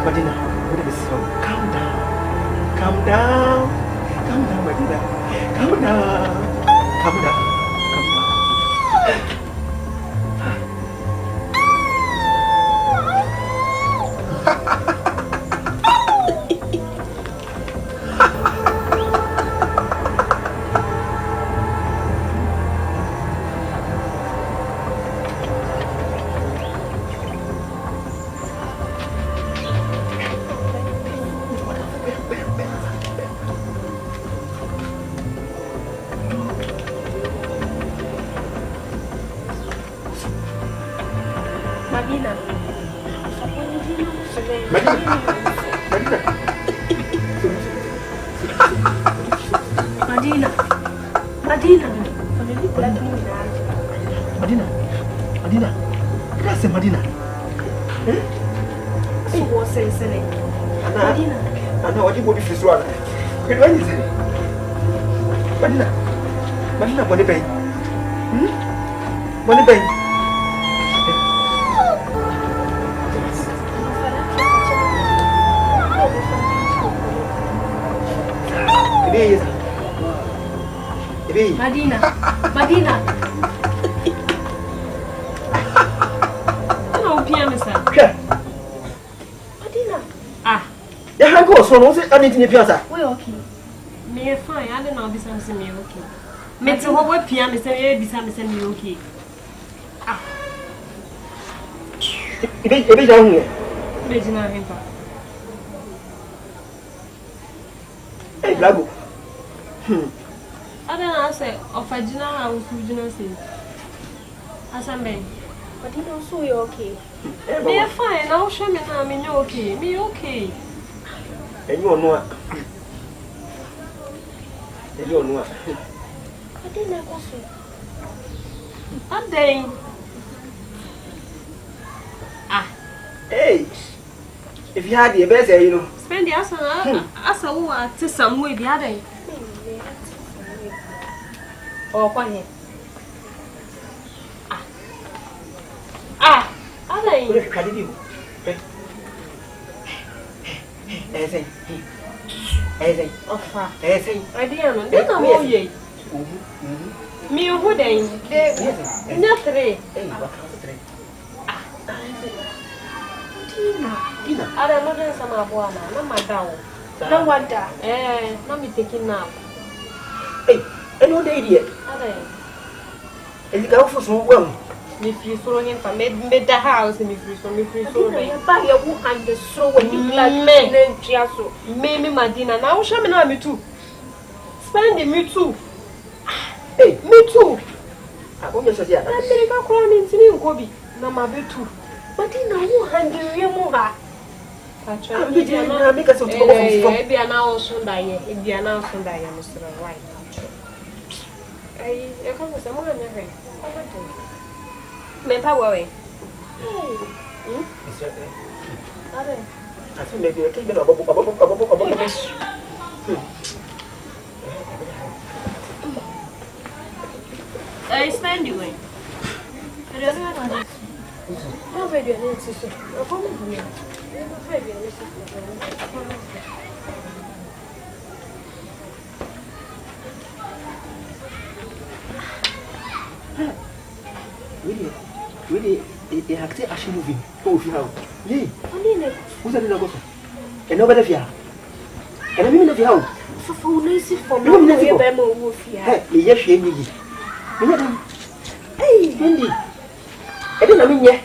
Madina, what is so? Calm down, Madina. Calm down. Madina. That's a Madina. So what's saying? Madina. I know what you would be this one. Good one, is it? Madina, money bay. Money bay. Madina. No, Pianista. Madina. The hand goes from I didn't in Piazza. We're okay. Me fine. I don't know this is me okay. Me to what piano say this is me okay. It be down here. Regina him. Hey, Blago. I don't know, say, of a general house, you say. As I'm being. But you know, so you're okay. They're fine. I'll show me now. Me okay. Me okay. And you know. I didn't know. I'm dying. Hey, if you had the best, you know. Spend the answer to some way the other. Oh, quiet. Other. I didn't know. Me who they not three. I don't know some of one, not my down. No wonder. Not me taking now. Hey, I know the idiot. And you go for some well. Me free so him for me the house me free so me buy your who and the so when you like men so me Madina now show me now me too spend me too hey me too I want you to say America crown in tini Kobi na ma be too Madina who handle you mo ha Pacha me dey na make us to go from e bia na o so daye e bia na o so daye Mr. Right ai e kan se mo na me he me pa wo we it's okay I think maybe I can get a I stand you in. I don't know what it is. No, baby, I need to see. I'll come with you. Really, they have to actually moving. Oh, if you have. Yeah. Who's that in the gospel? And nobody of you. And I mean, if you have. For nice for me, hey, yes, she me. Hey, Wendy. I don't know, yeah.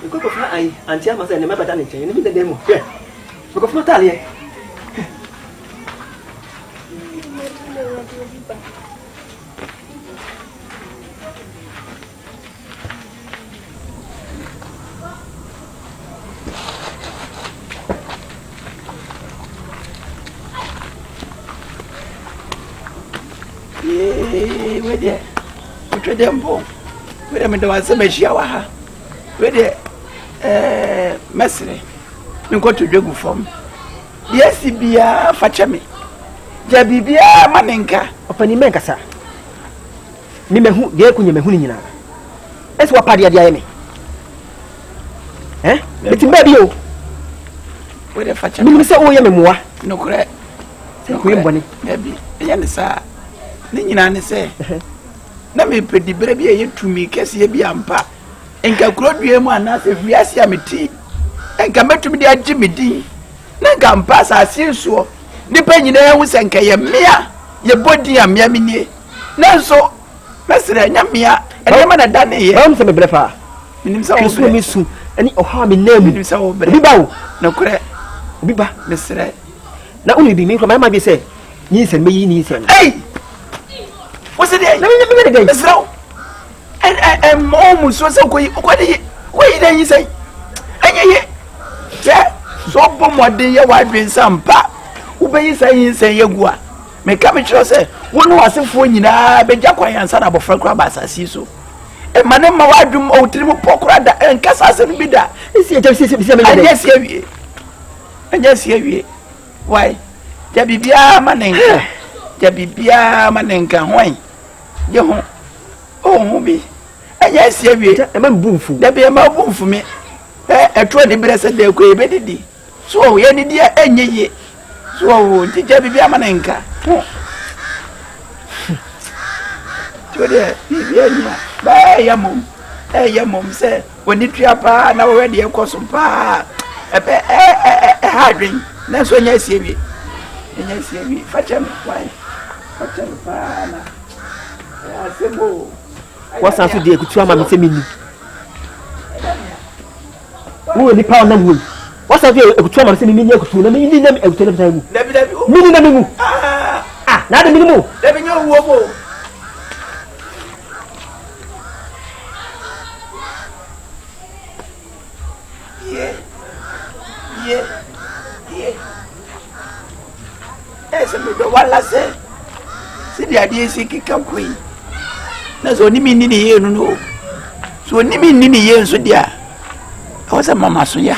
You go for I and tell myself, never done it. You need the demo. Yeah. Look of Natalia. Where there? Which are them born? Where am I doing some shower? Where there? Messenger. You go to Jogu form. Yes, be a fachami. Jabibia Maninka. Open the Menkasa. Nimehu, dear Kunyamehunina. That's what party are me. Eh? It's maybe you. Where the fachami? You say, oh, you're more. No, correct. Queen Bonnie. Maybe. Yanisa. Nina say. Na me pedi brebi e yetumi kese bi ampa enka krodue mu anase wiase ameti enka metumi de agimedi na enka ampa sa asinso nipa nyina ehu senka ye mea ye bodi amea minie na so mesre nya mea ene ma na dane ye ba mse me brefa minim sa wo mi su ani oha me namu minim sa wo bre bi ba wo na kure bi ba mesre na unu bi mi ko ma bi se ni sen me yi ni sen hey what's it? Let me get it. Slow. And mom so what did you say? And yeah, so what did your wife been some pap? Who be say Yagua? May come sure say, one was a phone in a Bejakwa and son of a Frank Rabas as he so. And my name, my wife, oh, Timo Pocrada and Cassas and Bida. Yes, and yes, here. Why? Jabibia Manenka. Jabibia Manenka, why? Yo, oh, me. And yes, a man boom for there be a man boom for me. A 20 blessed day, baby. So, any dear, and ye. So, did Jabibia Manenka? To the by your mum said, when you trap now already a cosum pa a hard drink. That's when you see me. And you see me, fetch him, why? Fetch him, pa. What's answer dear to Mama Semini? Who will be pound and wood? What's up here? A good Mama Semini to mean them out of time. Minimum. Ah, not a minimum. Let me know who. Yeah. Yes, I'm the one last said. See the idea is he come queen. Na so ni minni ye no so ni minni ye nso dia. O se mama so ya.